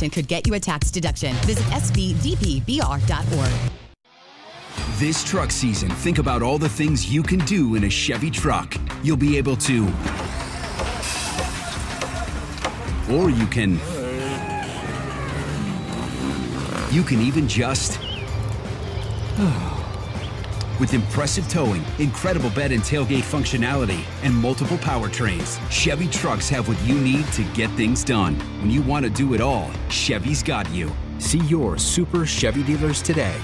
information could get you a tax deduction. Visit svdpbr.org. This truck season, think about all the things you can do in a Chevy truck. You'll be able to, or you can even just, with impressive towing, incredible bed and tailgate functionality, and multiple powertrains, Chevy trucks have what you need to get things done. When you want to do it all, Chevy's got you. See your Super Chevy dealers today.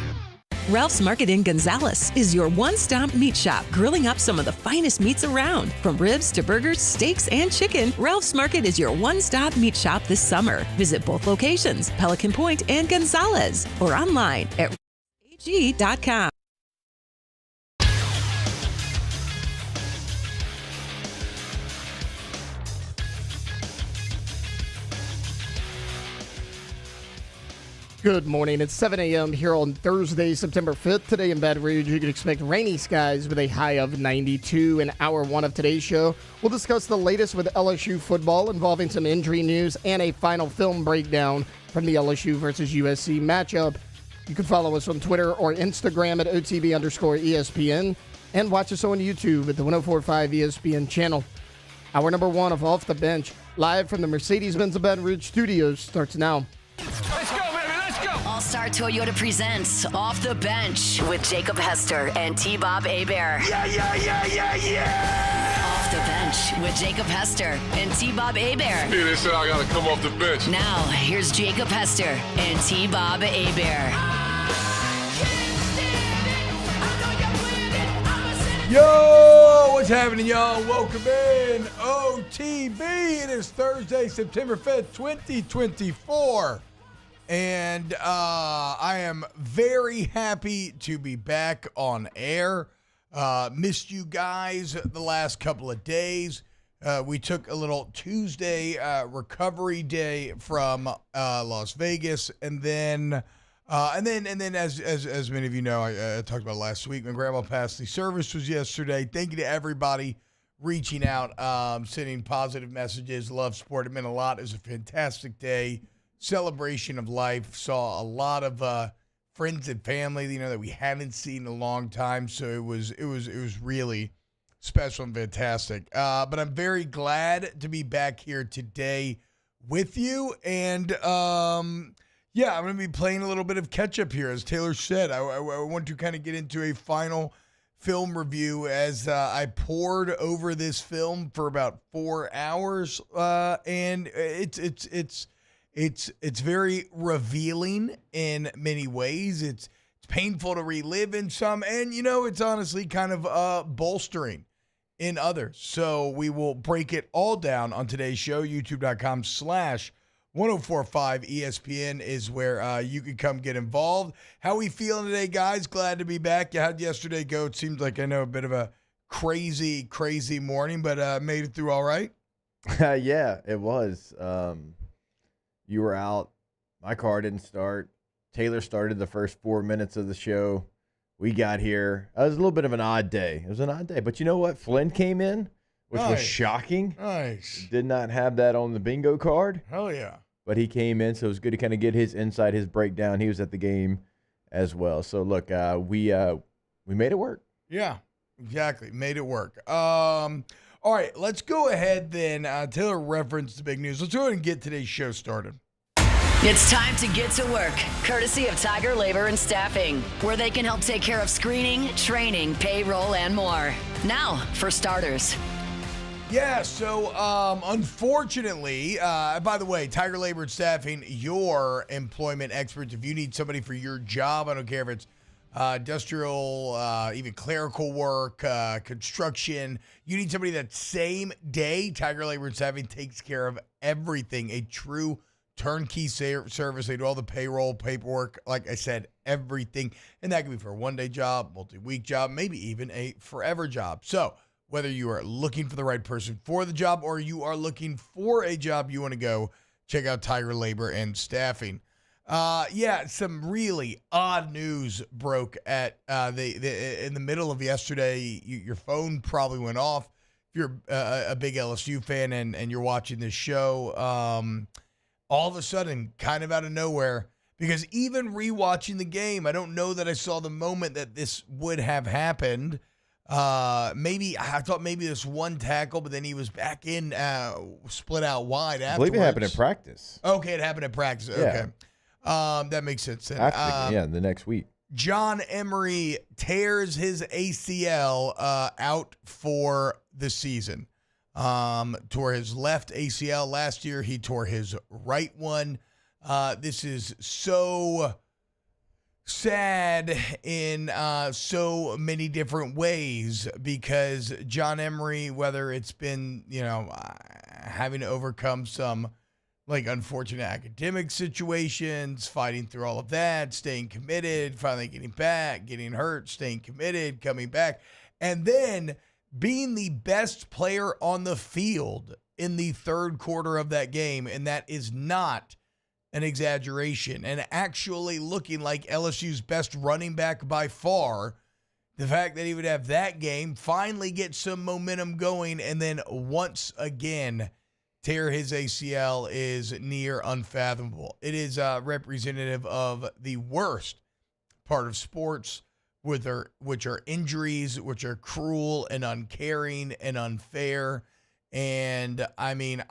Ralph's Market in Gonzales is your one-stop meat shop, grilling up some of the finest meats around. From ribs to burgers, steaks, and chicken, Ralph's Market is your one-stop meat shop this summer. Visit both locations, Pelican Point and Gonzales, or online at ag.com. Good morning. It's 7 a.m. here on Thursday, September 5th. Today in Baton Rouge, you can expect rainy skies with a high of 92. In hour one of today's show, we'll discuss the latest with LSU football involving some injury news and a final film breakdown from the LSU versus USC matchup. You can follow us on Twitter or Instagram at OTB_ESPN and watch us on YouTube at the 104.5 ESPN channel. Hour number one of Off the Bench, live from the Mercedes-Benz of Baton Rouge studios, starts now. Let's go, baby, let's go! All-Star Toyota presents Off the Bench with Jacob Hester and T-Bob Hebert. Yeah! Off the Bench with Jacob Hester and T-Bob Hebert. Yeah, they said I gotta come off the bench. Now, here's Jacob Hester and T-Bob Hebert. Yo, what's happening, y'all? Welcome in OTB. It is Thursday, September 5th, 2024. And I am very happy to be back on air. Missed you guys the last couple of days. We took a little Tuesday recovery day from Las Vegas, and then as many of you know, I talked about last week. My grandma passed. The service was yesterday. Thank you to everybody reaching out, sending positive messages, love, support. It meant a lot. It was a fantastic day, celebration of life. Saw a lot of friends and family, that we hadn't seen in a long time. So it was really special and fantastic. But I'm very glad to be back here today with you, and yeah, I'm going to be playing a little bit of catch-up here. As Taylor said, I want to kind of get into a final film review as I poured over this film for about 4 hours, and it's very revealing in many ways. It's painful to relive in some, and, it's honestly kind of bolstering in others. So we will break it all down on today's show. YouTube.com/1045 ESPN is where you can come get involved. How we feeling today, guys? Glad to be back. How'd yesterday go? It seems like I know a bit of a crazy morning, but made it through all right. Yeah, it was. You were out. My car didn't start. Taylor started the first 4 minutes of the show. We got here. It was a little bit of an odd day. It was an odd day. But you know what? Flynn came in, which was shocking. Nice. Did not have that on the bingo card. Hell yeah. But he came in, so it was good to kind of get his insight, his breakdown. He was at the game as well. So, look, we made it work. Yeah, exactly. Made it work. All right, let's go ahead then. Taylor referenced the big news. Let's go ahead and get today's show started. It's time to get to work, courtesy of Tiger Labor and Staffing, where they can help take care of screening, training, payroll, and more. Now, for starters. Yeah, so unfortunately, by the way, Tiger Labor and Staffing, your employment experts. If you need somebody for your job, I don't care if it's industrial, even clerical work, construction, you need somebody that same day. Tiger Labor and Staffing takes care of everything. A true turnkey service. They do all the payroll, paperwork, like I said, everything. And that can be for a one-day job, multi-week job, maybe even a forever job. So whether you are looking for the right person for the job or you are looking for a job you want to go, check out Tiger Labor and Staffing. Yeah, some really odd news broke at in the middle of yesterday. Your phone probably went off if you're a big LSU fan and you're watching this show. all of a sudden, kind of out of nowhere, because even rewatching the game, I don't know that I saw the moment that this would have happened. Maybe I thought this one tackle, but then he was back in, split out wide afterwards. I believe it happened in practice. Okay, it happened in practice. Yeah. Okay. That makes sense then. The next week. John Emery tears his ACL out for the season. Tore his left ACL last year. He tore his right one. This is so sad in so many different ways because John Emery, whether it's been, having to overcome some unfortunate academic situations, fighting through all of that, staying committed, finally getting back, getting hurt, staying committed, coming back, and then being the best player on the field in the third quarter of that game, and that is not an exaggeration, and actually looking like LSU's best running back by far. The fact that he would have that game, finally get some momentum going, and then once again tear his ACL is near unfathomable. It is representative of the worst part of sports, which are injuries, which are cruel and uncaring and unfair. And I mean,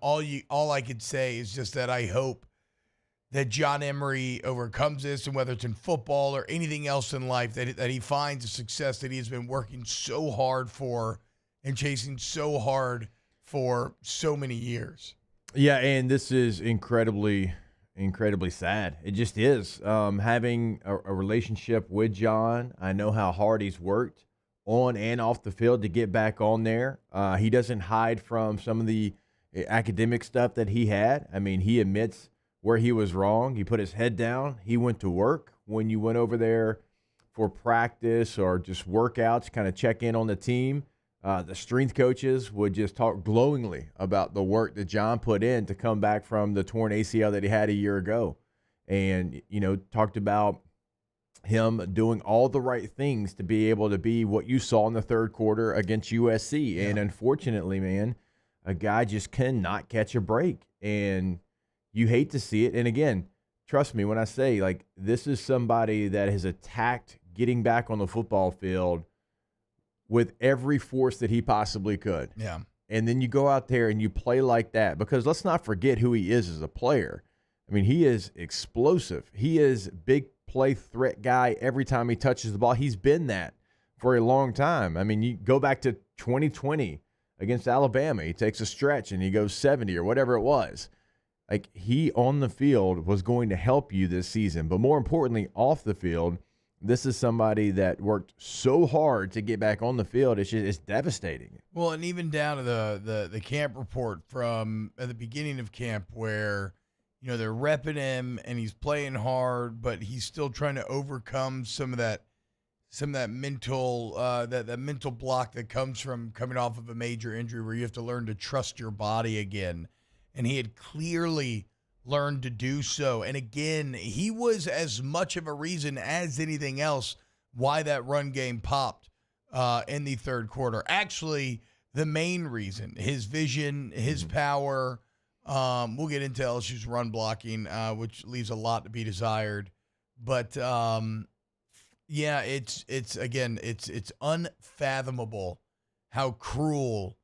all I could say is just that I hope that John Emery overcomes this, and whether it's in football or anything else in life, that he finds the success that he has been working so hard for and chasing so hard for so many years. Yeah, and this is incredibly sad. It just is. Having a relationship with John, I know how hard he's worked on and off the field to get back on there. He doesn't hide from some of the academic stuff that he had. I mean, he admits where he was wrong. He put his head down. He went to work. When you went over there for practice or just workouts, kind of check in on the team, the strength coaches would just talk glowingly about the work that John put in to come back from the torn ACL that he had a year ago. And, talked about him doing all the right things to be able to be what you saw in the third quarter against USC. Yeah. And unfortunately, man, a guy just cannot catch a break. And you hate to see it. And again, trust me when I say, this is somebody that has attacked getting back on the football field with every force that he possibly could. Yeah. And then you go out there and you play like that, because let's not forget who he is as a player. I mean, he is explosive. He is big play threat guy every time he touches the ball. He's been that for a long time. I mean, you go back to 2020 against Alabama. He takes a stretch and he goes 70 or whatever it was. He on the field was going to help you this season. But more importantly, off the field, this is somebody that worked so hard to get back on the field. It's devastating. Well, and even down to the camp report from at the beginning of camp where, they're repping him and he's playing hard, but he's still trying to overcome some of that mental that mental block that comes from coming off of a major injury where you have to learn to trust your body again. And he had clearly learned to do so. And again, he was as much of a reason as anything else why that run game popped in the third quarter. Actually, the main reason, his vision, his power. We'll get into LSU's run blocking, which leaves a lot to be desired. But it's unfathomable how cruel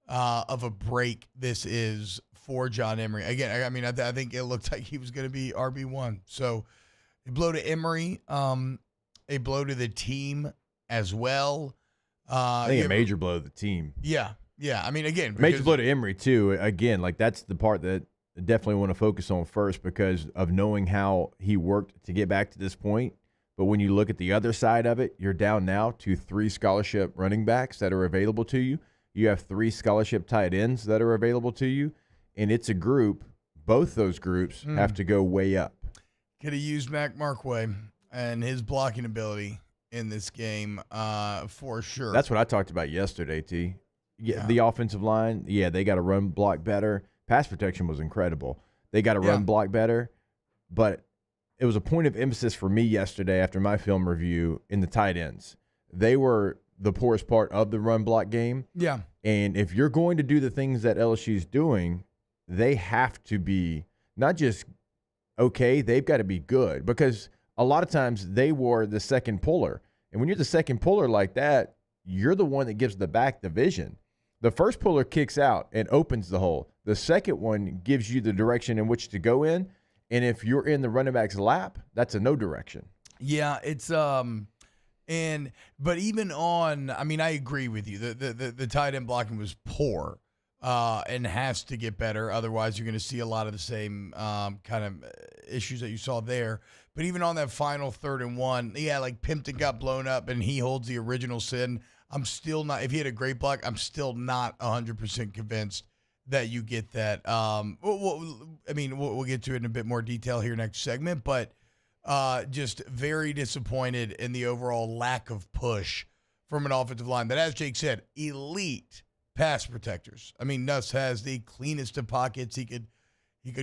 of a break this is for John Emery. Again, I mean, I think it looked like he was going to be RB1. So a blow to Emery, a blow to the team as well. I think a major blow to the team. Yeah. Yeah. I mean, again. Major blow to Emery, too. Again, that's the part that I definitely want to focus on first because of knowing how he worked to get back to this point. But when you look at the other side of it, you're down now to 3 scholarship running backs that are available to you. You have 3 scholarship tight ends that are available to you. And it's a group, both those groups have to go way up. Could have used Mac Markway and his blocking ability in this game for sure. That's what I talked about yesterday, T. Yeah. The offensive line, they got to run block better. Pass protection was incredible. They got to run block better. But it was a point of emphasis for me yesterday after my film review in the tight ends. They were the poorest part of the run block game. Yeah. And if you're going to do the things that LSU's doing, they have to be not just okay, they've got to be good, because a lot of times they were the second puller. And when you're the second puller like that, you're the one that gives the back the vision. The first puller kicks out and opens the hole. The second one gives you the direction in which to go in. And if you're in the running back's lap, that's a no direction. Yeah, it's but even on, I mean, I agree with you. The tight end blocking was poor and has to get better. Otherwise, you're going to see a lot of the same kind of issues that you saw there. But even on that final 3rd and 1, yeah, like Pimpton got blown up and he holds the original sin. I'm still not, if he had a great block, I'm still not 100% convinced that you get that. We'll get to it in a bit more detail here next segment, but just very disappointed in the overall lack of push from an offensive line that, as Jake said, elite pass protectors. I mean, Nuss has the cleanest of pockets. He could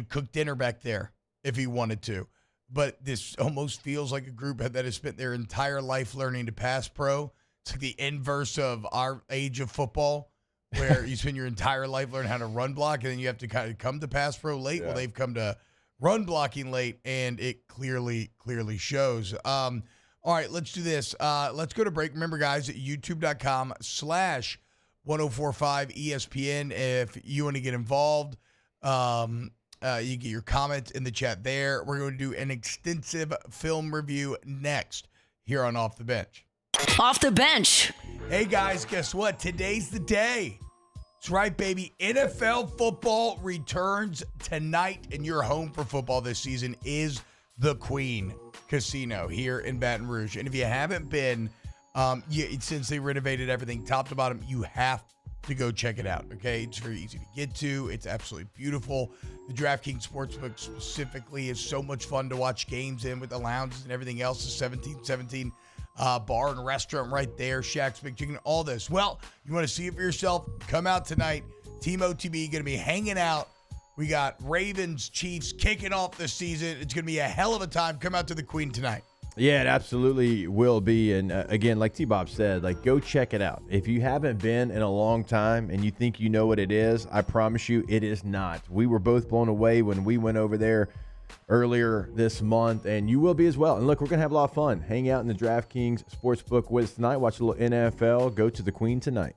cook dinner back there if he wanted to. But this almost feels like a group that has spent their entire life learning to pass pro. It's like the inverse of our age of football, where you spend your entire life learning how to run block, and then you have to kind of come to pass pro late. Yeah. Well, they've come to run blocking late, and it clearly shows. All right, let's do this. Let's go to break. Remember, guys, youtube.com/1045ESPN. If you want to get involved, you get your comments in the chat there. We're going to do an extensive film review next here on Off the Bench. Off the bench. Hey, guys, guess what? Today's the day. That's right, baby. NFL football returns tonight, and your home for football this season is the Queen Casino here in Baton Rouge. And if you haven't been, since they renovated everything top to bottom, you have to go check it out, okay? It's very easy to get to. It's absolutely beautiful. The DraftKings Sportsbook specifically is so much fun to watch games in with the lounges and everything else. The 1717 bar and restaurant right there, Shaq's Big Chicken, all this. Well, you want to see it for yourself? Come out tonight. Team OTB going to be hanging out. We got Ravens, Chiefs kicking off the season. It's going to be a hell of a time. Come out to the Queen tonight. Yeah, it absolutely will be. And again, like T-Bob said, go check it out. If you haven't been in a long time and you think you know what it is, I promise you it is not. We were both blown away when we went over there earlier this month, and you will be as well. And look, we're going to have a lot of fun. Hang out in the DraftKings Sportsbook with us tonight. Watch a little NFL. Go to the Queen tonight.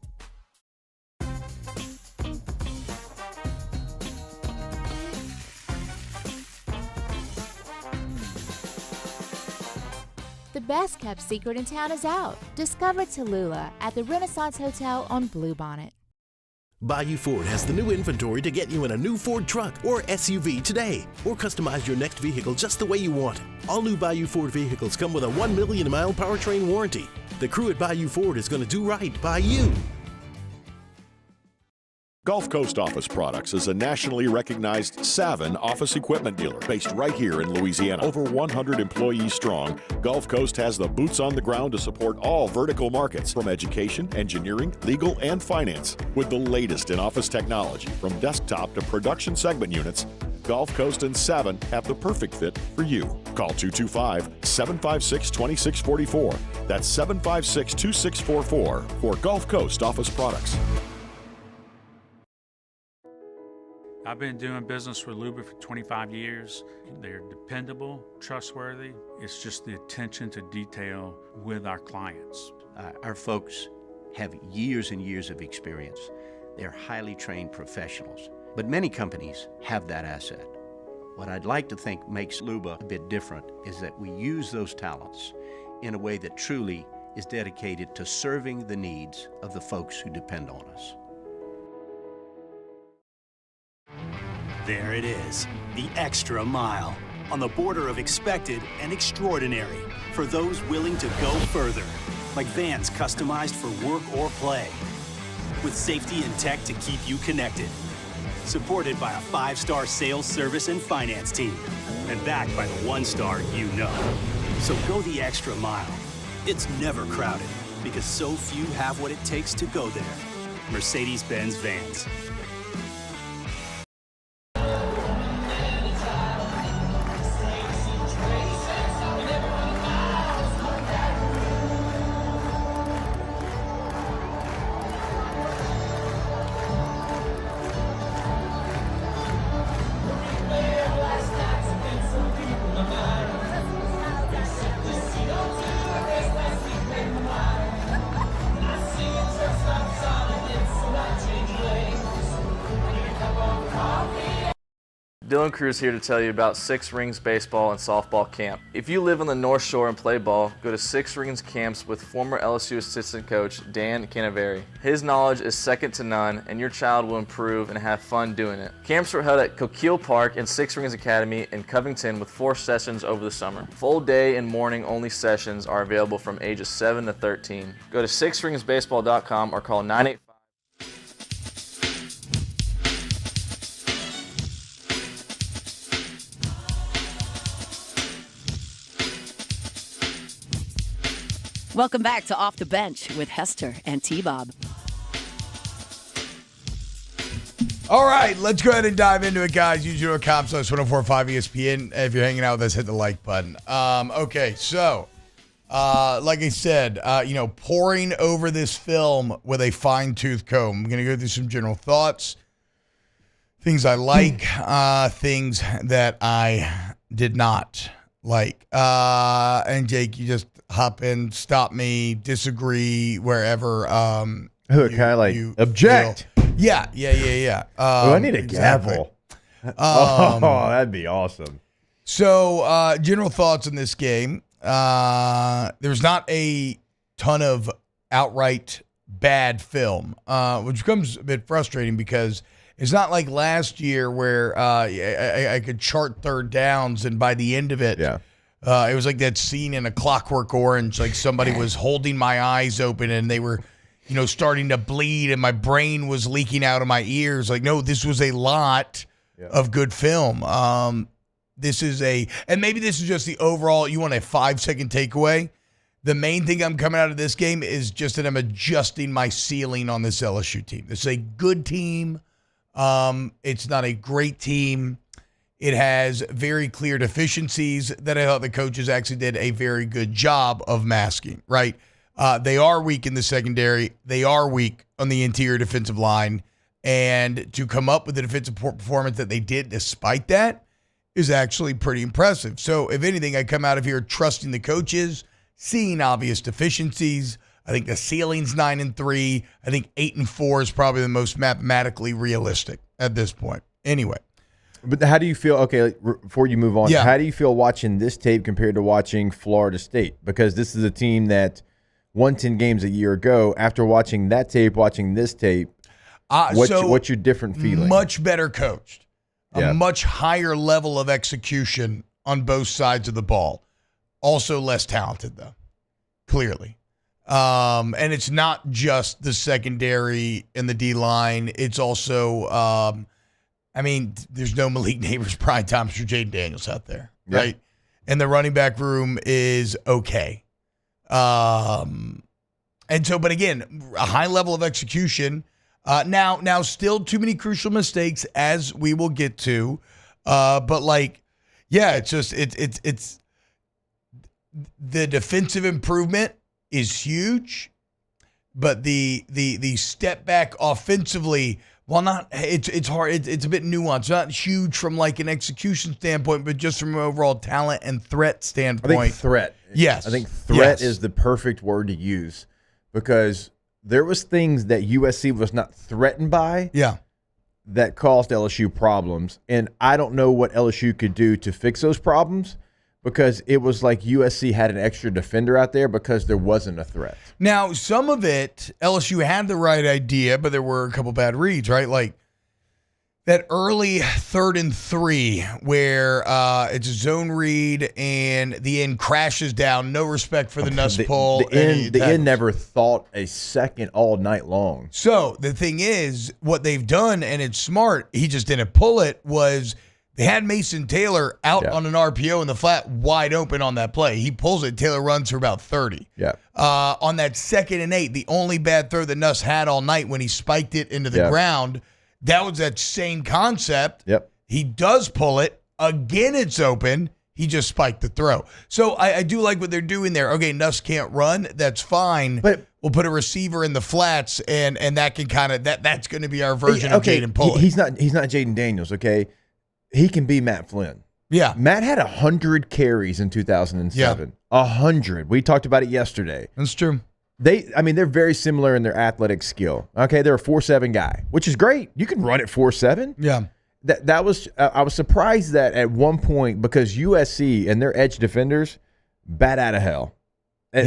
The best kept secret in town is out. Discover Tallulah at the Renaissance Hotel on Bluebonnet. Bayou Ford has the new inventory to get you in a new Ford truck or SUV today, or customize your next vehicle just the way you want it. All new Bayou Ford vehicles come with a 1 million mile powertrain warranty. The crew at Bayou Ford is going to do right by you. Gulf Coast Office Products is a nationally recognized Savin office equipment dealer based right here in Louisiana. Over 100 employees strong, Gulf Coast has the boots on the ground to support all vertical markets, from education, engineering, legal, and finance. With the latest in office technology, from desktop to production segment units, Gulf Coast and Savin have the perfect fit for you. Call 225-756-2644. That's 756-2644 for Gulf Coast Office Products. I've been doing business with Luba for 25 years. They're dependable, trustworthy. It's just the attention to detail with our clients. Our folks have years and years of experience. They're highly trained professionals, but many companies have that asset. What I'd like to think makes Luba a bit different is that we use those talents in a way that truly is dedicated to serving the needs of the folks who depend on us. There it is, the extra mile, on the border of expected and extraordinary for those willing to go further, like vans customized for work or play, with safety and tech to keep you connected, supported by a 5-star sales, service, and finance team, and backed by the 1-star you know. So go the extra mile. It's never crowded, because so few have what it takes to go there. Mercedes-Benz Vans. Dylan Cruz here to tell you about Six Rings Baseball and Softball Camp. If you live on the North Shore and play ball, go to Six Rings Camps with former LSU assistant coach Dan Canaveri. His knowledge is second to none, and your child will improve and have fun doing it. Camps were held at Coquille Park and Six Rings Academy in Covington with 4 sessions over the summer. Full day and morning only sessions are available from ages 7 to 13. Go to sixringsbaseball.com or call 985. Welcome back to Off the Bench with Hester and T-Bob. All right, let's go ahead and dive into it, guys. YouTube.com/1045 ESPN. If you're hanging out with us, hit the like button. Okay, so like I said, poring over this film with a fine-tooth comb. I'm going to go through some general thoughts, things I like, things that I did not like. And Jake, you just hop in, stop me, disagree wherever. You object. Yeah. I need a gavel. That'd be awesome. So, general thoughts on this game. There's not a ton of outright bad film, which becomes a bit frustrating because it's not like last year where I could chart third downs, and by the end of it, it was like that scene in A Clockwork Orange, like somebody was holding my eyes open and they were, starting to bleed and my brain was leaking out of my ears. Like, no, this was a lot of good film. And maybe this is just the overall, you want a 5-second takeaway. The main thing I'm coming out of this game is just that I'm adjusting my ceiling on this LSU team. This is a good team. It's not a great team. It has very clear deficiencies that I thought the coaches actually did a very good job of masking, right? They are weak in the secondary. They are weak on the interior defensive line. And to come up with the defensive performance that they did despite that is actually pretty impressive. So if anything, I come out of here trusting the coaches, seeing obvious deficiencies. I think the ceiling's 9-3. I think 8-4 is probably the most mathematically realistic at this point. Anyway. But how do you feel, okay, before you move on, how do you feel watching this tape compared to watching Florida State? Because this is a team that won 10 games a year ago. After watching that tape, watching this tape, what's your different feeling? Much better coached. A much higher level of execution on both sides of the ball. Also less talented, though, clearly. And it's not just the secondary and the D-line. It's also, there's no Malik Neighbors, Brian Thomas, or Jaden Daniels out there, right? And the running back room is okay. And so, but again, a high level of execution. Now, still too many crucial mistakes, as we will get to. But it's just it's the defensive improvement is huge, but the step back offensively, while not, it's hard. It's a bit nuanced. Not huge from like an execution standpoint, but just from an overall talent and threat standpoint. I think threat. Yes, I think threat is the perfect word to use because there was things that USC was not threatened by. That caused LSU problems, and I don't know what LSU could do to fix those problems. Because it was like USC had an extra defender out there because there wasn't a threat. Now, some of it, LSU had the right idea, but there were a couple bad reads, right? Like that early 3rd and 3 where it's a zone read and the end crashes down. No respect for the Nuss pull. The end never thought a second all night long. So the thing is, what they've done, and it's smart, he just didn't pull it, was – they had Mason Taylor out on an RPO in the flat wide open on that play. He pulls it. Taylor runs for about 30. On that 2nd and 8, the only bad throw that Nuss had all night when he spiked it into the ground, that was that same concept. He does pull it. Again, it's open. He just spiked the throw. So I do like what they're doing there. Okay, Nuss can't run. That's fine. But we'll put a receiver in the flats, and that can kind of that's going to be our version of Jaden pulling. He's not Jaden Daniels, okay? He can be Matt Flynn. Matt had 100 carries in 2007. 100. We talked about it yesterday. That's true. They're very similar in their athletic skill. Okay, they're a 4.7 guy, which is great. You can run at 4.7. that was I was surprised that at one point, because USC and their edge defenders bat out of hell. And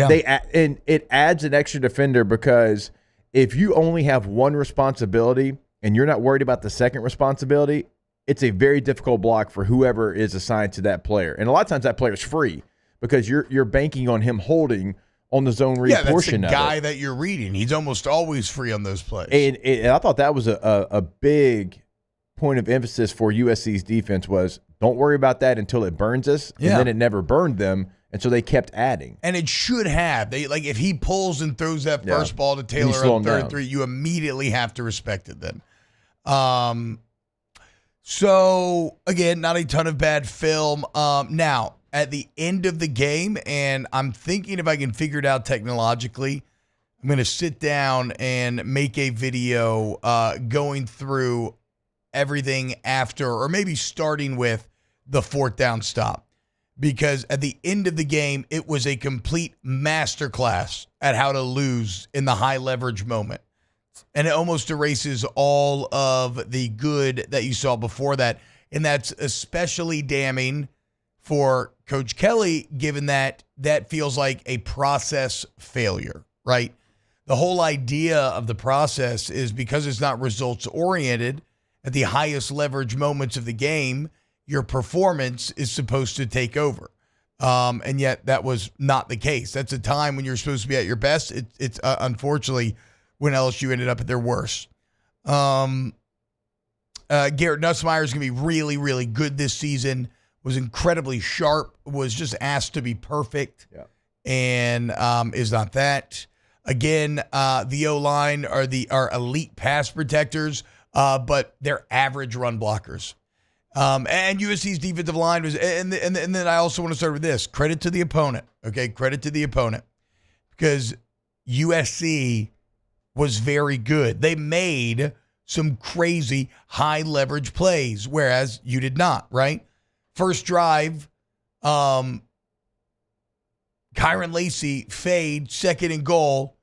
and it adds an extra defender, because if you only have one responsibility and you're not worried about the second responsibility, it's a very difficult block for whoever is assigned to that player. And a lot of times that player is free because you're banking on him holding on the zone read portion of it. Yeah, that's the guy that you're reading. He's almost always free on those plays. And I thought that was a big point of emphasis for USC's defense, was don't worry about that until it burns us. And then it never burned them. And so they kept adding. And it should have. They if he pulls and throws that first ball to Taylor on 3rd and 3, you immediately have to respect it then. So, again, not a ton of bad film. Now, at the end of the game, and I'm thinking if I can figure it out technologically, I'm going to sit down and make a video going through everything after, or maybe starting with the 4th down stop. Because at the end of the game, it was a complete masterclass at how to lose in the high leverage moment. And it almost erases all of the good that you saw before that. And that's especially damning for Coach Kelly, given that that feels like a process failure, right? The whole idea of the process is because it's not results oriented at the highest leverage moments of the game, your performance is supposed to take over. And yet that was not the case. That's a time when you're supposed to be at your best. It's unfortunately when LSU ended up at their worst. Garrett Nussmeier is going to be really, really good this season. Was incredibly sharp. Was just asked to be perfect. Yeah. And is not that. Again, the O-line are elite pass protectors, but they're average run blockers. And USC's defensive line was, and then I also want to start with this. Credit to the opponent. Okay, credit to the opponent. Because USC was very good. They made some crazy high leverage plays, whereas you did not, right? First drive, Kyron Lacey fade, 2nd and goal.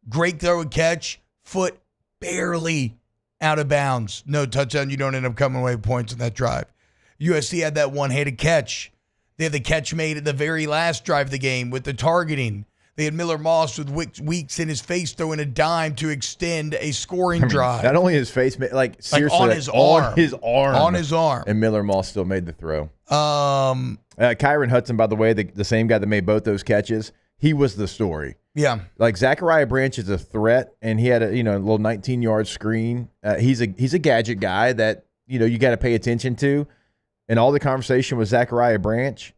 Great throw and catch, foot barely out of bounds. No touchdown. You don't end up coming away with points on that drive. USC had that one-handed catch. They had the catch made at the very last drive of the game with the targeting. They had Miller Moss with Weeks in his face throwing a dime to extend a scoring drive. Not only his face, seriously, on his arm. On his arm. And Miller Moss still made the throw. Kyron Hudson, by the way, the same guy that made both those catches, he was the story. Yeah. Like Zachariah Branch is a threat, and he had a little 19-yard screen. He's a gadget guy that you got to pay attention to. And all the conversation with Zachariah Branch,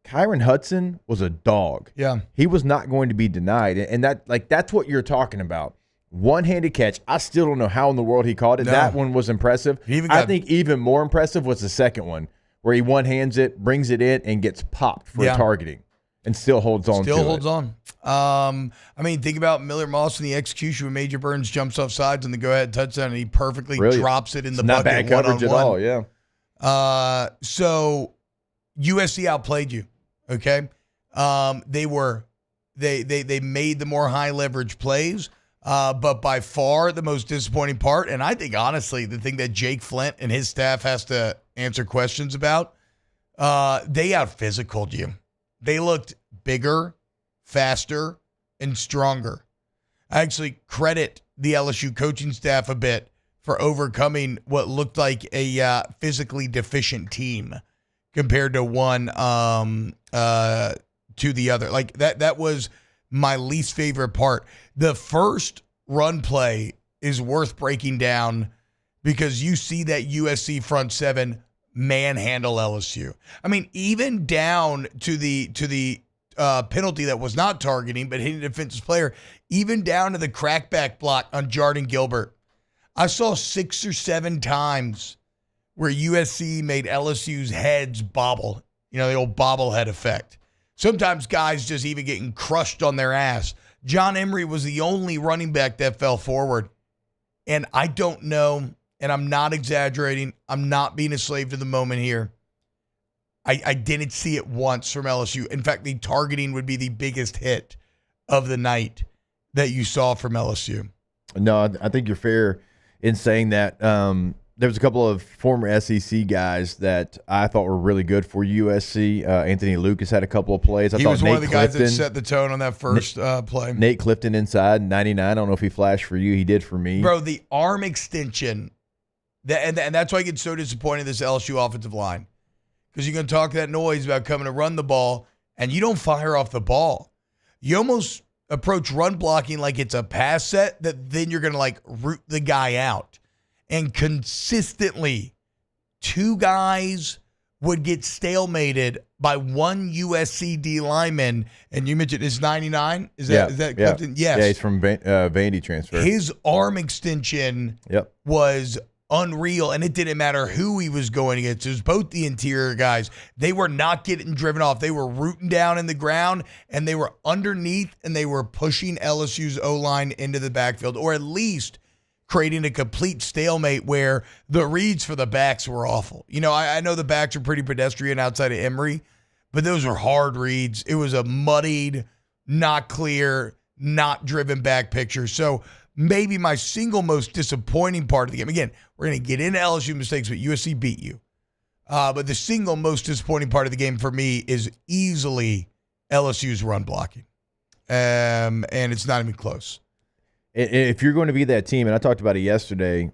Kyron Hudson was a dog. Yeah. He was not going to be denied. And that's what you're talking about. One-handed catch. I still don't know how in the world he caught it. No. That one was impressive. I think even more impressive was the second one, where he one-hands it, brings it in, and gets popped for targeting. And still holds on to it. Still holds on. Think about Miller Moss and the execution when Major Burns jumps off sides on the go-ahead touchdown, and he perfectly drops it in the bucket. Not bad coverage at all, yeah. So USC outplayed you, okay? They made the more high-leverage plays, but by far the most disappointing part, and I think, honestly, the thing that Jake Flint and his staff has to answer questions about, they out-physicaled you. They looked bigger, faster, and stronger. I actually credit the LSU coaching staff a bit for overcoming what looked like a physically deficient team compared to one to the other. Like that was my least favorite part. The first run play is worth breaking down because you see that USC front seven manhandle LSU. I mean, even down to the penalty that was not targeting but hitting a defensive player, even down to the crackback block on Jardin Gilbert. I saw 6 or 7 times where USC made LSU's heads bobble. The old bobblehead effect. Sometimes guys just even getting crushed on their ass. John Emery was the only running back that fell forward. And I don't know, and I'm not exaggerating, I'm not being a slave to the moment here. I didn't see it once from LSU. In fact, the targeting would be the biggest hit of the night that you saw from LSU. No, I think you're fair in saying that. there was a couple of former SEC guys that I thought were really good for USC. Anthony Lucas had a couple of plays. He was one of the guys that set the tone on that first play. Nate Clifton inside, 99. I don't know if he flashed for you. He did for me. Bro, the arm extension, and that's why I get so disappointed in this LSU offensive line. Because you're going to talk that noise about coming to run the ball, and you don't fire off the ball. You almost approach run blocking like it's a pass set that then you're going to, like, root the guy out. And consistently, 2 guys would get stalemated by one USC D lineman. And you mentioned it's 99. Is that Clifton? Yes. Yeah, he's from Vandy transfer. His arm extension was unreal, and it didn't matter who he was going against. It was both the interior guys. They were not getting driven off. They were rooting down in the ground, and they were underneath, and they were pushing LSU's O-line into the backfield, or at least creating a complete stalemate where the reads for the backs were awful. You know, I know the backs are pretty pedestrian outside of Emery, but those were hard reads. It was a muddied, not clear, not driven back picture. So maybe my single most disappointing part of the game, again, we're going to get into LSU mistakes, but USC beat you. But the single most disappointing part of the game for me is easily LSU's run blocking. And it's not even close. If you're going to be that team, and I talked about it yesterday,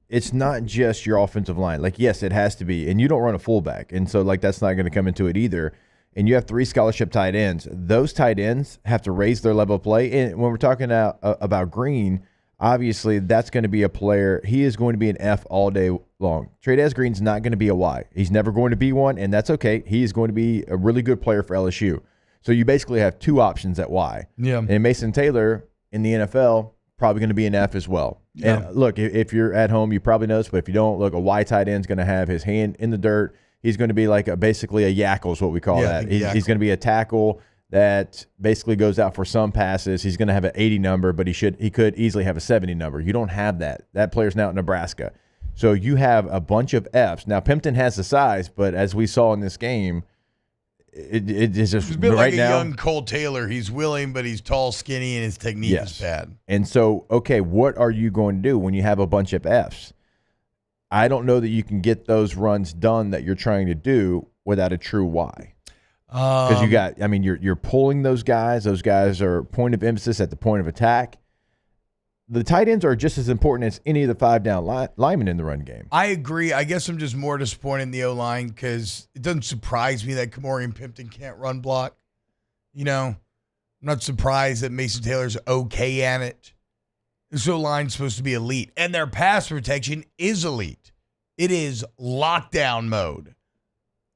it's not just your offensive line. Like, yes, it has to be. And you don't run a fullback. And so, like, that's not going to come into it either. And you have 3 scholarship tight ends. Those tight ends have to raise their level of play. And when we're talking about Green, obviously that's going to be a player. He is going to be an F all day long. Trey'Dez Green's not going to be a Y. He's never going to be one, and that's okay. He is going to be a really good player for LSU. So you basically have 2 options at Y. Yeah. And Mason Taylor in the NFL, probably going to be an F as well. Yeah. And look, if you're at home, you probably notice, but if you don't, look, a Y tight end is going to have his hand in the dirt. He's going to be like basically a yackle is what we call that. He's going to be a tackle that basically goes out for some passes. He's going to have an 80 number, but he could easily have a 70 number. You don't have that. That player's now at Nebraska. So you have a bunch of Fs. Now, Pimpton has the size, but as we saw in this game, it is just he's been right like a now, young Cole Taylor. He's willing, but he's tall, skinny, and his technique is bad. And so, okay, what are you going to do when you have a bunch of Fs? I don't know that you can get those runs done that you're trying to do without a true Y. Because you're pulling those guys. Those guys are point of emphasis at the point of attack. The tight ends are just as important as any of the 5-down linemen in the run game. I agree. I guess I'm just more disappointed in the O-line because it doesn't surprise me that Kamori and Pimpton can't run block. You know, I'm not surprised that Mason Taylor's okay at it. This O-line's supposed to be elite, and their pass protection is elite. It is lockdown mode.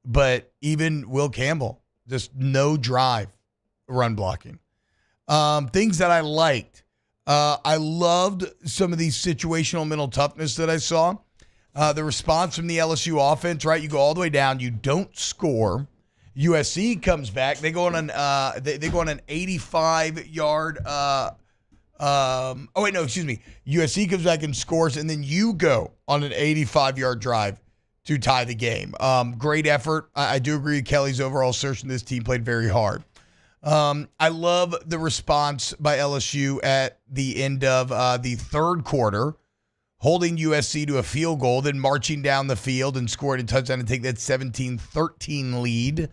But even Will Campbell, just no drive run blocking. Things that I liked. I loved some of these situational mental toughness that I saw. The response from the LSU offense, right? You go all the way down, you don't score. USC comes back. They go on an 85-yard. USC comes back and scores, and then you go on an 85-yard drive to tie the game. Great effort. I do agree with Kelly's overall assertion. This team played very hard. I love the response by LSU at the end of the third quarter, holding USC to a field goal, then marching down the field and scored a touchdown to take that 17-13 lead.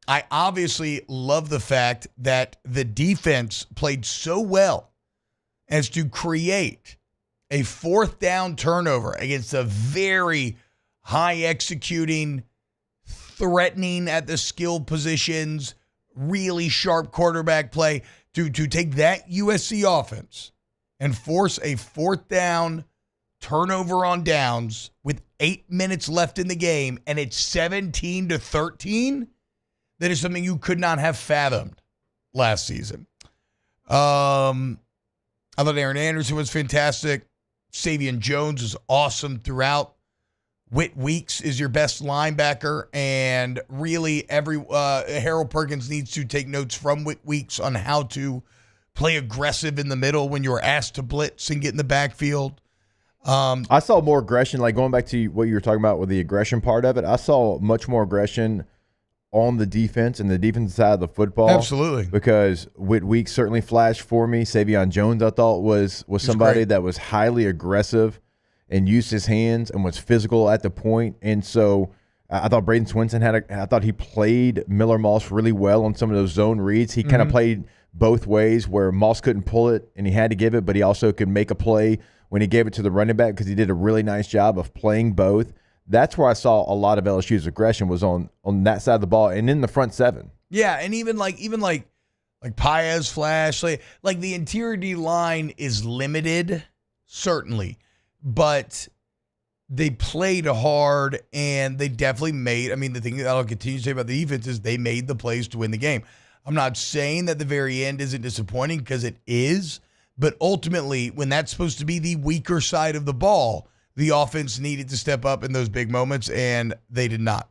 I obviously love the fact that the defense played so well as to create a 4th down turnover against a very high executing, threatening at the skill positions, really sharp quarterback play to take that USC offense and force a 4th down turnover on downs with 8 minutes left in the game, and it's 17-13. That is something you could not have fathomed last season. I thought Aaron Anderson was fantastic. Savion Jones was awesome throughout. Whit Weeks is your best linebacker, and really Harold Perkins needs to take notes from Whit Weeks on how to play aggressive in the middle when you're asked to blitz and get in the backfield. I saw more aggression, like going back to what you were talking about with the aggression part of it. I saw much more aggression on the defense and the defensive side of the football. Absolutely. Because Whitweek certainly flashed for me. Savion Jones, I thought, was somebody great. that was highly aggressive and used his hands and was physical at the point. And so I thought Braden Swinson I thought he played Miller Moss really well on some of those zone reads. He kind of played both ways where Moss couldn't pull it and he had to give it, but he also could make a play when he gave it to the running back because he did a really nice job of playing both. That's where I saw a lot of LSU's aggression was on that side of the ball and in the front seven. Yeah, and even like Paez flash, like the interior D line is limited, certainly, but they played hard and they definitely made. I mean, the thing that I'll continue to say about the defense is they made the plays to win the game. I'm not saying that the very end isn't disappointing because it is, but ultimately, when that's supposed to be the weaker side of the ball, the offense needed to step up in those big moments, and they did not.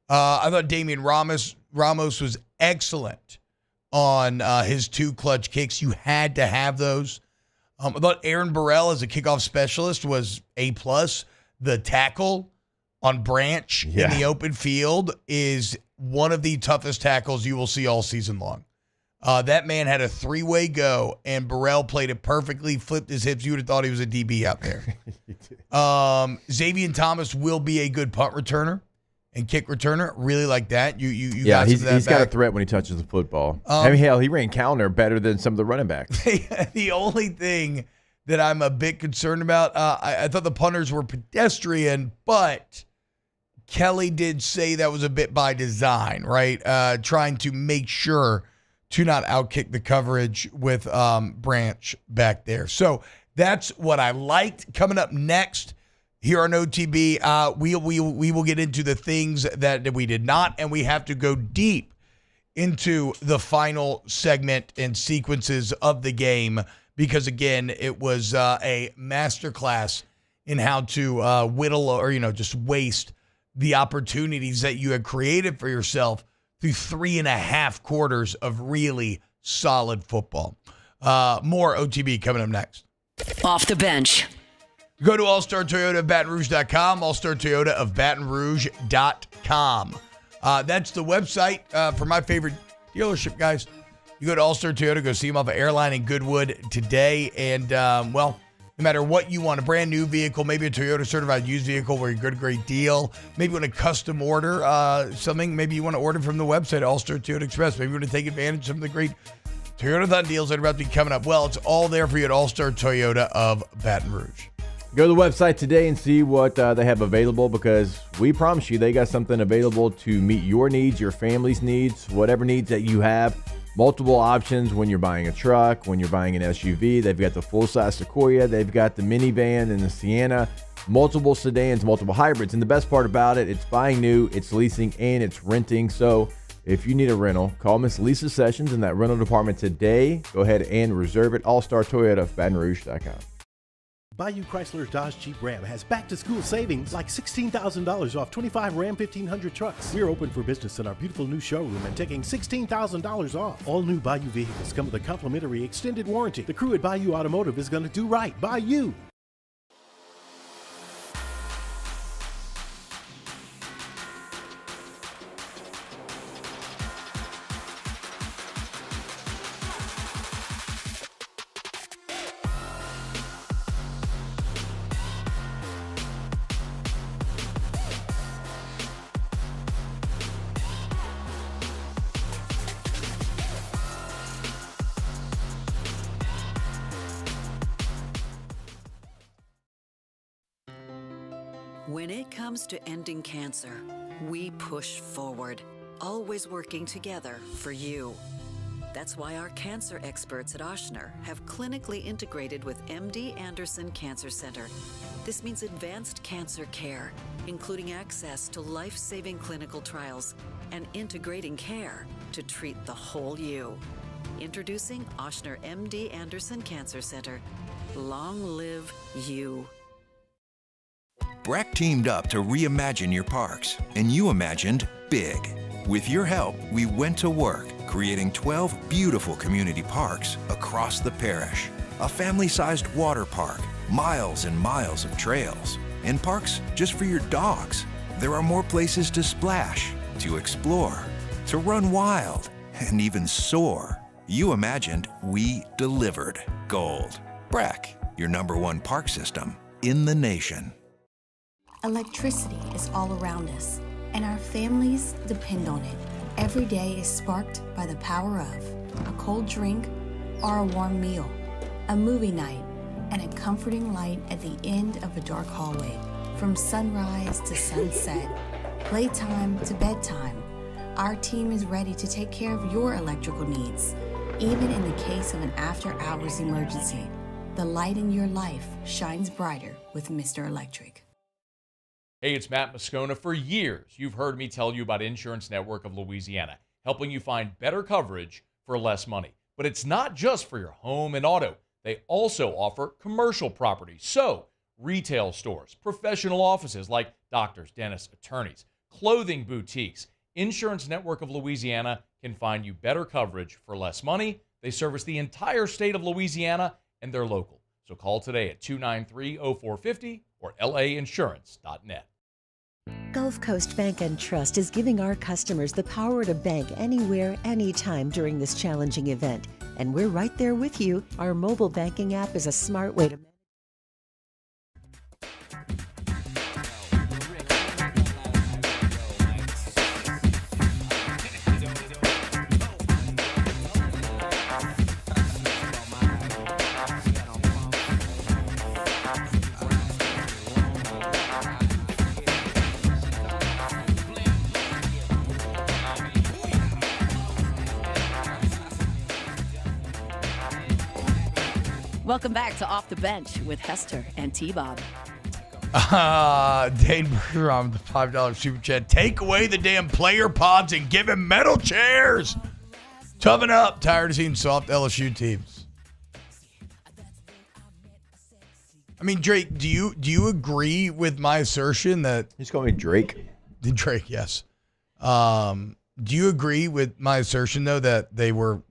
I thought Damian Ramos was excellent on his 2 clutch kicks. You had to have those. I thought Aaron Burrell as a kickoff specialist was A+. The tackle on Branch in the open field is one of the toughest tackles you will see all season long. That man had a 3-way go, and Burrell played it perfectly, flipped his hips. You would have thought he was a DB out there. Xavier Thomas will be a good punt returner and kick returner. Really like that. You got he's got a threat when he touches the football. I mean, hell, he ran counter better than some of the running backs. The only thing that I'm a bit concerned about, I thought the punters were pedestrian, but Kelly did say that was a bit by design, right? Trying to make sure to not outkick the coverage with Branch back there. So that's what I liked. Coming up next here on OTB, we will get into the things that we did not, and we have to go deep into the final segment and sequences of the game because, again, it was a masterclass in how to whittle or, just waste the opportunities that you had created for yourself through 3.5 quarters of really solid football. More OTB coming up next. Off the bench. Go to All-Star Toyota of BatonRouge.com, All-Star Toyota of BatonRouge.com. That's the website for my favorite dealership, guys. You go to All-Star Toyota, go see them off of Airline in Goodwood today. And, no matter what you want, a brand new vehicle, maybe a Toyota certified used vehicle where you get a great deal. Maybe you want to custom order something. Maybe you want to order from the website, All-Star Toyota Express. Maybe you want to take advantage of some of the great Toyota-thon deals that are about to be coming up. Well, it's all there for you at All-Star Toyota of Baton Rouge. Go to the website today and see what they have available because we promise you they got something available to meet your needs, your family's needs, whatever needs that you have. Multiple options when you're buying a truck, when you're buying an SUV. They've got the full-size Sequoia. They've got the minivan and the Sienna. Multiple sedans, multiple hybrids. And the best part about it, it's buying new, it's leasing, and it's renting. So if you need a rental, call Miss Lisa Sessions in that rental department today. Go ahead and reserve it. All-Star Toyota of BatonRouge.com. Bayou Chrysler Dodge Jeep Ram has back-to-school savings like $16,000 off 25 Ram 1500 trucks. We're open for business in our beautiful new showroom and taking $16,000 off. All new Bayou vehicles come with a complimentary extended warranty. The crew at Bayou Automotive is going to do right by you. When it comes to ending cancer, we push forward, always working together for you. That's why our cancer experts at Ochsner have clinically integrated with MD Anderson Cancer Center. This means advanced cancer care, including access to life-saving clinical trials and integrating care to treat the whole you. Introducing Ochsner MD Anderson Cancer Center. Long live you. Breck teamed up to reimagine your parks, and you imagined big. With your help, we went to work, creating 12 beautiful community parks across the parish. A family-sized water park, miles and miles of trails, and parks just for your dogs. There are more places to splash, to explore, to run wild, and even soar. You imagined, we delivered. Gold. Breck, your #1 park system in the nation. Electricity is all around us, and our families depend on it. Every day is sparked by the power of a cold drink or a warm meal, a movie night, and a comforting light at the end of a dark hallway. From sunrise to sunset, playtime to bedtime, our team is ready to take care of your electrical needs. Even in the case of an after-hours emergency, the light in your life shines brighter with Mr. Electric. Hey, it's Matt Moscona. For years, you've heard me tell you about Insurance Network of Louisiana, helping you find better coverage for less money. But it's not just for your home and auto. They also offer commercial property. So, retail stores, professional offices like doctors, dentists, attorneys, clothing boutiques. Insurance Network of Louisiana can find you better coverage for less money. They service the entire state of Louisiana, and they're local. So call today at 293-0450 or lainsurance.net. Gulf Coast Bank and Trust is giving our customers the power to bank anywhere, anytime during this challenging event. And we're right there with you. Our mobile banking app is a smart way to... Welcome back to Off the Bench with Hester and T-Bob. Dane Burger on the $5 super chat. Take away the damn player pods and give him metal chairs. Toughen up. Tired of seeing soft LSU teams. I mean, Drake, do you agree with my assertion that he's calling me Drake? Drake, yes. Do you agree with my assertion though that they were,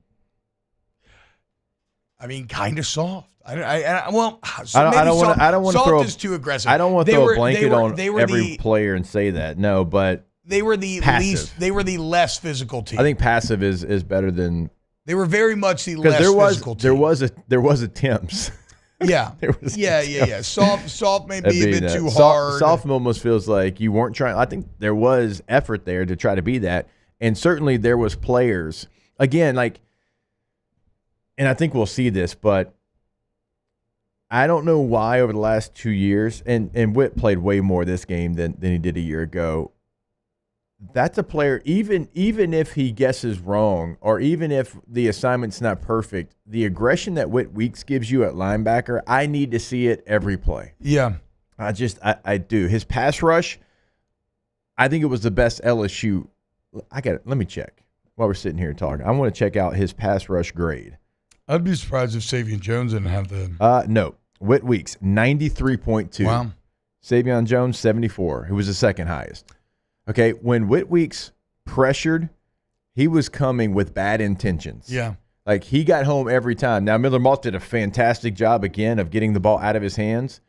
I mean, kind of soft? I don't want to throw. Is too aggressive. I don't want to throw a blanket on every player and say that. No, but they were the least. They were the less physical team. I think passive is better than. They were very much the less physical team. There was attempts. Yeah. Yeah. Soft may be a bit too hard. Soft almost feels like you weren't trying. I think there was effort there to try to be that, and certainly there was players again like. And I think we'll see this, but I don't know why over the last 2 years, and Witt played way more this game than he did a year ago. That's a player, even if he guesses wrong, or even if the assignment's not perfect, the aggression that Witt Weeks gives you at linebacker, I need to see it every play. Yeah. I do. His pass rush, I think it was the best LSU. Let me check while we're sitting here talking. I want to check out his pass rush grade. I'd be surprised if Savion Jones didn't have the. No. Witt Weeks, 93.2. Wow. Savion Jones, 74, who was the second highest. Okay, when Witt Weeks pressured, he was coming with bad intentions. Yeah. Like, he got home every time. Now, Miller Moss did a fantastic job, again, of getting the ball out of his hands.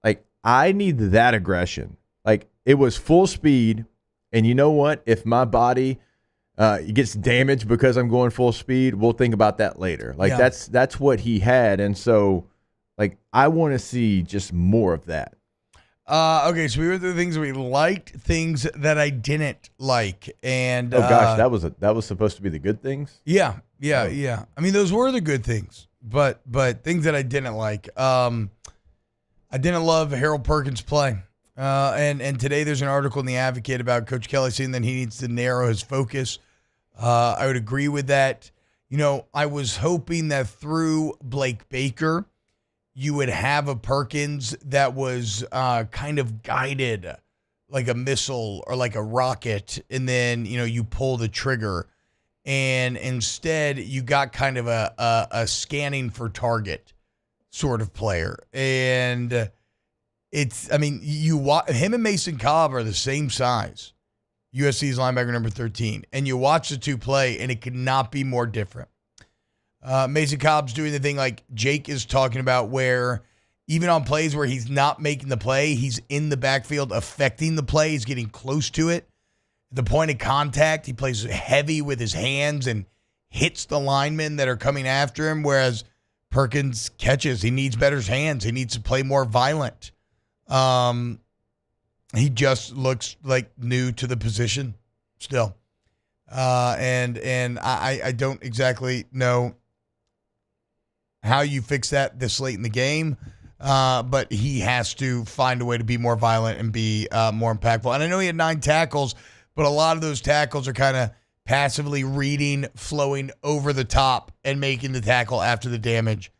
Like, I need that aggression. Like, it was full speed, and you know what? If my body gets damaged because I'm going full speed, we'll think about that later. Like, Yeah. that's what he had, and so, like, I want to see just more of that. Okay, so we went through the things we liked, things that I didn't like, and Oh gosh, that was supposed to be the good things. Yeah. I mean, those were the good things, but things that I didn't like. I didn't love Harold Perkins' play, and today there's an article in the Advocate about Coach Kelly saying that he needs to narrow his focus. I would agree with that. You know, I was hoping that through Blake Baker, you would have a Perkins that was kind of guided like a missile or like a rocket, and then, you know, you pull the trigger. And instead, you got kind of a scanning for target sort of player. And it's, I mean, him and Mason Cobb are the same size. USC's linebacker number 13. And you watch the two play, and it could not be more different. Mason Cobb's doing the thing like Jake is talking about, where even on plays where he's not making the play, he's in the backfield affecting the play. He's getting close to it. The point of contact, he plays heavy with his hands and hits the linemen that are coming after him, whereas Perkins catches. He needs better hands. He needs to play more violent. He just looks like new to the position still. And I don't exactly know how you fix that this late in the game, but he has to find a way to be more violent and be more impactful. And I know he had 9 tackles, but a lot of those tackles are kind of passively reading, flowing over the top, and making the tackle after the damage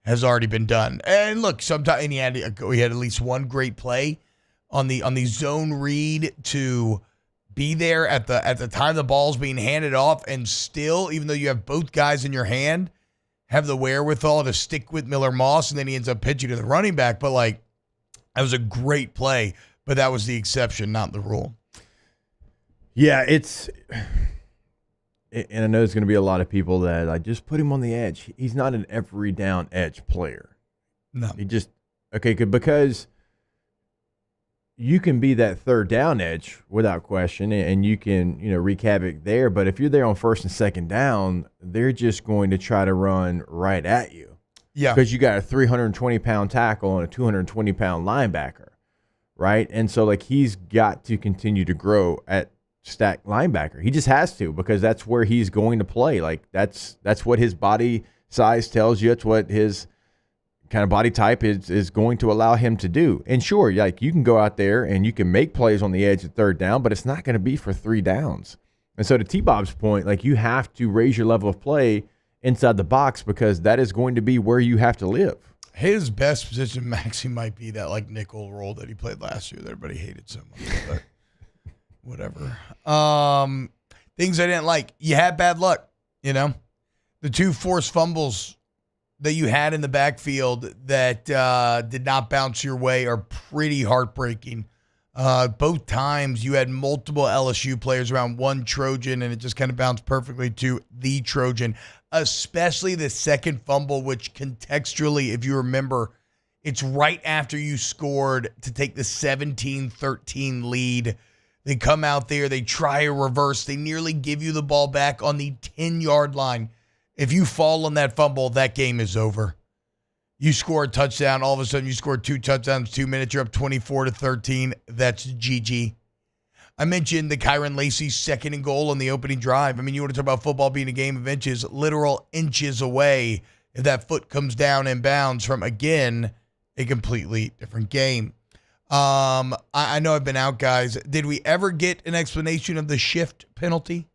has already been done. And look, sometimes he had at least one great play on the zone read to be there at the time the ball's being handed off, and still, even though you have both guys in your hand, have the wherewithal to stick with Miller Moss, and then he ends up pitching to the running back. But like, that was a great play, but that was the exception, not the rule. Yeah, and I know there's going to be a lot of people that like just put him on the edge. He's not an every down edge player. No, he just because you can be that third down edge without question, and you can wreak havoc there. But if you're there on first and second down, they're just going to try to run right at you. Yeah, because you got a 320-pound tackle and a 220-pound linebacker, right? And so like he's got to continue to grow at stack linebacker. He just has to, because that's where he's going to play. Like that's what his body size tells you. It's what his kind of body type is going to allow him to do. And sure, like you can go out there and you can make plays on the edge at third down, but it's not going to be for 3 downs. And so to T-Bob's point, like you have to raise your level of play inside the box, because that is going to be where you have to live. His best position, Maxie, might be that like nickel role that he played last year that everybody hated so much. But whatever. Things I didn't like. You had bad luck, The 2 forced fumbles that you had in the backfield that did not bounce your way are pretty heartbreaking. Both times you had multiple LSU players around one Trojan, and it just kind of bounced perfectly to the Trojan, especially the second fumble, which contextually, if you remember, it's right after you scored to take the 17-13 lead. They come out there, they try a reverse, they nearly give you the ball back on the 10-yard line. If you fall on that fumble, that game is over. You score a touchdown, all of a sudden you score 2 touchdowns, 2 minutes, you're up 24-13. That's GG. I mentioned the Kyron Lacey 2nd and goal on the opening drive. I mean, you want to talk about football being a game of inches, literal inches away if that foot comes down and bounds from, again, a completely different game. I know I've been out, guys. Did we ever get an explanation of the shift penalty?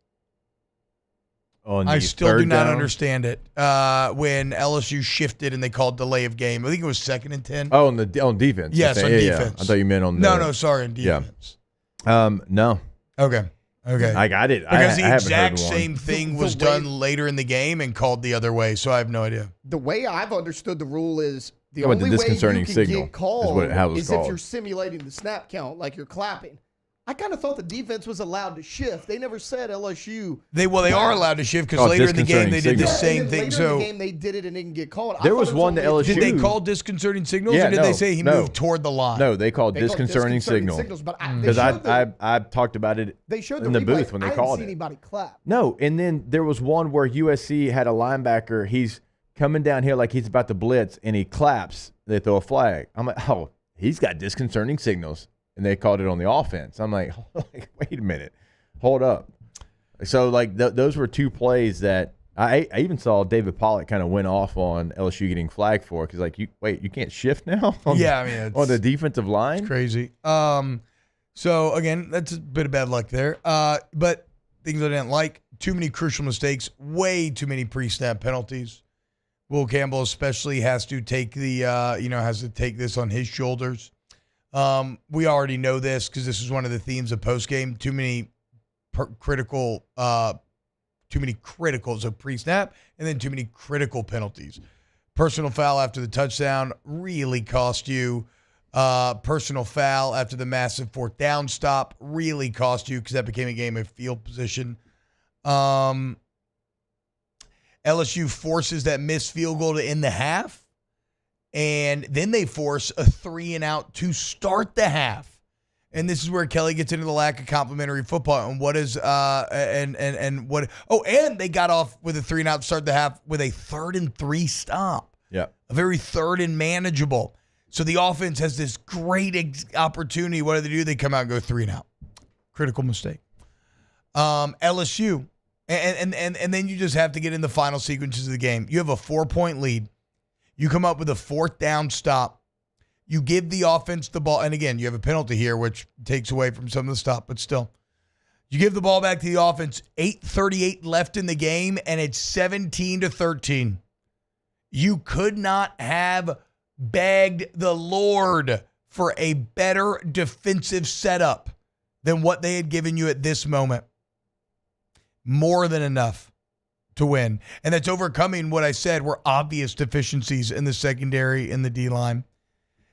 I still do not understand it. When LSU shifted and they called delay of game, I think it was 2nd and 10. Oh, on defense. Yes, on defense. Yeah. I thought you meant on no, sorry, on defense. Yeah. No. Okay. I got it. Because the exact same thing was done later in the game and called the other way, so I have no idea. The way I've understood the rule is the only way you can get called is if you're simulating the snap count, like you're clapping. I kind of thought the defense was allowed to shift. They never said LSU. They are allowed to shift, because later in the game they did the same thing. Later in the game they did it and didn't get called. There was one to LSU. Did they call disconcerting signals, or did they say he moved toward the line? No, they called disconcerting signals. Because I talked about it in the booth when they called it. I didn't see anybody clap. No, and then there was one where USC had a linebacker. He's coming down here like he's about to blitz, and he claps. They throw a flag. I'm like, oh, he's got disconcerting signals. And they called it on the offense. I'm like, wait a minute. Hold up. So, like, those were 2 plays that I even saw David Pollack kind of went off on LSU getting flagged for, because, like, you can't shift now? On the defensive line? It's crazy. So, again, that's a bit of bad luck there. But things I didn't like, too many crucial mistakes, way too many pre-snap penalties. Will Campbell especially has to take this on his shoulders. We already know this because this is one of the themes of postgame. Too many criticals of pre-snap, and then too many critical penalties. Personal foul after the touchdown really cost you. Personal foul after the massive 4th down stop really cost you, because that became a game of field position. LSU forces that missed field goal to end the half. And then they force a 3-and-out to start the half. And this is where Kelly gets into the lack of complimentary football and what is and they got off with a 3-and-out start the half with a 3rd-and-3 stop. Yeah. A very third and manageable. So the offense has this great opportunity. What do? They come out and go 3-and-out. Critical mistake. LSU. And then you just have to get in the final sequences of the game. You have a 4-point lead. You come up with a 4th down stop. You give the offense the ball. And again, you have a penalty here, which takes away from some of the stop, but still. You give the ball back to the offense. 8:38 left in the game, and it's 17-13. You could not have begged the Lord for a better defensive setup than what they had given you at this moment. More than enough to win. And that's overcoming what I said were obvious deficiencies in the secondary and the D-line.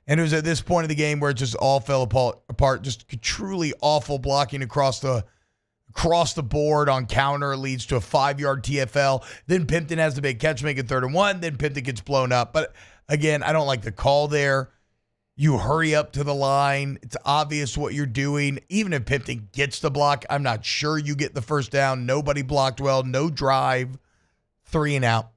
And it was at this point of the game where it just all fell apart. Just truly awful blocking across the board on counter leads to a 5-yard TFL. Then Pimpton has the big catch, making 3rd and 1. Then Pimpton gets blown up. But again, I don't like the call there. You hurry up to the line. It's obvious what you're doing. Even if Pimpton gets the block, I'm not sure you get the first down. Nobody blocked well. No drive. 3-and-out.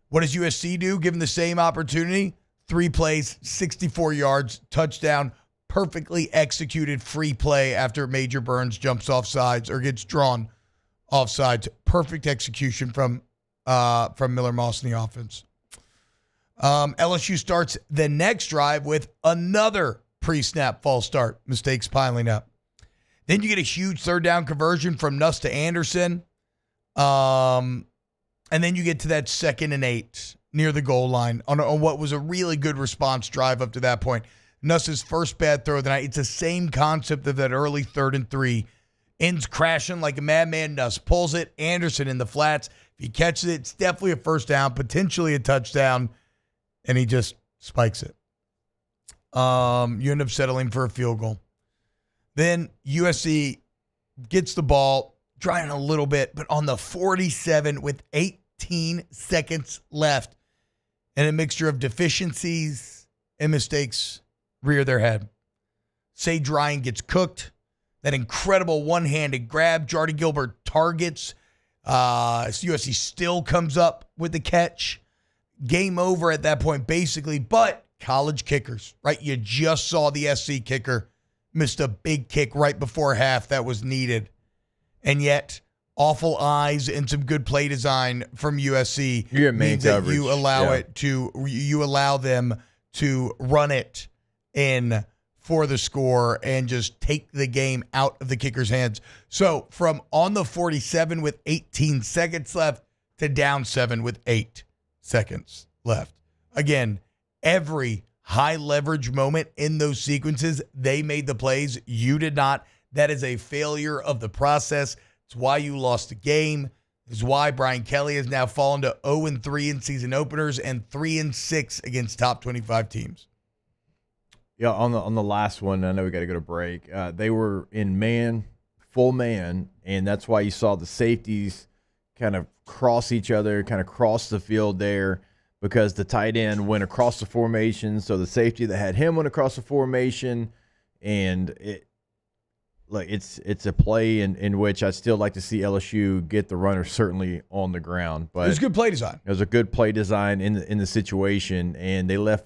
What does USC do given the same opportunity? 3 plays, 64 yards, touchdown, perfectly executed free play after Major Burns jumps off sides or gets drawn off sides. Perfect execution from Miller Moss in the offense. LSU starts the next drive with another pre-snap false start. Mistakes piling up. Then you get a huge 3rd down conversion from Nuss to Anderson. And then you get to that 2nd and 8 near the goal line on what was a really good response drive up to that point. Nuss's first bad throw of the night. It's the same concept of that early 3rd and 3. Ends crashing like a madman. Nuss pulls it. Anderson in the flats. If he catches it, it's definitely a first down, potentially a touchdown, and he just spikes it. You end up settling for a field goal. Then USC gets the ball, trying a little bit, but on the 47 with 18 seconds left, and a mixture of deficiencies and mistakes rear their head. Sage Ryan gets cooked. That incredible one-handed grab. Jardy Gilbert targets. USC still comes up with the catch. Game over at that point, basically, but college kickers, right? You just saw the SC kicker missed a big kick right before half that was needed. And yet, awful eyes and some good play design from USC means that you allow them to run it in for the score and just take the game out of the kicker's hands. So from on the 47 with 18 seconds left to down 7 with 8 seconds left. Again, every high leverage moment in those sequences, they made the plays. You did not. That is a failure of the process. It's why you lost the game. It's why Brian Kelly has now fallen to 0-3 in season openers and 3-6 against top 25 teams. Yeah, on the last one, I know we got to go to break. They were in full man, and that's why you saw the safeties kind of cross each other, kind of cross the field there, because the tight end went across the formation. So the safety that had him went across the formation, and it's a play in which I still like to see LSU get the runner certainly on the ground. But it was good play design. It was a good play design in the situation, and they left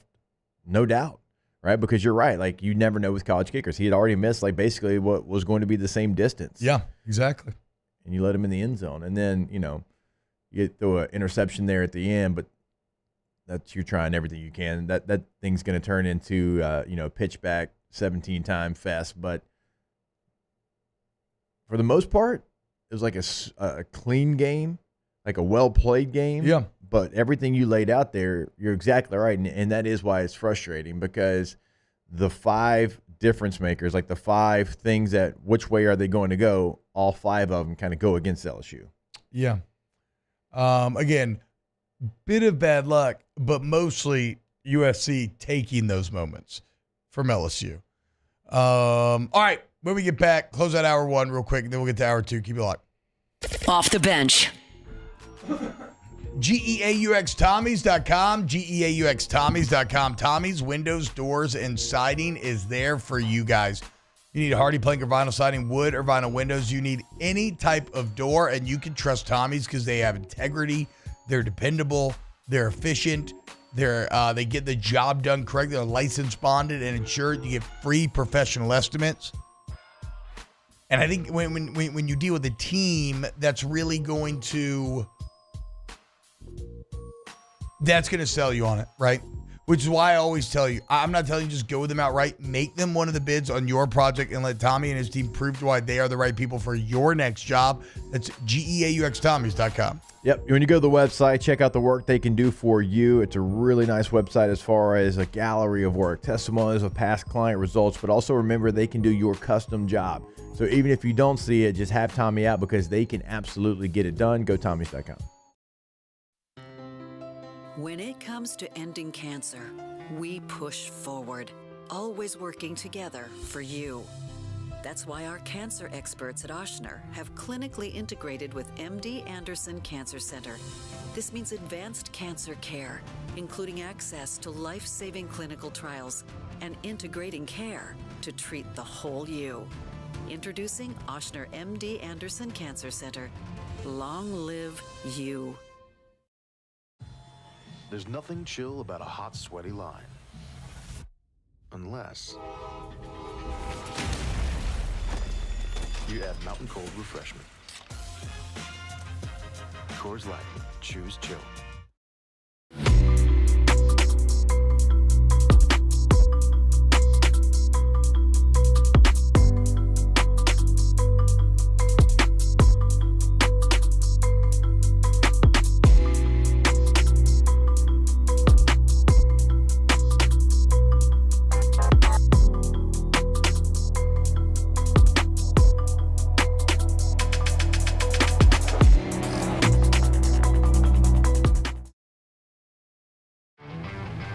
no doubt. Right, because you're right. Like, you never know with college kickers. He had already missed, like, basically what was going to be the same distance. Yeah, exactly. And you let him in the end zone. And then, you throw an interception there at the end, but you're trying everything you can. That thing's going to turn into, pitch back 17-time fest. But for the most part, it was like a clean game, like a well-played game. Yeah. But everything you laid out there, you're exactly right. And that is why it's frustrating, because the 5 difference makers, like the 5 things that which way are they going to go, all 5 of them kind of go against LSU. Yeah. Again, bit of bad luck, but mostly USC taking those moments from LSU. All right. When we get back, close out hour 1 real quick, and then we'll get to hour 2. Keep it locked. Off the bench. GEAUXTommies.com, GEAUXTommies.com. Tommy's Windows, Doors, and Siding is there for you guys. You need hardy plank or vinyl siding, wood or vinyl windows. You need any type of door, and you can trust Tommy's because they have integrity. They're dependable. They're efficient. They get the job done correctly. They're licensed, bonded, and insured. You get free professional estimates. And I think when you deal with a team, that's really going to sell you on it, right? Which is why I always tell you, I'm not telling you just go with them outright. Make them one of the bids on your project and let Tommy and his team prove to why they are the right people for your next job. That's GEAUXTommys.com. Yep. When you go to the website, check out the work they can do for you. It's a really nice website as far as a gallery of work, testimonials of past client results, but also remember they can do your custom job. So even if you don't see it, just have Tommy out because they can absolutely get it done. Go Tommys.com. When it comes to ending cancer, we push forward, always working together for you. That's why our cancer experts at Ochsner have clinically integrated with MD Anderson Cancer Center. This means advanced cancer care, including access to life-saving clinical trials and integrating care to treat the whole you. Introducing Ochsner MD Anderson Cancer Center. Long live you. There's nothing chill about a hot, sweaty line. Unless you add mountain cold refreshment. Coors Light. Choose chill.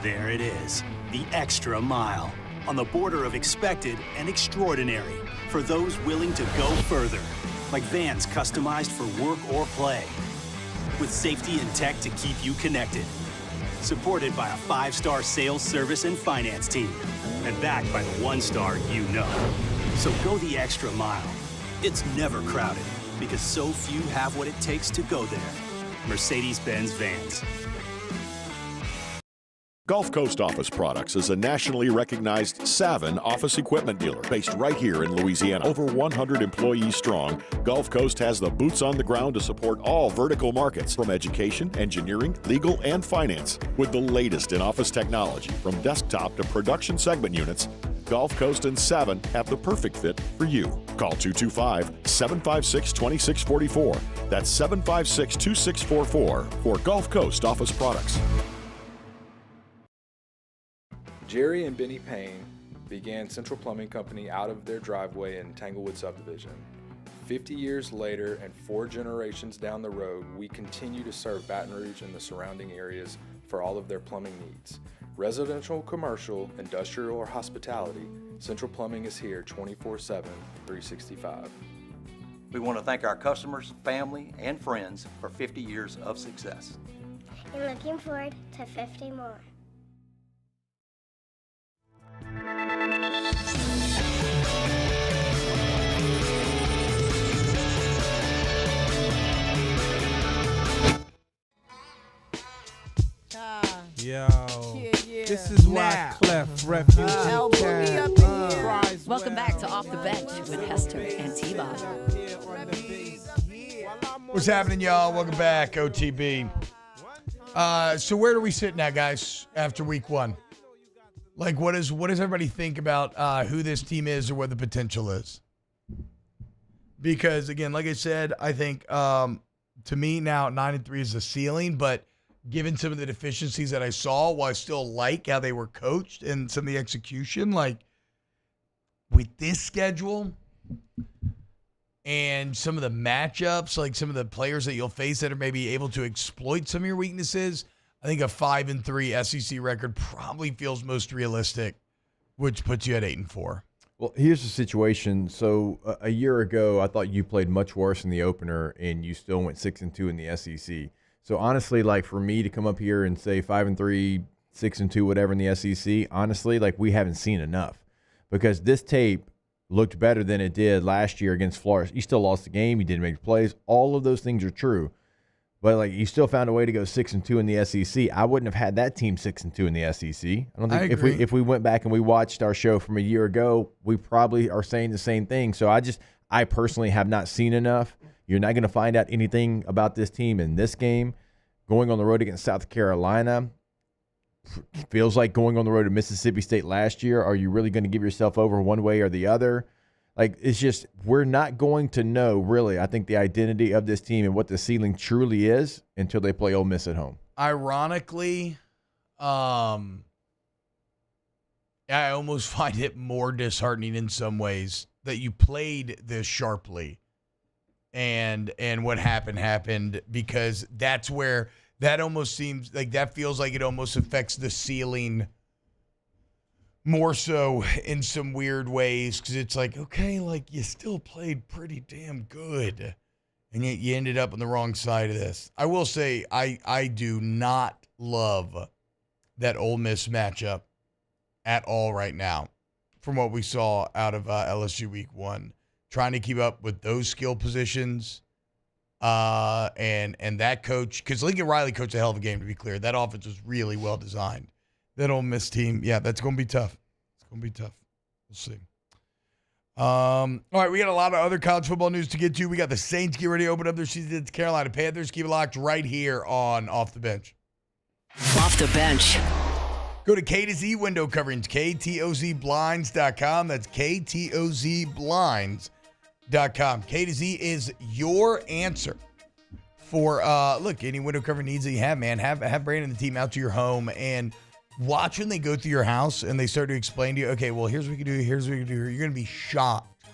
There it is, the extra mile, on the border of expected and extraordinary for those willing to go further, like vans customized for work or play, with safety and tech to keep you connected, supported by a 5-star sales, service, and finance team, and backed by the 1-star you know. So go the extra mile. It's never crowded, because so few have what it takes to go there. Mercedes-Benz Vans. Gulf Coast Office Products is a nationally recognized Savin office equipment dealer based right here in Louisiana. Over 100 employees strong, Gulf Coast has the boots on the ground to support all vertical markets, from education, engineering, legal, and finance. With the latest in office technology, from desktop to production segment units, Gulf Coast and Savin have the perfect fit for you. Call 225-756-2644. That's 756-2644 for Gulf Coast Office Products. Jerry and Benny Payne began Central Plumbing Company out of their driveway in Tanglewood subdivision. 50 years later and 4 generations down the road, we continue to serve Baton Rouge and the surrounding areas for all of their plumbing needs. Residential, commercial, industrial, or hospitality, Central Plumbing is here 24/7, 365. We want to thank our customers, family, and friends for 50 years of success. And looking forward to 50 more. Yo, this is why Clef Refuge Welcome back to Off the Bench with Hester and T-Bob. What's happening, y'all? Welcome back, OTB. So where do we sit now, guys, after week 1? Like, what does everybody think about who this team is or what the potential is? Because, again, like I said, I think to me now 9-3 is the ceiling, but given some of the deficiencies that I saw, while I still like how they were coached and some of the execution, like with this schedule and some of the matchups, like some of the players that you'll face that are maybe able to exploit some of your weaknesses, I think a 5-3 SEC record probably feels most realistic, which puts you at 8-4. Well, here's the situation. So a year ago, I thought you played much worse in the opener, and you still went 6-2 in the SEC. So honestly, like for me to come up here and say 5-3, 6-2, whatever in the SEC, honestly, like we haven't seen enough, because this tape looked better than it did last year against Florida. You still lost the game. You didn't make plays. All of those things are true. But, like, you still found a way to go 6-2 in the SEC. I wouldn't have had that team 6-2 in the SEC. I don't think if we went back and we watched our show from a year ago, we probably are saying the same thing. So I personally have not seen enough. You're not going to find out anything about this team in this game. Going on the road against South Carolina feels like going on the road to Mississippi State last year. Are you really going to give yourself over one way or the other? Like, it's just, we're not going to know, really, I think, the identity of this team and what the ceiling truly is until they play Ole Miss at home. Ironically, I almost find it more disheartening in some ways that you played this sharply and what happened, because that's where that almost seems like that feels like it almost affects the ceiling more so in some weird ways, because it's like, okay, like, you still played pretty damn good, and yet you ended up on the wrong side of this. I will say I do not love that Ole Miss matchup at all right now from what we saw out of LSU week 1. Trying to keep up with those skill positions and that coach, because Lincoln Riley coached a hell of a game, to be clear. That offense was really well designed. That Ole Miss team, yeah, that's going to be tough. It's going to be tough. We'll see. All right, we got a lot of other college football news to get to. We got the Saints get ready to open up their season against Carolina Panthers. Keep it locked right here on Off the Bench. Off the Bench. Go to K to Z window coverings, KTOZblinds.com. That's KTOZblinds.com. K to Z is your answer for, look, any window cover needs that you have, man. Have Brandon and the team out to your home and watch when they go through your house and they start to explain to you, okay, well, here's what we can do, here's what we can do. You're going to be shocked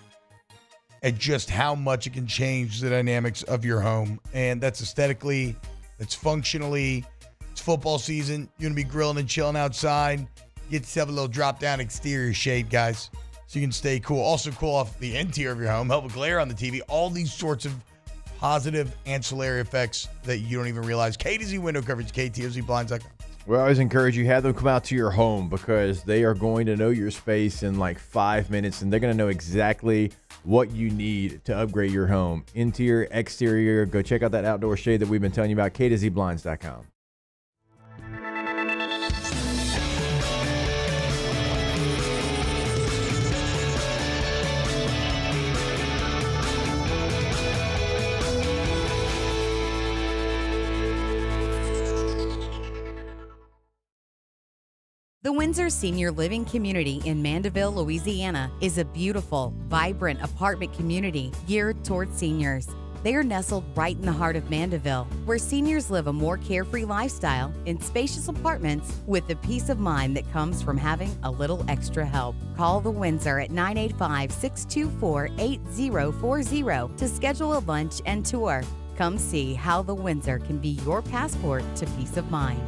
at just how much it can change the dynamics of your home. And that's aesthetically, that's functionally. It's football season. You're going to be grilling and chilling outside. Get yourself a little drop-down exterior shade, guys, so you can stay cool. Also cool off the interior of your home, help with glare on the TV, all these sorts of positive ancillary effects that you don't even realize. K to Z window coverage, KTOZblinds.com. We always encourage you, have them come out to your home, because they are going to know your space in like 5 minutes, and they're going to know exactly what you need to upgrade your home. Interior, exterior, go check out that outdoor shade that we've been telling you about, KTOZblinds.com. The Windsor Senior Living Community in Mandeville, Louisiana is a beautiful, vibrant apartment community geared towards seniors. They are nestled right in the heart of Mandeville, where seniors live a more carefree lifestyle in spacious apartments with the peace of mind that comes from having a little extra help. Call the Windsor at 985-624-8040 to schedule a lunch and tour. Come see how the Windsor can be your passport to peace of mind.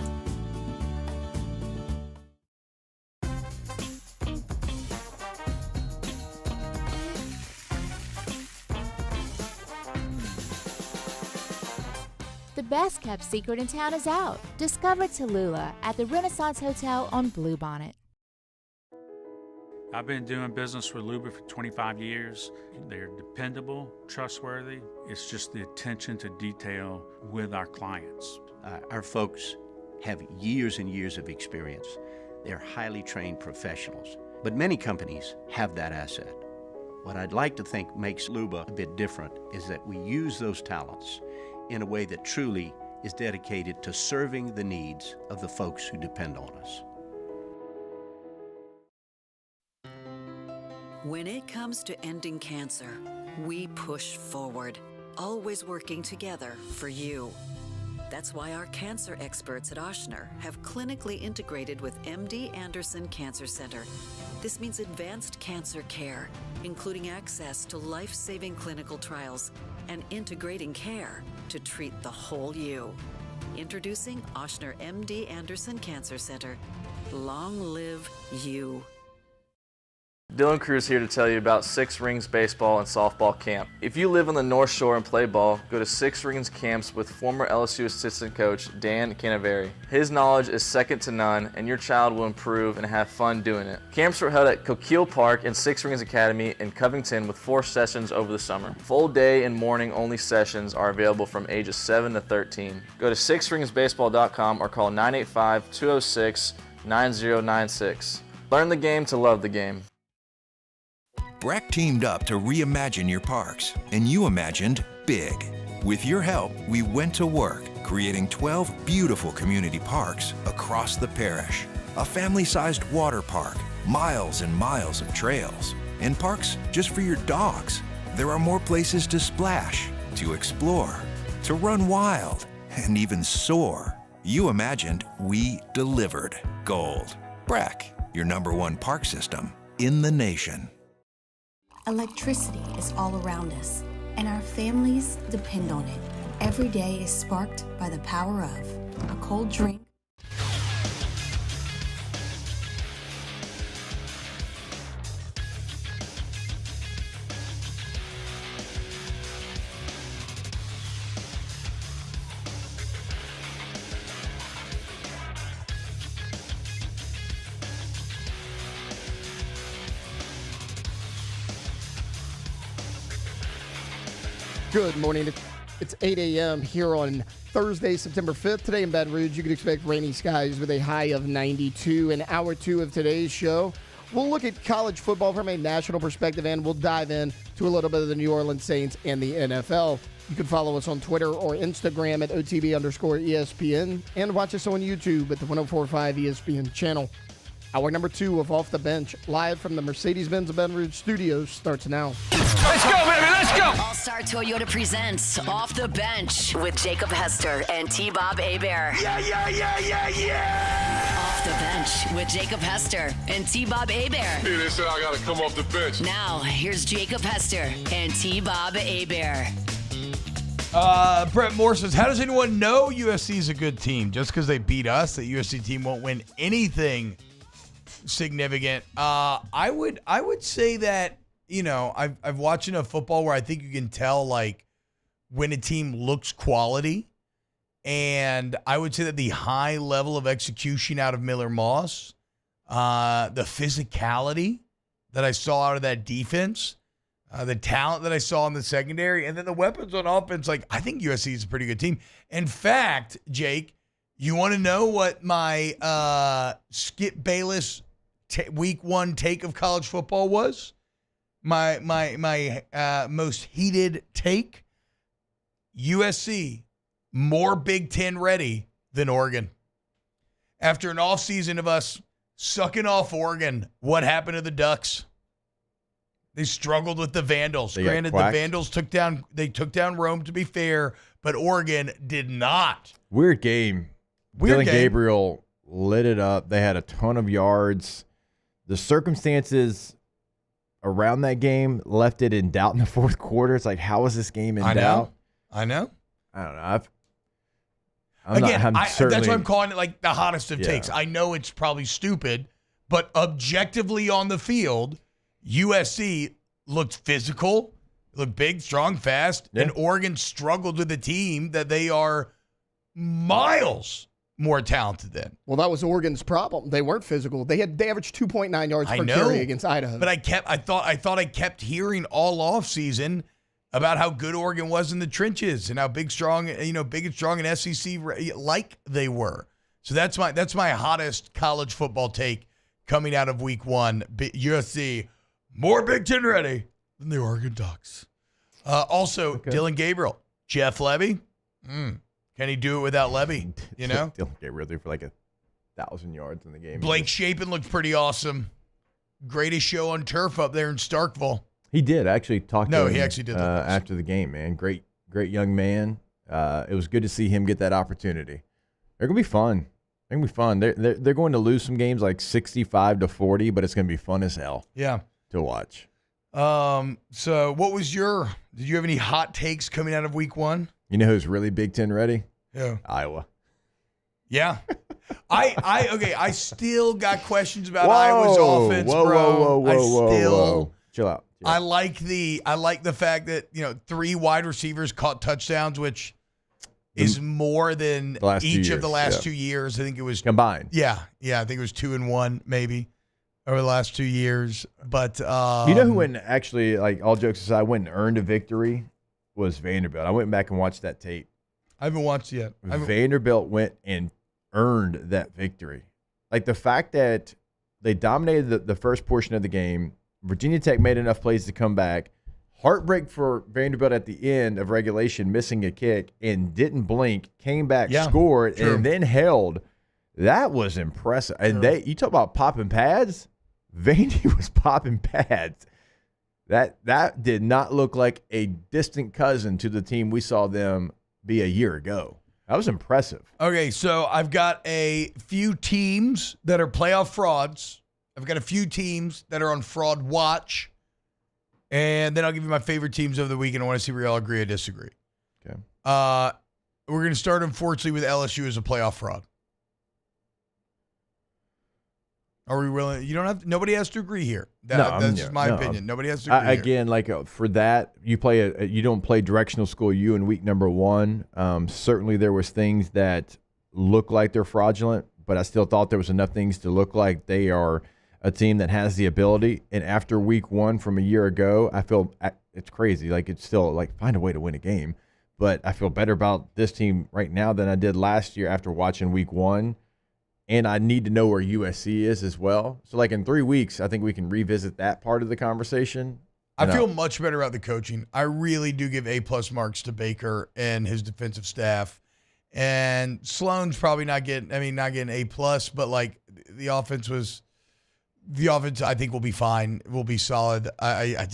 The best kept secret in town is out. Discover Tallulah at the Renaissance Hotel on Bluebonnet. I've been doing business with Luba for 25 years. They're dependable, trustworthy. It's just the attention to detail with our clients. Our folks have years and years of experience. They're highly trained professionals. But many companies have that asset. What I'd like to think makes Luba a bit different is that we use those talents in a way that truly is dedicated to serving the needs of the folks who depend on us. When it comes to ending cancer, we push forward, always working together for you. That's why our cancer experts at Ochsner have clinically integrated with MD Anderson Cancer Center. This means advanced cancer care, including access to life-saving clinical trials and integrating care to treat the whole you. Introducing Ochsner MD Anderson Cancer Center. Long live you. Dylan Cruz here to tell you about Six Rings Baseball and Softball Camp. If you live on the North Shore and play ball, go to Six Rings Camps with former LSU assistant coach Dan Canaveri. His knowledge is second to none, and your child will improve and have fun doing it. Camps were held at Coquille Park and Six Rings Academy in Covington with 4 sessions over the summer. Full day and morning only sessions are available from ages 7 to 13. Go to sixringsbaseball.com or call 985-206-9096. Learn the game to love the game. Breck teamed up to reimagine your parks, and you imagined big. With your help, we went to work, creating 12 beautiful community parks across the parish. A family-sized water park, miles and miles of trails, and parks just for your dogs. There are more places to splash, to explore, to run wild, and even soar. You imagined, we delivered. Gold. Breck, your #1 park system in the nation. Electricity is all around us, and our families depend on it. Every day is sparked by the power of a cold drink. Good morning. It's 8 a.m. here on Thursday, September 5th. Today in Baton Rouge, you can expect rainy skies with a high of 92. In hour 2 of today's show, we'll look at college football from a national perspective, and we'll dive in to a little bit of the New Orleans Saints and the NFL. You can follow us on Twitter or Instagram at OTB_ESPN and watch us on YouTube at the 104.5 ESPN channel. Hour number 2 of Off the Bench, live from the Mercedes-Benz of Baton Rouge studios, starts now. Let's go, baby, let's go! All-Star Toyota presents Off the Bench with Jacob Hester and T-Bob Hebert. Yeah, yeah, yeah, yeah, yeah! Off the Bench with Jacob Hester and T-Bob Hebert. Hey, they said I gotta come off the bench. Now, here's Jacob Hester and T-Bob Hebert. Brett Moore says, how does anyone know USC is a good team? Just because they beat us, the USC team won't win anything significant. I would say that, you know, I've watched enough football where I think you can tell, like, when a team looks quality. And I would say that the high level of execution out of Miller Moss, the physicality that I saw out of that defense, the talent that I saw in the secondary, and then the weapons on offense, like, I think USC is a pretty good team. In fact, Jake, you want to know what my Skip Bayless week 1 take of college football was? My most heated take? USC more Big Ten ready than Oregon. After an offseason of us sucking off Oregon, what happened to the Ducks? They struggled with the Vandals. Granted, the Vandals took down Rome, to be fair, but Oregon did not. Weird game. Dylan Gabriel lit it up. They had a ton of yards. The circumstances around that game left it in doubt in the fourth quarter. It's like, how is this game in doubt? I know. I don't know. That's why I'm calling it like the hottest of takes. I know it's probably stupid, but objectively on the field, USC looked physical, looked big, strong, fast, and Oregon struggled with a team that they are miles more talented than. Well, that was Oregon's problem. They weren't physical. They averaged 2.9 yards per carry against Idaho. But I thought I kept hearing all off season about how good Oregon was in the trenches and how big and strong in SEC like they were. So that's my hottest college football take coming out of week 1. USC more Big Ten ready than the Oregon Ducks. Dylan Gabriel, Jeff Levy. Can he do it without Levy? You know, Dylan Gabriel threw for like 1,000 yards in the game. Blake Shapen looked pretty awesome. Greatest show on turf up there in Starkville. He did actually talk. To him, he actually did after the game. Man, great young man. It was good to see him get that opportunity. They're gonna be fun. They're gonna be fun. They're going to lose some games like 65-40, but it's gonna be fun as hell. Yeah, to watch. So what was did you have any hot takes coming out of week 1? You know who's really Big Ten ready? Who? Iowa. Yeah. I still got questions about Iowa's offense, bro. Whoa. Chill out. I like the fact that 3 wide receivers caught touchdowns, which is more than each of the last 2 years. I think it was combined. Yeah. I think it was 2 and 1 maybe over the last 2 years. But you know who went actually, like all jokes aside, went and earned a victory was Vanderbilt. I went back and watched that tape. I haven't watched it yet. Vanderbilt went and earned that victory. Like the fact that they dominated the first portion of the game. Virginia Tech made enough plays to come back. Heartbreak for Vanderbilt at the end of regulation, missing a kick, and didn't blink, came back, scored, and then held. That was impressive. And you talk about popping pads? Vandy was popping pads. That did not look like a distant cousin to the team we saw them be a year ago. That was impressive. Okay, so I've got a few teams that are playoff frauds. I've got a few teams that are on fraud watch. And then I'll give you my favorite teams of the week, and I want to see where y'all agree or disagree. Okay. We're going to start, unfortunately, with LSU as a playoff fraud. Are we willing? You don't have to, nobody has to agree here. That's just my opinion. Nobody has to agree again, for that, you don't play directional school U in week number 1. Certainly there was things that look like they're fraudulent, but I still thought there was enough things to look like they are a team that has the ability. And after week 1 from a year ago, I feel it's crazy. Like it's still like find a way to win a game, but I feel better about this team right now than I did last year after watching week 1. And I need to know where USC is as well. So, like in 3 weeks, I think we can revisit that part of the conversation. I feel much better about the coaching. I really do give A+ marks to Baker and his defensive staff. And Sloan's probably not getting A+, but like the offense I think will be fine. Will be solid. I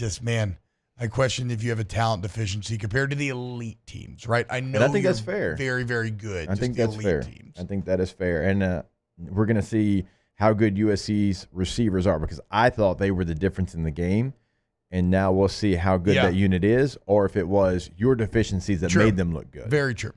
question if you have a talent deficiency compared to the elite teams, right? I know. And I think that's fair. Very, very good. I think that's fair. Teams. I think that is fair. And we're going to see how good USC's receivers are because I thought they were the difference in the game. And now we'll see how good that unit is or if it was your deficiencies that made them look good. Very true.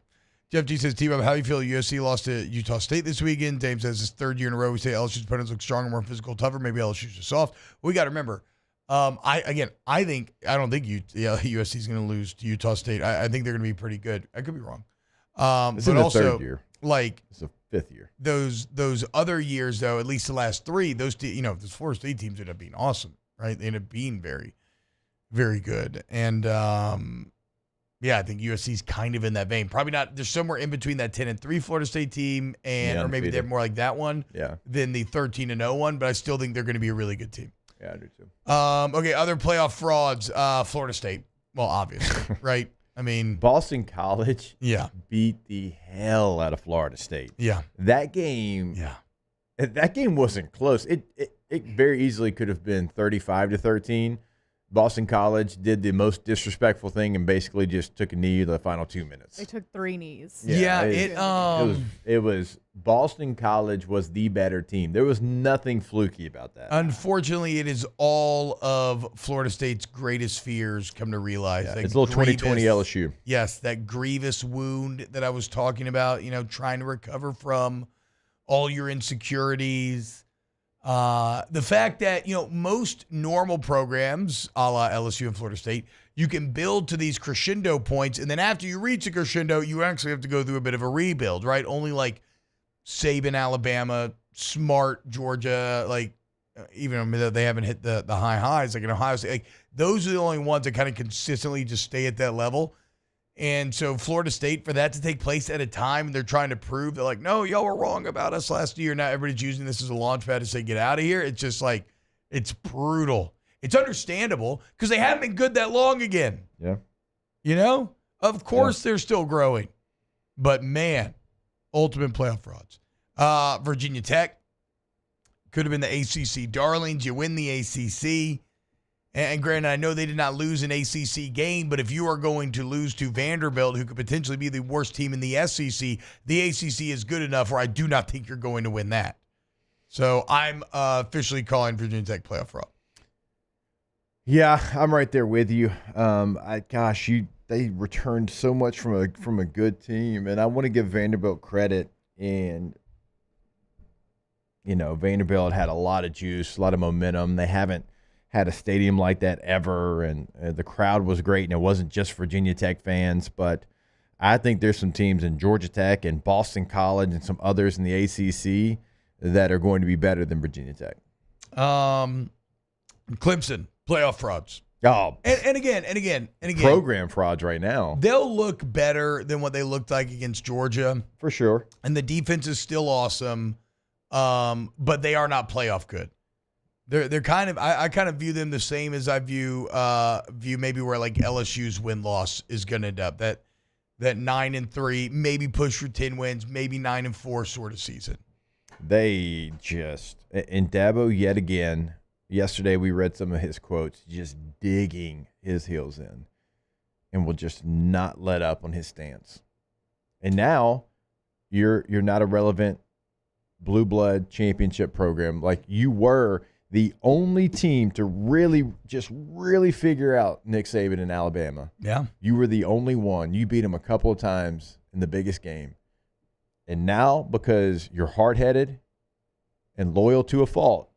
Jeff G says, T-Bob, how do you feel USC lost to Utah State this weekend? Dame says, it's 3rd year in a row. We say LSU's opponents look stronger, more physical, tougher. Maybe LSU's just soft. We got to remember, I don't think USC is going to lose to Utah State. I think they're going to be pretty good. I could be wrong. It's in the 3rd year. Like it's the 5th year. Those other years, though, at least the last 3, those Florida State teams ended up being awesome, right? They ended up being very, very good. And I think USC's kind of in that vein. Probably not. They're somewhere in between that 10-3 Florida State team or maybe they're more like that one than the 13-0 one. But I still think they're going to be a really good team. Yeah, I do too. Okay, other playoff frauds. Florida State. Well, obviously, right? I mean, Boston College beat the hell out of Florida State. Yeah. That game wasn't close. It very easily could have been 35-13. Boston College did the most disrespectful thing and basically just took a knee the final 2 minutes. They took 3 knees. It was Boston College was the better team. There was nothing fluky about that. Unfortunately, it is all of Florida State's greatest fears come to realize. It's a little 2020 LSU. Yes, that grievous wound that I was talking about, trying to recover from all your insecurities. The fact that, most normal programs, a la LSU and Florida State, you can build to these crescendo points, and then after you reach a crescendo, you actually have to go through a bit of a rebuild, right? Only like Saban, Alabama, Smart, Georgia, even though they haven't hit the high highs, like in Ohio State, those are the only ones that kind of consistently just stay at that level. And so Florida State, for that to take place at a time, they're trying to prove, they're like, no, y'all were wrong about us last year. Now everybody's using this as a launch pad to say, get out of here. It's just it's brutal. It's understandable because they haven't been good that long again. Yeah. Of course they're still growing. But, man, ultimate playoff frauds. Virginia Tech could have been the ACC darlings. You win the ACC. And granted, I know they did not lose an ACC game, but if you are going to lose to Vanderbilt, who could potentially be the worst team in the SEC, the ACC is good enough where I do not think you're going to win that. So I'm officially calling Virginia Tech playoff fraud. Yeah, I'm right there with you. They returned so much from a good team, and I want to give Vanderbilt credit. And Vanderbilt had a lot of juice, a lot of momentum. They haven't had a stadium like that ever, and the crowd was great, and it wasn't just Virginia Tech fans, but I think there's some teams in Georgia Tech and Boston College and some others in the ACC that are going to be better than Virginia Tech. Clemson, playoff frauds. Oh, and again. Program frauds right now. They'll look better than what they looked like against Georgia. For sure. And the defense is still awesome, but they are not playoff good. They're kind of I kind of view them the same as I view maybe where like LSU's win-loss is going to end up. That 9-3, maybe push for 10 wins, maybe 9-4 sort of season. They just, and Dabo yet again, yesterday we read some of his quotes, just digging his heels in and will just not let up on his stance. And now you're not a relevant blue blood championship program. Like you were the only team to really figure out Nick Saban in Alabama. Yeah. You were the only one. You beat him a couple of times in the biggest game. And now, because you're hard-headed and loyal to a fault,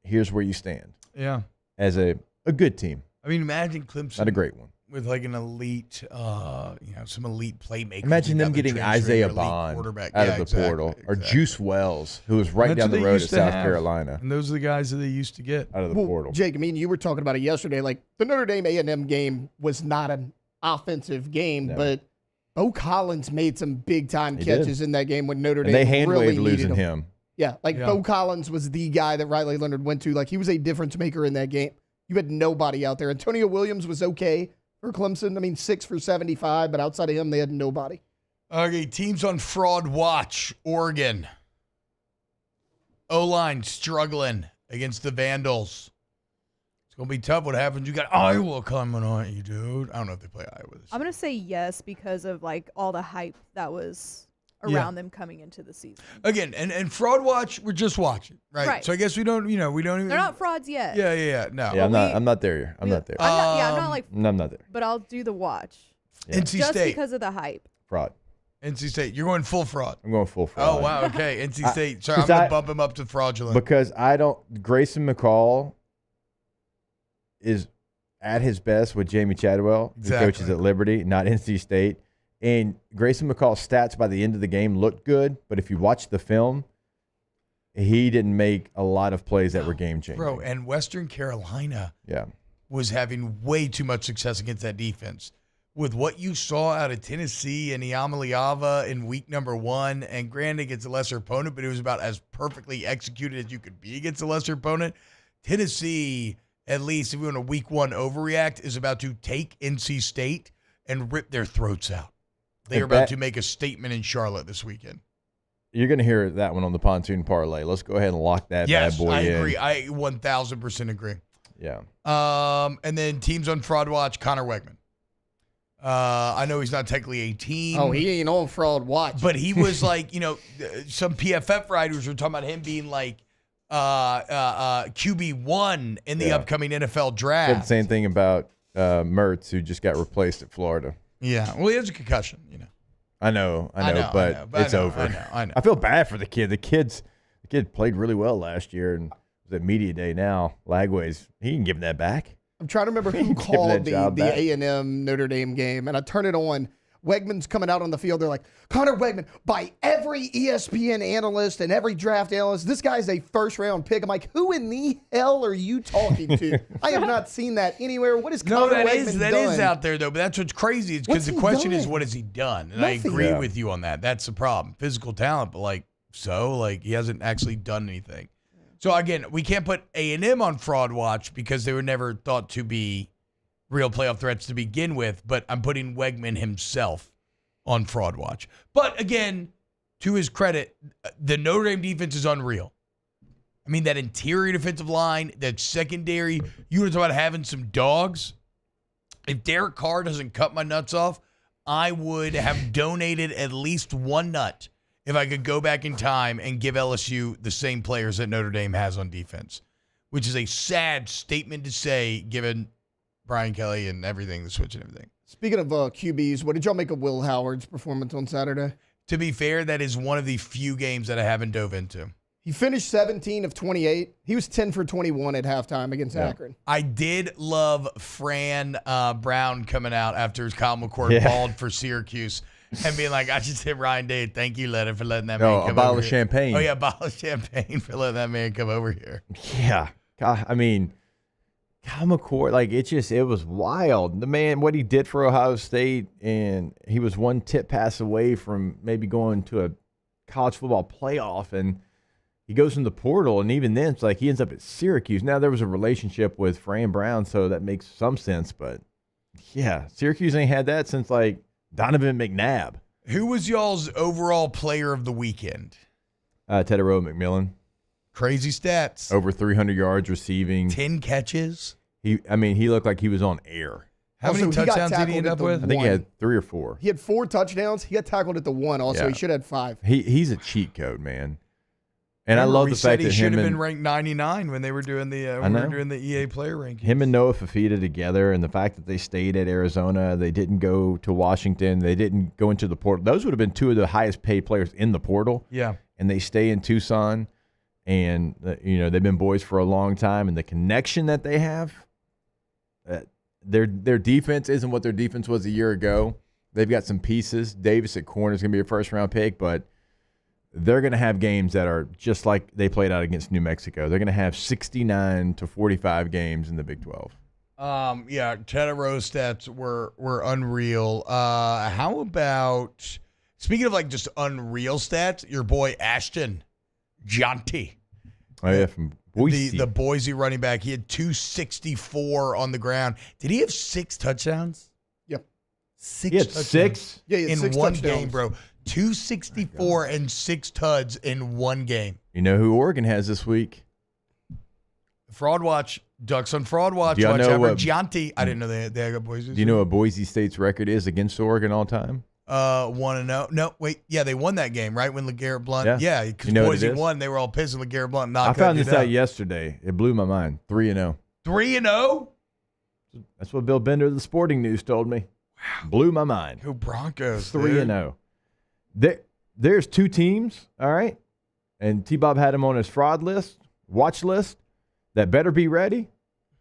here's where you stand. Yeah. As a good team. I mean, imagine Clemson. Not a great one. With like an elite, some elite playmakers. Imagine them getting Isaiah Bond out of the portal. Or Juice Wells, who was right down the road at South Carolina. And those are the guys that they used to get. Out of the portal. Jake, I mean, you were talking about it yesterday. Like, the Notre Dame A&M game was not an offensive game, but Bo Collins made some big-time catches in that game when Notre Dame they hand-waved really losing needed him. Yeah, Bo Collins was the guy that Riley Leonard went to. Like, he was a difference maker in that game. You had nobody out there. Antonio Williams was okay for Clemson. I mean, 6 for 75, but outside of him, they had nobody. Okay, teams on fraud watch. Oregon. O-line struggling against the Vandals. It's going to be tough. What happens? You got Iowa coming on you, dude. I don't know if they play Iowa this I'm going to say yes because of like all the hype that was around them coming into the season. Again, and fraud watch, we're just watching, right? So I guess we don't even. They're not frauds yet. Yeah. No. Yeah, I'm not there yet. I'm not there. I'm not like. No, I'm not there. But I'll do the watch. Yeah. NC just State. because of the hype. Fraud. NC State. You're going full fraud. I'm going full fraud. Oh, wow. Okay. NC State. Sorry, I'm going to bump him up to fraudulent. Because Grayson McCall is at his best with Jamie Chadwell, who coaches at Liberty, not NC State. And Grayson McCall's stats by the end of the game looked good, but if you watch the film, he didn't make a lot of plays that were game-changing. Bro, and Western Carolina was having way too much success against that defense. With what you saw out of Tennessee and Iamaleava in week number 1, and granted against a lesser opponent, but it was about as perfectly executed as you could be against a lesser opponent. Tennessee, at least if we want a week 1 overreact, is about to take NC State and rip their throats out. They are about to make a statement in Charlotte this weekend. You're going to hear that one on the pontoon parlay. Let's go ahead and lock that bad boy in. Yes, I agree. I 1,000% agree. Yeah. And then teams on fraud watch, Connor Wegman. I know he's not technically 18. Oh, he ain't on fraud watch. But he was like, some PFF writers were talking about him being like QB1 in the upcoming NFL draft. Said the same thing about Mertz, who just got replaced at Florida. Yeah, well, he has a concussion, I know, but it's over. I know. I feel bad for the kid. The kid played really well last year, and was at media day now. Lagway's, he can give that back. I'm trying to remember who called the A&M Notre Dame game, and I turn it on. Wegman's coming out on the field. They're like, Connor Wegman, by every ESPN analyst and every draft analyst, this guy's a first-round pick. I'm like, who in the hell are you talking to? I have not seen that anywhere. What is Connor Wegman that done? is out there, though, but that's what's crazy. It's because the question is, what has he done? And Nothing. I agree with you on that. That's the problem. Physical talent, but he hasn't actually done anything. So, again, we can't put A&M on fraud watch because they were never thought to be real playoff threats to begin with, but I'm putting Wegman himself on fraud watch. But again, to his credit, the Notre Dame defense is unreal. I mean, that interior defensive line, that secondary, you were talking about having some dogs. If Derek Carr doesn't cut my nuts off, I would have donated at least one nut if I could go back in time and give LSU the same players that Notre Dame has on defense, which is a sad statement to say given Brian Kelly and everything, the switch and everything. Speaking of QBs, what did y'all make of Will Howard's performance on Saturday? To be fair, that is one of the few games that I haven't dove into. He finished 17 of 28. He was 10 for 21 at halftime against Akron. I did love Fran Brown coming out after Kyle McCord balled for Syracuse and being like, I just hit Ryan Day. Thank you, Leonard, for letting that man come over. A bottle of champagne. Oh, yeah, a bottle of champagne for letting that man come over here. Yeah. God, I mean, Kyle McCord, it was wild. The man, what he did for Ohio State, and he was one tip pass away from maybe going to a college football playoff, and he goes in the portal, and even then, it's like he ends up at Syracuse. Now, there was a relationship with Fran Brown, so that makes some sense. But, yeah, Syracuse ain't had that since, Donovan McNabb. Who was y'all's overall player of the weekend? Tedero McMillan. Crazy stats. Over 300 yards receiving. 10 catches. He looked like he was on air. How many touchdowns did he end up with? I think he had 3 or 4. He had 4 touchdowns. He got tackled at the 1 also. Yeah. He should have had 5. He's a cheat code, man. And I love the fact that he should have been ranked 99 when they were doing the EA player rankings. Him and Noah Fafita together, and the fact that they stayed at Arizona, they didn't go to Washington, they didn't go into the portal. Those would have been 2 of the highest paid players in the portal. Yeah. And they stay in Tucson, and they've been boys for a long time, and the connection that they have, their defense isn't what their defense was a year ago. They've got some pieces. Davis at corner is going to be a first-round pick, but they're going to have games that are just like they played out against New Mexico. They're going to have 69 to 45 games in the Big 12. Tetero's stats were unreal. How about, speaking of just unreal stats, your boy Ashton Gianti. Oh, yeah, from Boise. The Boise running back. He had 264 on the ground. Did he have 6 touchdowns? Yep. 6 He had touchdowns. 6? Yeah, he had in 6 one touchdowns. game, bro. 264 and 6 tuds in one game. You know who Oregon has this week? Fraud Watch. Ducks on Fraud Watch. Do y'all know what Gianti. I didn't know they got Boise. Do you know what Boise State's record is against Oregon all time? 1-0. No, wait. Yeah, they won that game, right? When LeGarrette Blunt. Yeah, because Boise won. They were all pissed when LeGarrette Blunt knocked I found this out yesterday. It blew my mind. 3-0. 3-0? That's what Bill Bender of the Sporting News told me. Wow. Blew my mind. Go Broncos. 3-0. There's 2 teams, all right? And T-Bob had them on his fraud list, watch list, that better be ready.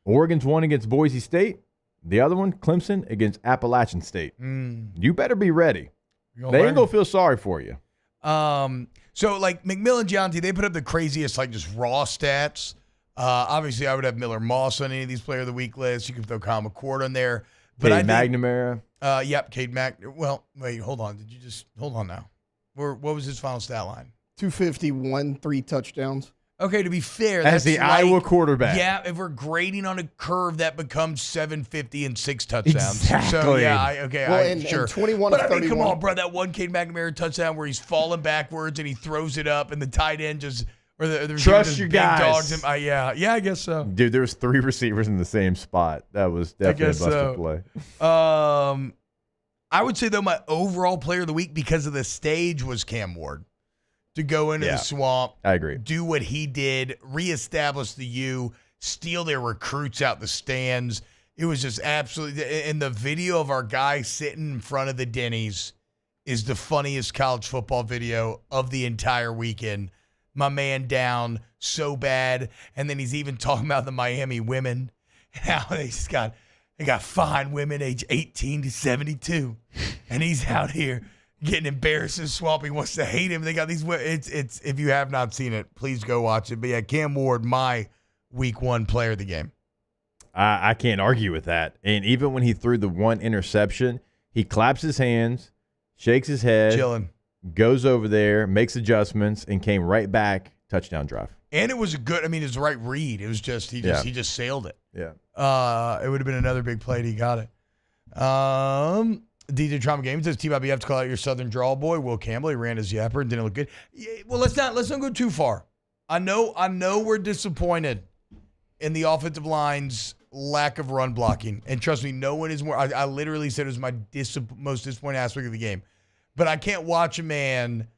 Oregon's one against Boise State. The other one, Clemson, against Appalachian State. You better be ready. They ain't going to feel sorry for you. So, McMillan, Gianti, they put up the craziest, just raw stats. Obviously, I would have Miller Moss on any of these Player of the Week lists. You can throw Kyle McCord on there. But Cade McNamara. Yep, Cade Mack. Well, wait, hold on. Hold on now. What was his final stat line? 251, 3 touchdowns. Okay, to be fair, as the Iowa quarterback. Yeah, if we're grading on a curve, that becomes 750 and 6 touchdowns. Exactly. So yeah, sure. And 21 but of 31. come on, bro, that one Cade McNamara touchdown where he's falling backwards and he throws it up, and the tight end just the trust your big guys. Dogs. I guess so. Dude, there was 3 receivers in the same spot. That was definitely a busted play. I would say though my overall Player of the Week because of the stage was Cam Ward. To go into the swamp. I agree. Do what he did, reestablish the U, steal their recruits out the stands. It was just absolutely – and the video of our guy sitting in front of the Denny's is the funniest college football video of the entire weekend. My man down so bad. And then he's even talking about the Miami women. How they got fine women age 18 to 72. And he's out here – getting embarrassed and Swamp. He wants to hate him. They got these. It's if you have not seen it, please go watch it. But yeah, Cam Ward, my week 1 player of the game. I can't argue with that. And even when he threw the 1 interception, he claps his hands, shakes his head, chilling, goes over there, makes adjustments, and came right back. Touchdown drive. And it was a good. I mean, it was the right read. It was just he just sailed it. Yeah. It would have been another big play. He got it. DJ Trauma Gaming says, T-Bob, you have to call out your Southern drawl boy, Will Campbell. He ran his yapper and didn't look good. Yeah, well, let's not go too far. I know we're disappointed in the offensive line's lack of run blocking. And trust me, no one is more. I literally said it was my most disappointing aspect of the game. But I can't watch a man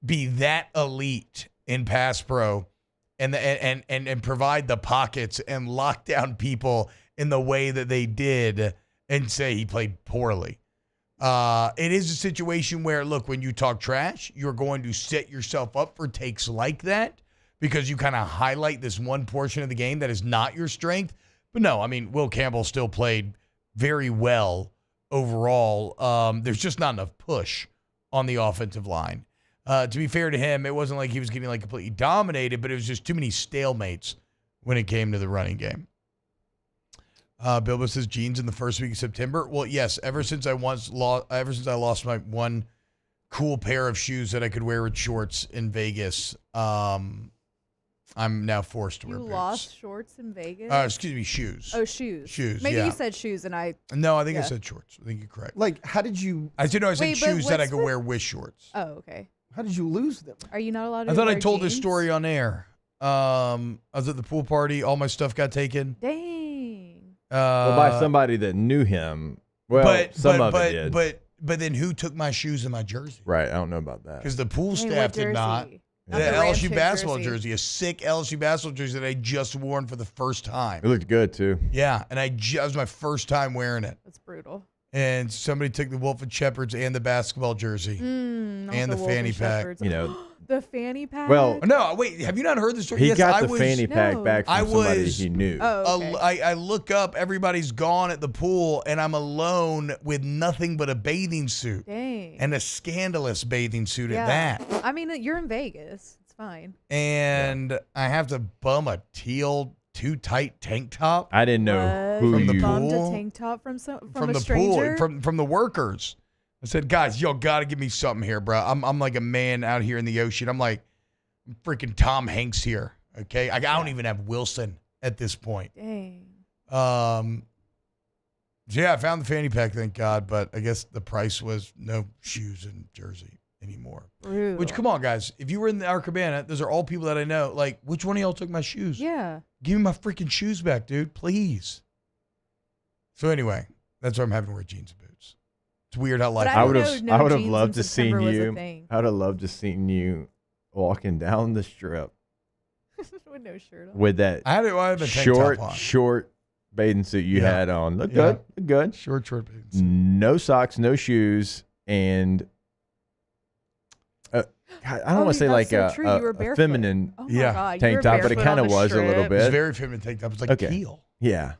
be that elite in pass pro and provide the pockets and lock down people in the way that they did and say he played poorly. It is a situation where, look, when you talk trash, you're going to set yourself up for takes like that. because you kind of highlight this one portion of the game that is not your strength. But no, I mean, Will Campbell still played very well overall. There's just not enough push on the offensive line. To be fair to him, it wasn't like he was getting like completely dominated, but it was just too many stalemates when it came to the running game. Bilbo says jeans in the first week of September. Well, yes, ever since I lost my one cool pair of shoes that I could wear with shorts in Vegas, I'm now forced to wear boots. You lost shorts in Vegas? Excuse me, shoes. Oh, shoes. Shoes, Maybe yeah. you said shoes and I... No, I think I said shorts. I think you're correct. Like, how did you... I said Wait, shoes that I what's could wear with shorts. Oh, okay. How did you lose them? Are you not allowed to I thought I wear told this jeans? story on air. I was at the pool party. All my stuff got taken. Dang. Well, by somebody that knew him. Well, some of it did. But then who took my shoes and my jersey? Right, I don't know about that. Because the pool Dang, staff what did not. jersey? The Not the LSU Rancho basketball jersey. jersey, a sick LSU basketball jersey that I just worn for the first time. It looked good, too. Yeah, and it was my first time wearing it. That's brutal. And somebody took the Wolf and Shepherds and the basketball jersey Not and the Wolf fanny and pack. Shepherds. You know. The fanny pack? Well, No, wait, have you not heard the story? He Yes, got I the was- fanny pack back from somebody he knew. Oh, okay. I look up, everybody's gone at the pool, and I'm alone with nothing but a bathing suit. Dang. And a scandalous bathing suit Yeah. at that. I mean, you're in Vegas. It's fine. And I have to bum a teal too tight tank top. I didn't know who From the you... Bummed a pool? tank top from a the stranger? pool, from the workers. I said, guys, y'all got to give me something here, bro. I'm like a man out here in the ocean. I'm like freaking Tom Hanks here. Okay, I don't even have Wilson at this point. Dang. So yeah, I found the fanny pack, thank God. But I guess the price was no shoes and jersey anymore. Brutal. Which, come on, guys. If you were in the Cabana, those are all people that I know. Like, which one of y'all took my shoes? Yeah. Give me my freaking shoes back, dude, please. So anyway, that's why I'm having to wear jeans and boots. It's weird how life. I would works. have loved to seen you. I would have loved to seen you walking down the strip with no shirt on. with that I had a tank top on. short bathing suit you Yeah. had on. Look Yeah. good. Look good. Short bathing suit. No socks, no shoes, and I don't want to say that's like so a, true. You were a barefoot. feminine Oh my God, you tank were top, but it barefoot kind on of the was a little strip. bit. It was very feminine tank top. It was like teal. Yeah.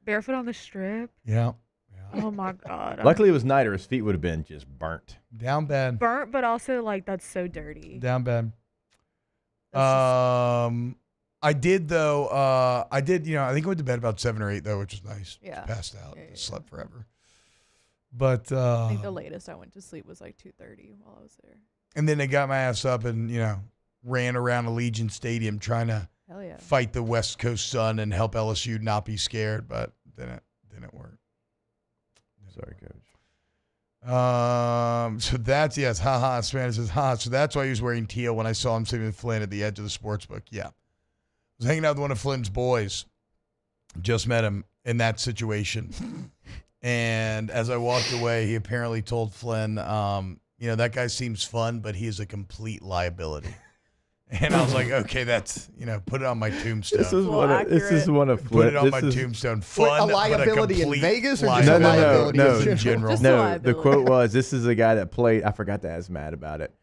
Barefoot on the strip? Yeah. Oh my God. Luckily, it was night, or his feet would have been just burnt. Down bad. Burnt, but also like that's so dirty. Down bad. I did though. I did. I think I went to bed about 7 or 8 though, which was nice. Yeah. Just passed out. Yeah. Slept forever. But I think the latest I went to sleep was like 2:30 while I was there. and then they got my ass up and ran around Allegiant Stadium trying to Hell yeah. fight the West Coast sun and help LSU not be scared, but didn't work. Sorry, Coach. So that's yes, haha. Spanish says ha. So that's why he was wearing teal when I saw him sitting with Flynn at the edge of the sports book. Yeah, I was hanging out with one of Flynn's boys. Just met him in that situation, and as I walked away, he apparently told Flynn, that guy seems fun, but he is a complete liability. And I was like, okay, that's put it on my tombstone. This is one of Put Flynn. it on my tombstone. Fun, a liability but a in complete Vegas or just liability a liability no, in general? Just a No, the liability. quote was, "This is the guy that played." I forgot to ask Matt about it.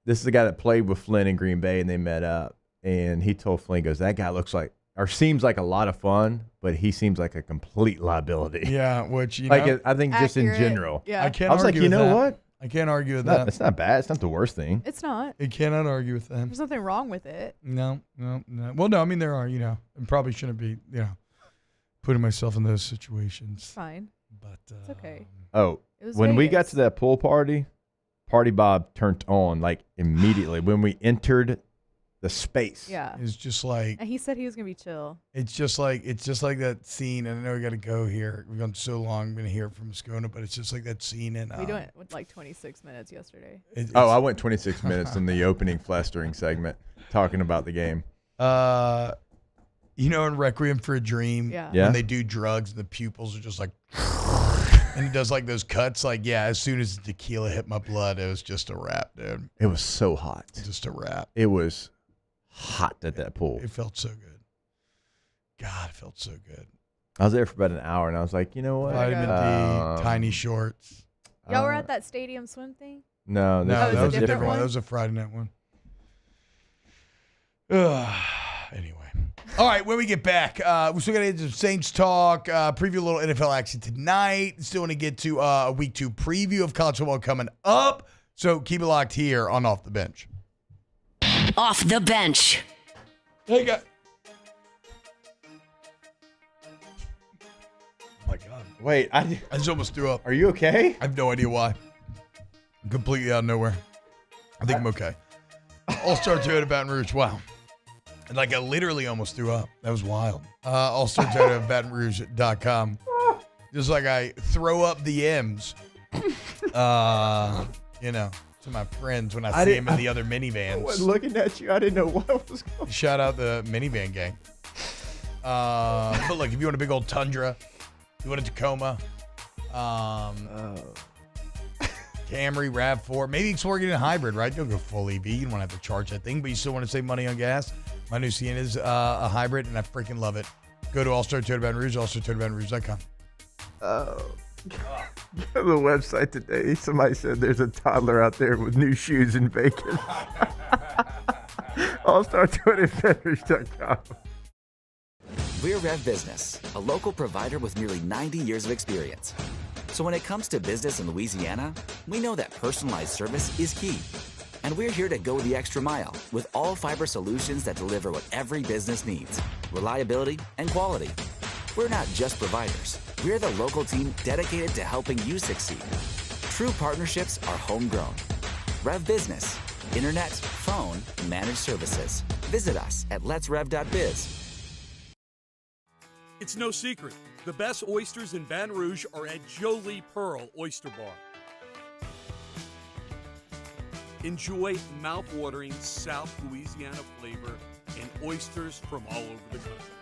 This is the guy that played with Flynn in Green Bay, and they met up. And he told Flynn, "Goes, that guy looks like or seems like a lot of fun, but he seems like a complete liability." Yeah, which I think just in Accurate. general. Yeah. I can't. I was like, argue you with know that. what? I can't argue with No, that. it's not bad. It's not the worst thing. It's not. You cannot argue with that. There's nothing wrong with it. No. Well, no, I mean there are, and probably shouldn't be, putting myself in those situations. It's fine. But It's okay. Oh, It was when we got Vegas. to that pool party, Party Bob turned on like immediately when we entered the space. Yeah. It's just like And he said he was gonna be chill. it's just like that scene. And I know we got to go here. We've gone so long. I'm gonna hear from Moscona, but it's just like that scene in. We went with like 26 minutes yesterday. I went 26 minutes in the opening flestering segment talking about the game. In Requiem for a Dream, Yeah. Yeah. when they do drugs and the pupils are just like, and he does like those cuts. Like, yeah, as soon as the tequila hit my blood, it was just a wrap, dude. It was so hot. Just a wrap. It was hot at that pool. It felt so good. God, it felt so good. I was there for about an hour, and I was like, you know what? Vitamin D, tiny shorts. Y'all were at that stadium swim thing? No, No, Oh, that it was a different one. one? That was a Friday night one. Anyway. All right, when we get back, we're still going to get some Saints talk, preview a little NFL action tonight. Still want to get to a Week 2 preview of college football coming up. So keep it locked here on Off the Bench. Off the Bench. Hey, guys. Oh, my God. Wait, I just almost threw up. Are you okay? I have no idea why. I'm completely out of nowhere. I think I'm okay. All-Star Toyota Baton Rouge. Wow. Like, I literally almost threw up. That was wild. All-Star Toyota BatonRouge.com. Just like I throw up the M's, to my friends when I see them in the other minivans. I was looking at you. I didn't know what was going on. Shout out the minivan gang. But look, if you want a big old Tundra, you want a Tacoma, Camry, RAV4, maybe explore getting a hybrid, right? You'll go full EV. You don't want to have to charge that thing, but you still want to save money on gas. My new Sienna is a hybrid, and I freaking love it. Go to All-Star Toyota Baton Rouge, allstartoyotabatonrouge.com. Go to the website today. Somebody said there's a toddler out there with new shoes and bacon. allstartoyotabatonrouge.com. We're Rev Business, a local provider with nearly 90 years of experience. So when it comes to business in Louisiana, we know that personalized service is key. And we're here to go the extra mile with all fiber solutions that deliver what every business needs: reliability and quality. We're not just providers. We're the local team dedicated to helping you succeed. True partnerships are homegrown. Rev Business, internet, phone, managed services. Visit us at letsrev.biz. It's no secret. The best oysters in Baton Rouge are at Jolie Pearl Oyster Bar. Enjoy mouth-watering South Louisiana flavor and oysters from all over the country.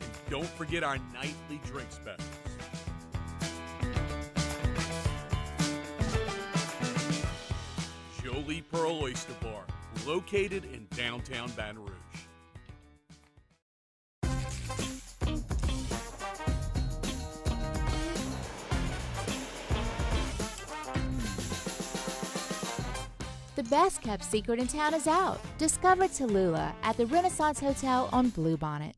And don't forget our nightly drink specials. Jolie Pearl Oyster Bar, located in downtown Baton Rouge. The best kept secret in town is out. Discover Tallulah at the Renaissance Hotel on Bluebonnet.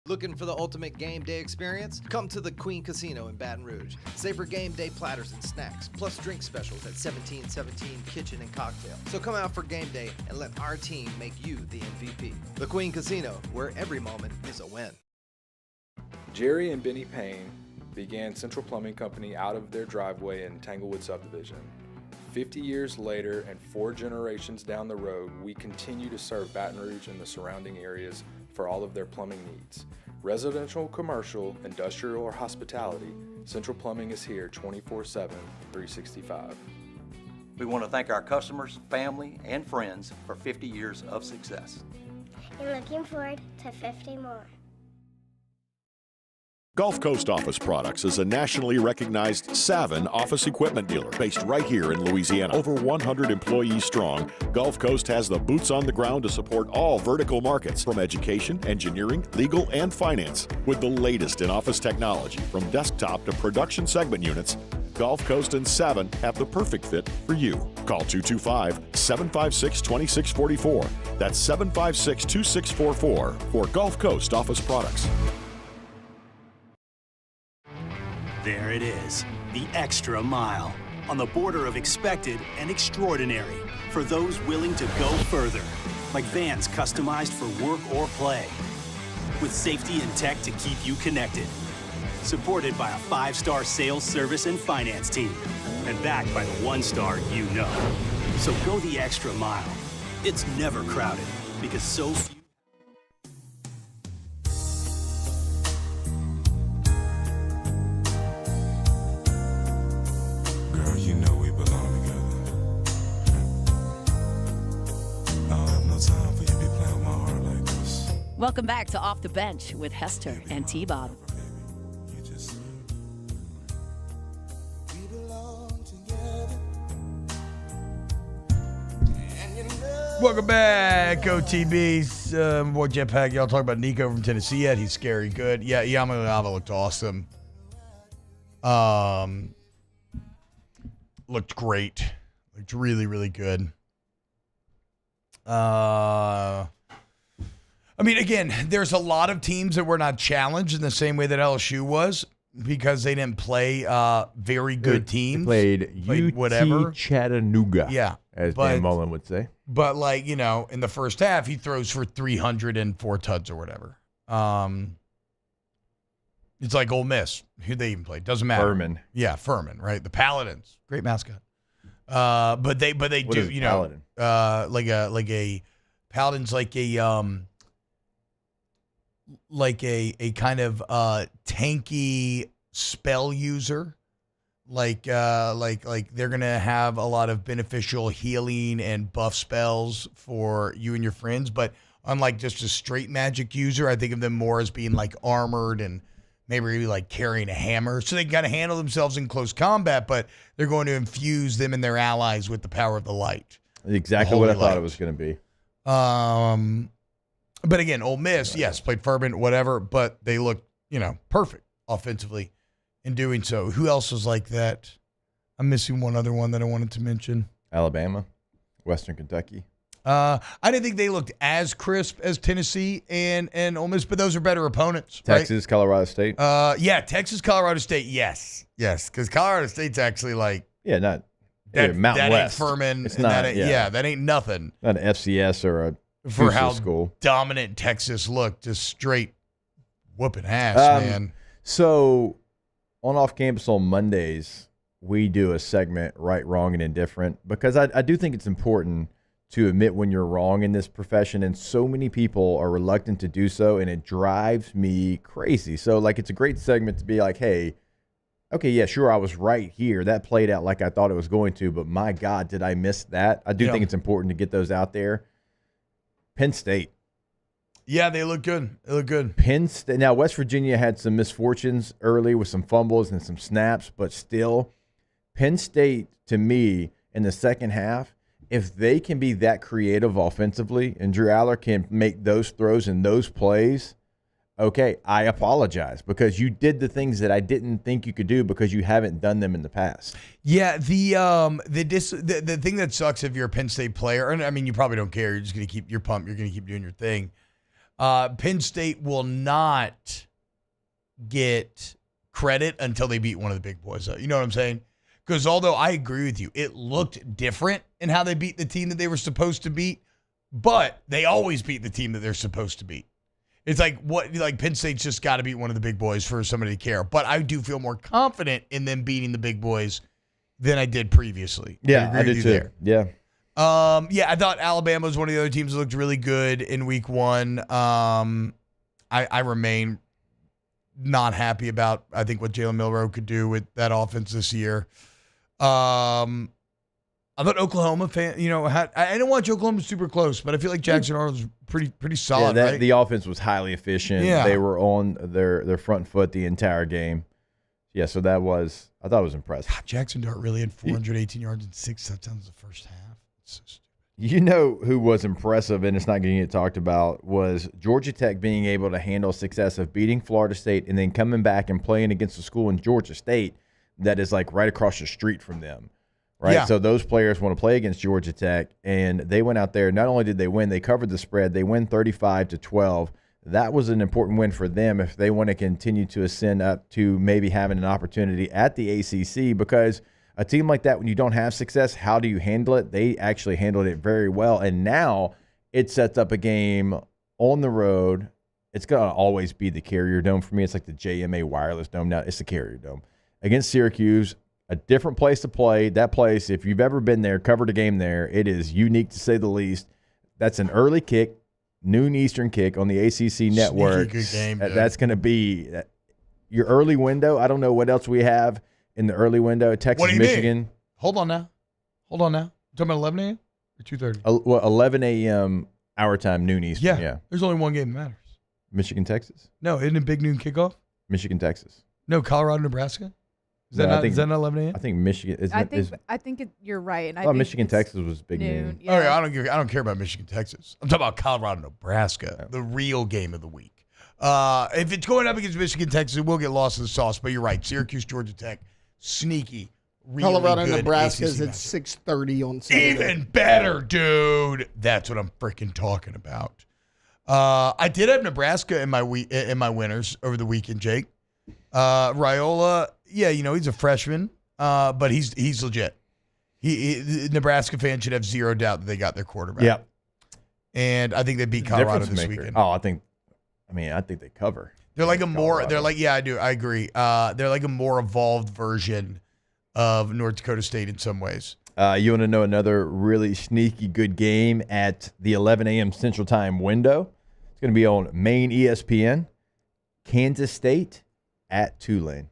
Looking for the ultimate game day experience? Come to the Queen Casino in Baton Rouge. Savor game day platters and snacks, plus drink specials at 1717 Kitchen and Cocktail. So come out for game day and let our team make you the MVP. The Queen Casino, where every moment is a win. Jerry and Benny Payne began Central Plumbing Company out of their driveway in Tanglewood subdivision. 50 years later and 4 generations down the road, we continue to serve Baton Rouge and the surrounding areas for all of their plumbing needs. Residential, commercial, industrial, or hospitality, Central Plumbing is here 24/7, 365. We want to thank our customers, family, and friends for 50 years of success. And looking forward to 50 more. Gulf Coast Office Products is a nationally recognized Savin office equipment dealer based right here in Louisiana. Over 100 employees strong, Gulf Coast has the boots on the ground to support all vertical markets, from education, engineering, legal, and finance. With the latest in office technology, from desktop to production segment units, Gulf Coast and Savin have the perfect fit for you. Call 225-756-2644. That's 756-2644 for Gulf Coast Office Products. There it is, the extra mile, on the border of expected and extraordinary, for those willing to go further, like vans customized for work or play, with safety and tech to keep you connected, supported by a 5-star sales, service, and finance team, and backed by the 1-star you know. So go the extra mile. It's never crowded, because so few. Girl, you know we belong together. I don't have no time for you to be playing with my heart like this. Welcome back to Off the Bench with Hester and T-Bob. Welcome back, OTBs. Boy, Jetpack, y'all talk about Nico from Tennessee yet? He's scary good. Yeah, Yamagata looked awesome. Looked great. Looked really, really good. I mean, again, there's a lot of teams that were not challenged in the same way that LSU was because they didn't play very good teams. They played whatever. Chattanooga. Yeah. As Dan Mullen would say. But, like, you know, in the first half, he throws for 304 tuds or whatever. It's like Ole Miss. Who they even play? Doesn't matter. Furman. Yeah, Furman, right? The Paladins. Great mascot. But they What do, is you know, Paladin? like a Paladin's like a kind of tanky spell user. Like they're gonna have a lot of beneficial healing and buff spells for you and your friends, but unlike just a straight magic user, I think of them more as being like armored and maybe like carrying a hammer, so they can kind of handle themselves in close combat, but they're going to infuse them and their allies with the power of the light. Exactly what I thought it was going to be. But again, Ole Miss, yes, played fervent, whatever, but they looked, you know, perfect offensively in doing so. Who else was like that? I'm missing one other one that I wanted to mention. Alabama, Western Kentucky. I didn't think they looked as crisp as Tennessee and Ole Miss, but those are better opponents. Texas, right? Colorado State. Yeah, Texas, Colorado State, yes, because Colorado State's actually like Mount that West. Ain't Furman. It's and not. That ain't, that ain't nothing. Not an FCS or a for how school. Dominant Texas looked, just straight whooping ass, man. So on Off Campus on Mondays, we do a segment, Right, Wrong, and Indifferent, because I do think it's important to admit when you're wrong in this profession, and so many people are reluctant to do so, and it drives me crazy. So, like, it's a great segment to be like, hey, okay, yeah, sure, I was right here. That played out like I thought it was going to, but my God, did I miss that? I do think it's important to get those out there. Penn State. Yeah, they look good. They look good. Penn State. Now, West Virginia had some misfortunes early with some fumbles and some snaps, but still, Penn State, to me, in the second half, if they can be that creative offensively and Drew Aller can make those throws and those plays, okay, I apologize because you did the things that I didn't think you could do because you haven't done them in the past. Yeah, the thing that sucks if you're a Penn State player, and I mean, you probably don't care. You're just going to keep your pump. You're going to keep doing your thing. Penn State will not get credit until they beat one of the big boys. You know what I'm saying? Because although I agree with you, it looked different in how they beat the team that they were supposed to beat, but they always beat the team that they're supposed to beat. It's like Penn State's just got to beat one of the big boys for somebody to care. But I do feel more confident in them beating the big boys than I did previously. Yeah, I do too. There. Yeah. I thought Alabama was one of the other teams that looked really good in week one. I remain not happy about, I think, what Jalen Milroe could do with that offense this year. I thought Oklahoma I didn't watch Oklahoma super close, but I feel like Jackson Arnold was pretty solid. Yeah, right? The offense was highly efficient. Yeah. They were on their front foot the entire game. Yeah, so I thought it was impressive. God, Jackson Dart really had 418 yards and 6 touchdowns the first half. It's so stupid. You know who was impressive, and it's not going to get talked about, was Georgia Tech being able to handle success of beating Florida State and then coming back and playing against a school in Georgia State that is like right across the street from them. Right. Yeah. So those players want to play against Georgia Tech, and they went out there. Not only did they win, they covered the spread. They win 35-12. That was an important win for them if they want to continue to ascend up to maybe having an opportunity at the ACC, because a team like that, when you don't have success, how do you handle it? They actually handled it very well, and now it sets up a game on the road. It's going to always be the Carrier Dome for me. It's like the JMA Wireless Dome now. It's the Carrier Dome. Against Syracuse, a different place to play. That place, if you've ever been there, covered a game there, it is unique to say the least. That's an early kick, noon Eastern kick on the ACC network. Good game, that's going to be your early window. I don't know what else we have in the early window. Texas, What do you Michigan. mean? Hold on now. You talking about 11 a.m. or 2:30? Well, 11 a.m. our time, noon Eastern. Yeah. There's only one game that matters. Michigan, Texas. No, isn't it big noon kickoff? Michigan, Texas. No, Colorado, Nebraska? Is that not 11 a.m.? I think Michigan. I think you're right. And I thought think Michigan, it's Texas was big noon. Yeah. Okay, I don't care about Michigan, Texas. I'm talking about Colorado, Nebraska, the real game of the week. If it's going up against Michigan, Texas, it will get lost in the sauce. But you're right, Syracuse, Georgia Tech, sneaky really Colorado, good Nebraska is ACC at 6:30 on Saturday. Even better, dude. That's what I'm freaking talking about. I did have Nebraska in my winners over the weekend, Jake. Raiola, yeah, he's a freshman, but he's legit. Nebraska fans should have zero doubt that they got their quarterback. Yeah. And I think they beat Colorado this weekend. Oh, I think they cover. They're like I do. I agree. They're like a more evolved version of North Dakota State in some ways. You want to know another really sneaky good game at the 11 a.m. Central Time window? It's going to be on main ESPN. Kansas State at Tulane.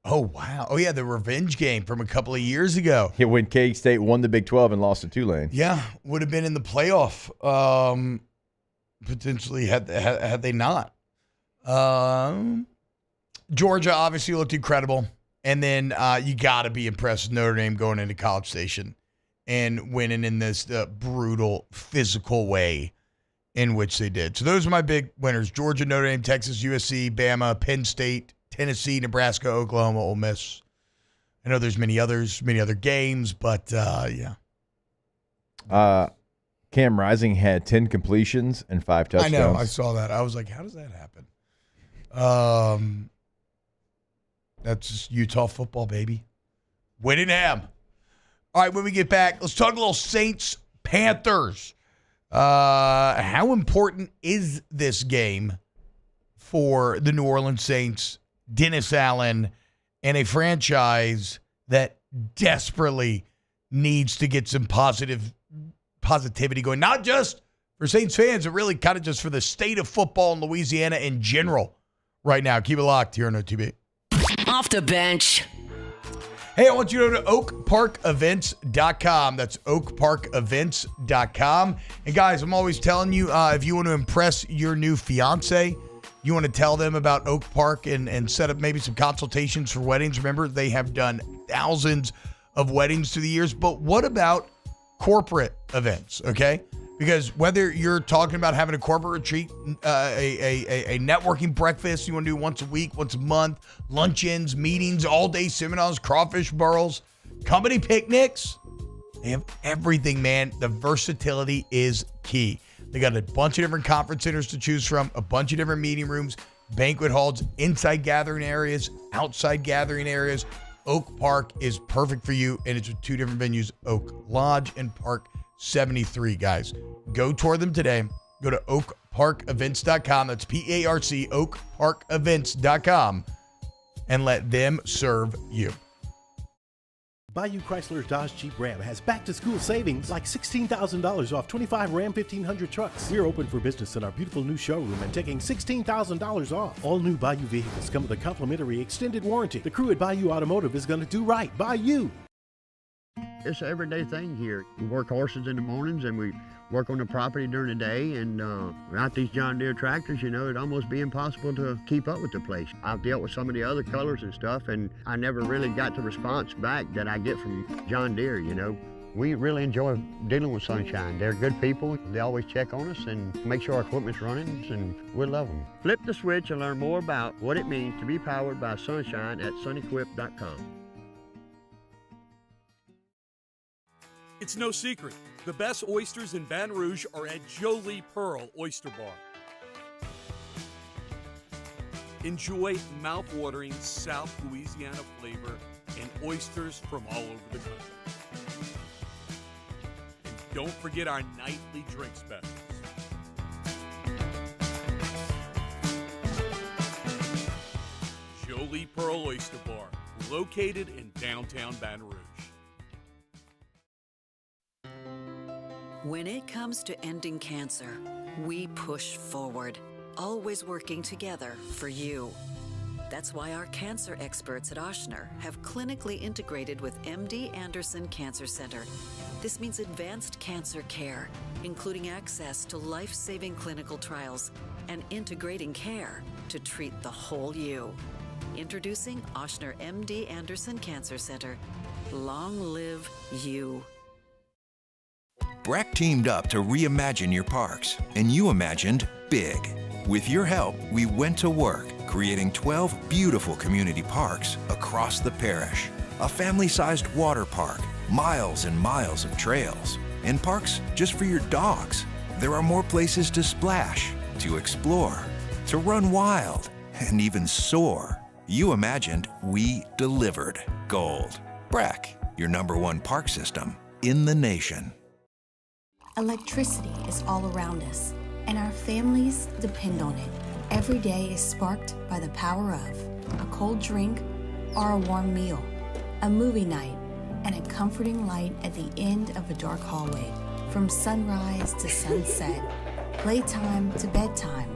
Oh, wow. Oh, yeah, the revenge game from a couple of years ago. Yeah, when K-State won the Big 12 and lost to Tulane. Yeah, would have been in the playoff potentially had they not. Georgia obviously looked incredible. And then you got to be impressed with Notre Dame going into College Station and winning in this brutal, physical way in which they did. So those are my big winners. Georgia, Notre Dame, Texas, USC, Bama, Penn State, Tennessee, Nebraska, Oklahoma, Ole Miss. I know there's many other games, but yeah. Cam Rising had 10 completions and 5 touchdowns. I know. I saw that. I was like, how does that happen? That's just Utah football, baby. Winning ham. All right, when we get back, let's talk a little Saints-Panthers. How important is this game for the New Orleans Saints, Dennis Allen, and a franchise that desperately needs to get some positivity going, not just for Saints fans, but really kind of just for the state of football in Louisiana in general right now. Keep it locked here on OTB. Off the bench. Hey, I want you to go to oakparkevents.com. That's oakparkevents.com. And guys, I'm always telling you, if you want to impress your new fiance, you want to tell them about Oak Park and set up maybe some consultations for weddings. Remember, they have done thousands of weddings through the years. But what about corporate events, okay? Because whether you're talking about having a corporate retreat, a networking breakfast you want to do once a week, once a month, luncheons, meetings, all-day seminars, crawfish burls, company picnics, they have everything, man. The versatility is key. They got a bunch of different conference centers to choose from, a bunch of different meeting rooms, banquet halls, inside gathering areas, outside gathering areas. Oak Park is perfect for you, and it's with 2 different venues, Oak Lodge and Park 73, guys. Go tour them today. Go to oakparkevents.com. That's PARC, oakparkevents.com, and let them serve you. Bayou Chrysler Dodge Jeep Ram has back-to-school savings like $16,000 off 25 Ram 1500 trucks. We're open for business in our beautiful new showroom and taking $16,000 off. All new Bayou vehicles come with a complimentary extended warranty. The crew at Bayou Automotive is going to do right by you. It's an everyday thing here. We work horses in the mornings and we work on the property during the day, and without these John Deere tractors, it'd almost be impossible to keep up with the place. I've dealt with some of the other colors and stuff, and I never really got the response back that I get from John Deere, We really enjoy dealing with Sunshine. They're good people. They always check on us and make sure our equipment's running, and we love them. Flip the switch and learn more about what it means to be powered by Sunshine at sunequip.com. It's no secret. The best oysters in Baton Rouge are at Jolie Pearl Oyster Bar. Enjoy mouth-watering South Louisiana flavor and oysters from all over the country. And don't forget our nightly drink specials. Jolie Pearl Oyster Bar, located in downtown Baton Rouge. When it comes to ending cancer, we push forward, always working together for you. That's why our cancer experts at Ochsner have clinically integrated with MD Anderson Cancer Center. This means advanced cancer care, including access to life-saving clinical trials and integrating care to treat the whole you. Introducing Ochsner MD Anderson Cancer Center. Long live you. Breck teamed up to reimagine your parks, and you imagined big. With your help, we went to work, creating 12 beautiful community parks across the parish. a family-sized water park, miles and miles of trails, and parks just for your dogs. There are more places to splash, to explore, to run wild, and even soar. You imagined, we delivered. Gold. Breck, your #1 park system in the nation. Electricity is all around us, and our families depend on it. Every day is sparked by the power of a cold drink or a warm meal, a movie night, and a comforting light at the end of a dark hallway. From sunrise to sunset, playtime to bedtime,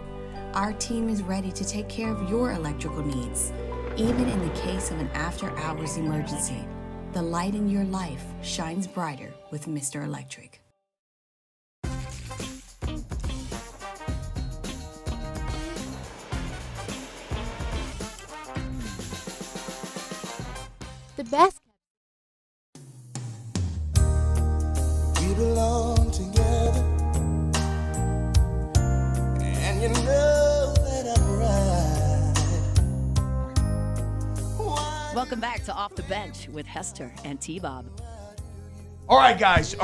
our team is ready to take care of your electrical needs, even in the case of an after-hours emergency. The light in your life shines brighter with Mr. Electric. The best. We belong together, and you know that I'm right. Welcome back to Off the Bench with Hester and T-Bob. All right, guys.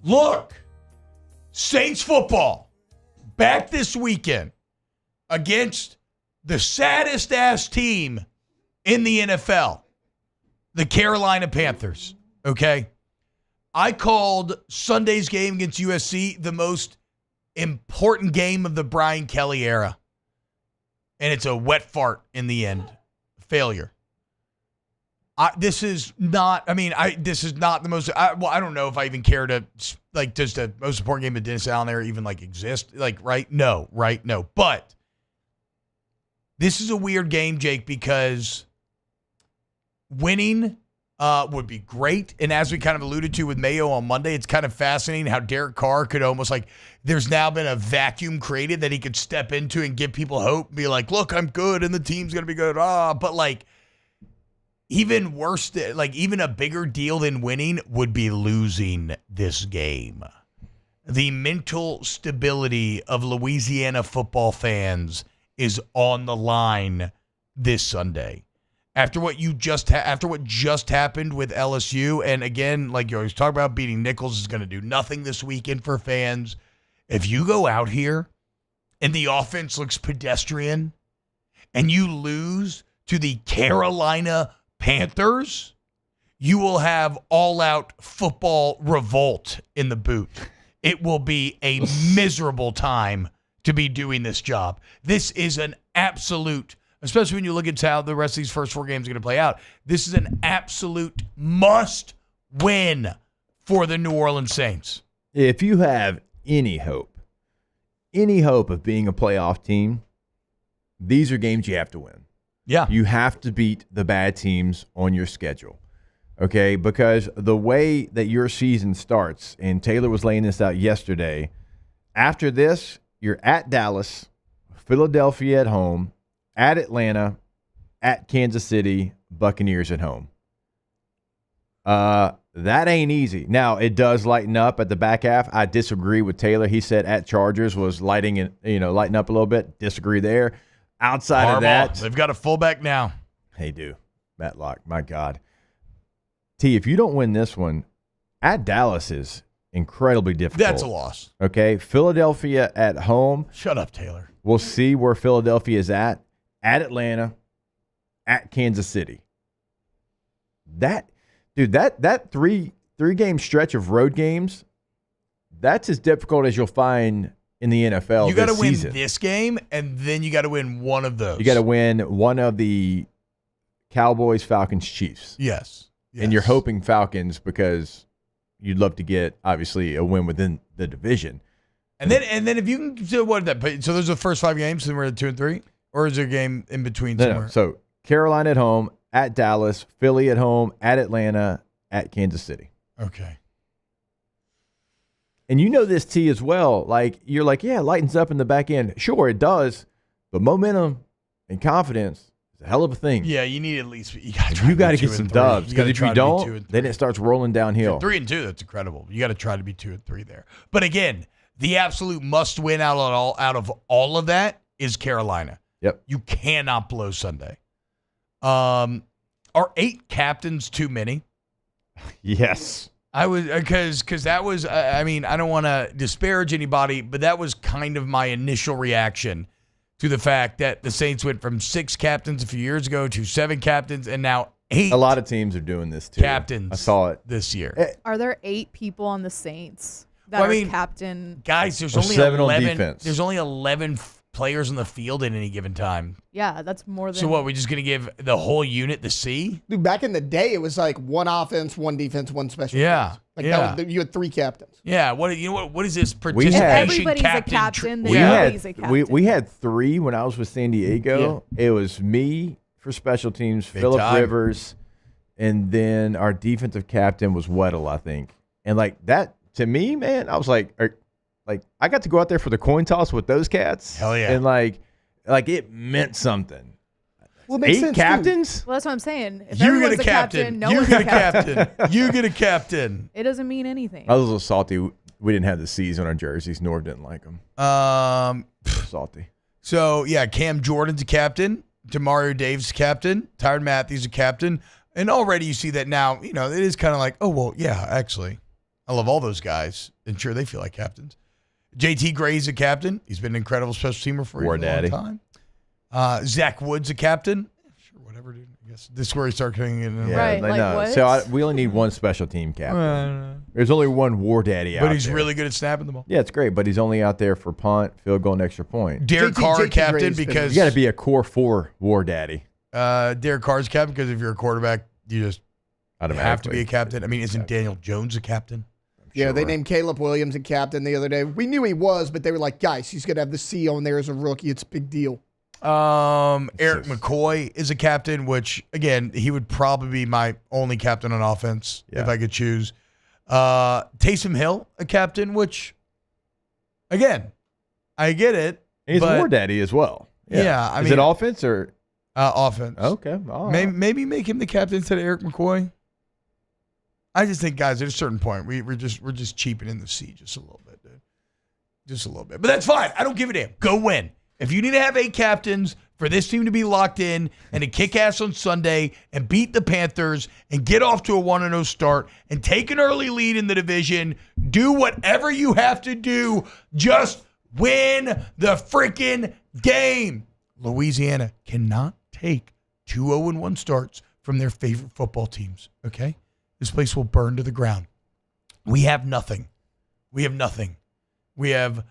Look, Saints football back this weekend against the saddest ass team in the NFL, the Carolina Panthers. Okay. I called Sunday's game against USC the most important game of the Brian Kelly era. And it's a wet fart in the end. Failure. This is not the most, I don't know if I even care to, does the most important game of Dennis Allen there even, exist? Right? No. But this is a weird game, Jake, because winning would be great. And as we kind of alluded to with Mayo on Monday, it's kind of fascinating how Derek Carr could almost there's now been a vacuum created that he could step into and give people hope and be like, look, I'm good and the team's going to be good. But even worse, even a bigger deal than winning would be losing this game. The mental stability of Louisiana football fans is on the line this Sunday. After what just happened with LSU, and again, like you always talk about, beating Nichols is going to do nothing this weekend for fans. If you go out here and the offense looks pedestrian and you lose to the Carolina Panthers, you will have all-out football revolt in the boot. It will be a miserable time to be doing this job. This is an absolute, especially when you look at how the rest of these first 4 games are going to play out, this is an absolute must-win for the New Orleans Saints. If you have any hope of being a playoff team, these are games you have to win. Yeah. You have to beat the bad teams on your schedule, okay? Because the way that your season starts, and Taylor was laying this out yesterday, after this, you're at Dallas, Philadelphia at home, at Atlanta, at Kansas City, Buccaneers at home. That ain't easy. Now, it does lighten up at the back half. I disagree with Taylor. He said at Chargers was lighting up a little bit. Disagree there. Outside Harbaugh, of that, they've got a fullback now. They do. Matlock, my God. T, if you don't win this one, at Dallas is incredibly difficult. That's a loss. Okay, Philadelphia at home. Shut up, Taylor. We'll see where Philadelphia is at Atlanta, at Kansas City. That three game stretch of road games, that's as difficult as you'll find in the NFL. You got to win season. this game, and then you got to win one of those. You got to win one of the Cowboys, Falcons, Chiefs. Yes. And you're hoping Falcons because you'd love to get, obviously, a win within the division. And then if you can do what that, so those are the first 5 games, and we're at 2 and 3, or is there a game in between somewhere? No. So Carolina at home, at Dallas, Philly at home, at Atlanta, at Kansas City. Okay. And you know this, T, as well. You're like, yeah, it lightens up in the back end. Sure, it does. But momentum and confidence is a hell of a thing. Yeah, you need at least, you got to get some dubs. Because if you don't, then it starts rolling downhill. 3 and 2, that's incredible. You got to try to be 2 and 3 there. But again, the absolute must win out of all of that is Carolina. Yep. You cannot blow Sunday. Are 8 captains too many? Yes. I was because that was I mean, I don't want to disparage anybody, but that was kind of my initial reaction to the fact that the Saints went from 6 captains a few years ago to 7 captains and now 8. A lot of teams are doing this too. Captains. I saw it this year. Are there 8 people on the Saints that Well, I are mean, captain? Guys, there's Or only 7 on 11. defense. There's only 11 players on the field at any given time. Yeah, that's more than. So what? We're just gonna give the whole unit the C? Dude, back in the day, it was like 1 offense, 1 defense, 1 special. Yeah, teams. Like yeah. that was, you had 3 captains. Yeah. What is this We had- participation Everybody's a captain? captain, then We everybody's a had captain. we had 3 when I was with San Diego. It was me for special teams, Big Phillip time. Rivers, and then our defensive captain was Weddle, I think. And like that to me, man, I was like I got to go out there for the coin toss with those cats. Hell yeah. And like it meant something. Well, it makes 8 sense, too. captains? Well, that's what I'm saying. If You everyone's get a captain. no You one's get a captain. You get a captain. It doesn't mean anything. I was a little salty. We didn't have the C's on our jerseys. Norv didn't like them. Salty. So yeah, Cam Jordan's a captain. Demario Davis a captain. Tyrann Matthews a captain. And already you see that now. You know, it is kind of like, oh well, yeah, actually, I love all those guys, and sure they feel like captains. JT Gray's a captain. He's been an incredible special teamer for a War long daddy. time. Zach Wood's a captain. Sure, whatever, dude. I guess this is where he started getting in. Yeah, Right, I like know. what? So we only need 1 special team captain. There's only 1 war daddy out But he's there. really good at snapping the ball. Yeah, it's great, but he's only out there for punt, field goal, and extra point. Derek Carr captain because You got to be a core 4 war daddy. Derek Carr's captain because if you're a quarterback, you just have to be Automatically. a captain. I mean, isn't Daniel Jones a captain? Yeah, they named Caleb Williams a captain the other day. We knew he was, but they were like, guys, he's going to have the C on there as a rookie. It's a big deal. Eric McCoy is a captain, which, again, he would probably be my only captain on offense if I could choose. Taysom Hill, a captain, which, again, I get it. He's but a war daddy as well. Yeah, I Is mean, it offense or offense? Okay, all right. Maybe make him the captain instead of Eric McCoy. I just think, guys, at a certain point, we're just cheapening the C just a little bit, dude. Just a little bit. But that's fine. I don't give a damn. Go win. If you need to have 8 captains for this team to be locked in and to kick ass on Sunday and beat the Panthers and get off to a 1-0 start and take an early lead in the division, do whatever you have to do. Just win the freaking game. Louisiana cannot take 2 0-1 starts from their favorite football teams, okay? This place will burn to the ground. We have nothing. We have nothing. We have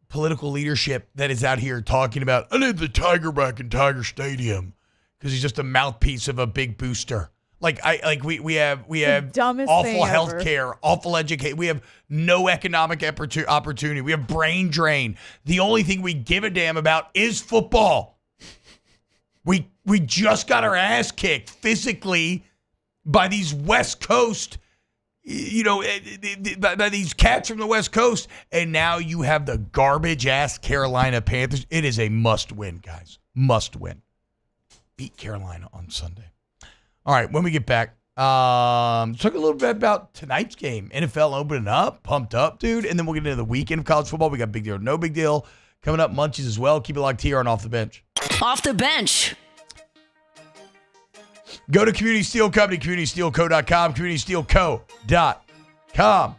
political leadership that is out here talking about, I need the Tiger back in Tiger Stadium because he's just a mouthpiece of a big booster. We have dumbest awful thing health ever. care, awful education. We have no economic opportunity. We have brain drain. The only thing we give a damn about is football. We just got our ass kicked physically by these West Coast, by these cats from the West Coast, and now you have the garbage-ass Carolina Panthers. It is a must-win, guys. Must-win. Beat Carolina on Sunday. All right, when we get back, talk a little bit about tonight's game. NFL opening up, pumped up, dude, and then we'll get into the weekend of college football. We got big deal, no big deal coming up, Munchies as well. Keep it locked here on Off the Bench. Off the bench. Go to Community Steel Company, CommunitySteelCo.com, CommunitySteelCo.com.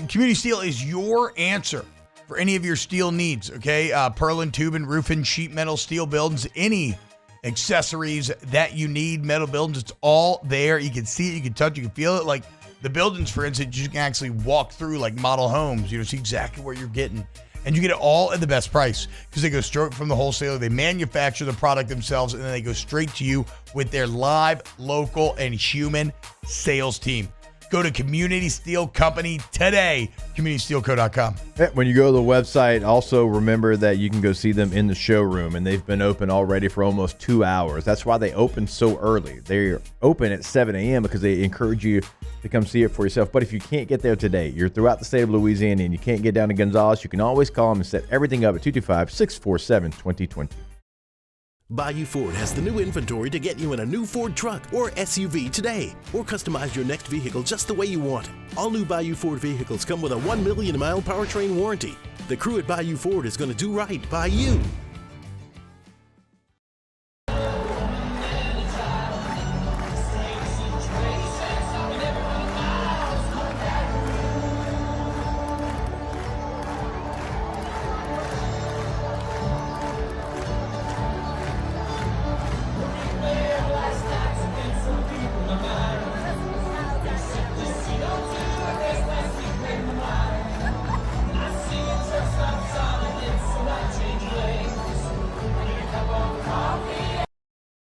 Community Steel is your answer for any of your steel needs, okay? Purlin, tubing, roofing, sheet metal, steel buildings, any accessories that you need, metal buildings, it's all there. You can see it, you can touch it, you can feel it. Like the buildings, for instance, you can actually walk through like model homes, see exactly what you're getting. And you get it all at the best price because they go straight from the wholesaler. They manufacture the product themselves, and then they go straight to you with their live, local, and human sales team. Go to Community Steel Company today, CommunitySteelCo.com. When you go to the website, also remember that you can go see them in the showroom, and they've been open already for almost 2 hours. That's why they open so early. They're open at 7 a.m. because they encourage you to come see it for yourself. But if you can't get there today, you're throughout the state of Louisiana, and you can't get down to Gonzales, you can always call them and set everything up at 225-647-2020. Bayou Ford has the new inventory to get you in a new Ford truck or SUV today, or customize your next vehicle just the way you want it. All new Bayou Ford vehicles come with a 1 million mile powertrain warranty. The crew at Bayou Ford is going to do right by you.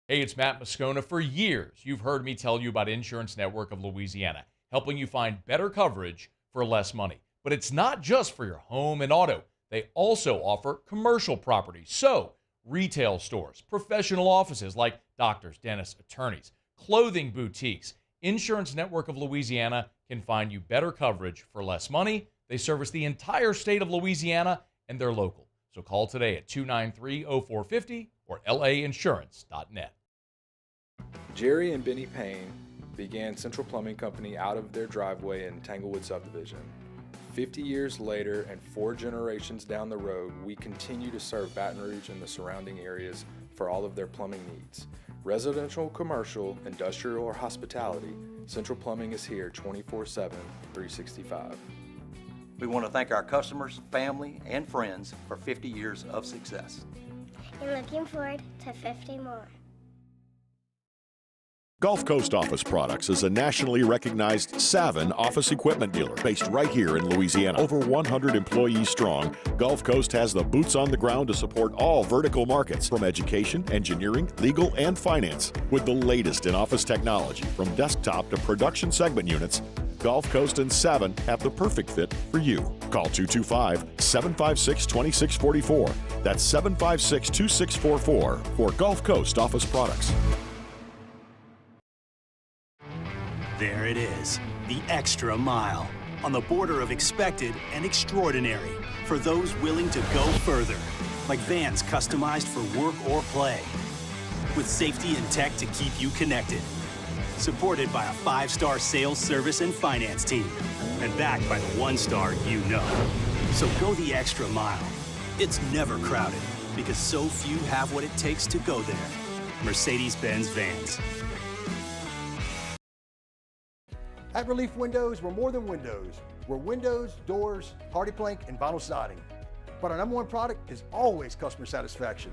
Hey, it's Matt Moscona. For years, you've heard me tell you about Insurance Network of Louisiana, helping you find better coverage for less money. But it's not just for your home and auto. They also offer commercial property. So, retail stores, professional offices like doctors, dentists, attorneys, clothing boutiques. Insurance Network of Louisiana can find you better coverage for less money. They service the entire state of Louisiana, and they're local. So call today at 293-0450 or lainsurance.net. Jerry and Benny Payne began Central Plumbing Company out of their driveway in Tanglewood subdivision. 50 years later and 4 generations down the road, we continue to serve Baton Rouge and the surrounding areas for all of their plumbing needs. Residential, commercial, industrial, or hospitality, Central Plumbing is here 24/7, 365. We want to thank our customers, family, and friends for 50 years of success. And looking forward to 50 more. Gulf Coast Office Products is a nationally recognized Savin office equipment dealer based right here in Louisiana. Over 100 employees strong, Gulf Coast has the boots on the ground to support all vertical markets, from education, engineering, legal, and finance. With the latest in office technology, from desktop to production segment units, Gulf Coast and Savin have the perfect fit for you. Call 225-756-2644. That's 756-2644 for Gulf Coast Office Products. There it is, the extra mile, on the border of expected and extraordinary, for those willing to go further, like vans customized for work or play, with safety and tech to keep you connected, supported by a 5-star sales, service, and finance team, and backed by the 1-star you know. So go the extra mile. It's never crowded, because so few have what it takes to go there. Mercedes-Benz Vans. At Relief Windows, we're more than windows. We're windows, doors, hardy plank, and vinyl siding. But our #1 product is always customer satisfaction.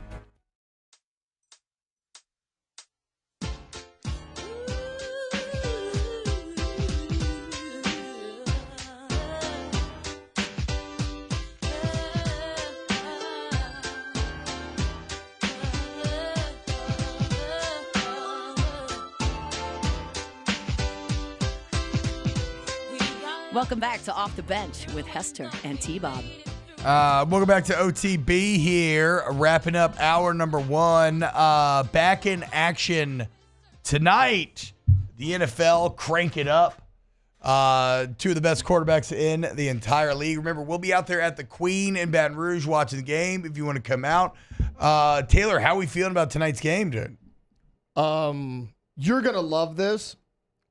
Welcome back to Off the Bench with Hester and T-Bob. Welcome back to OTB here, wrapping up hour number 1. Back in action tonight. The NFL crank it up. 2 of the best quarterbacks in the entire league. Remember, we'll be out there at the Queen in Baton Rouge watching the game if you want to come out. Taylor, how are we feeling about tonight's game, dude? You're going to love this.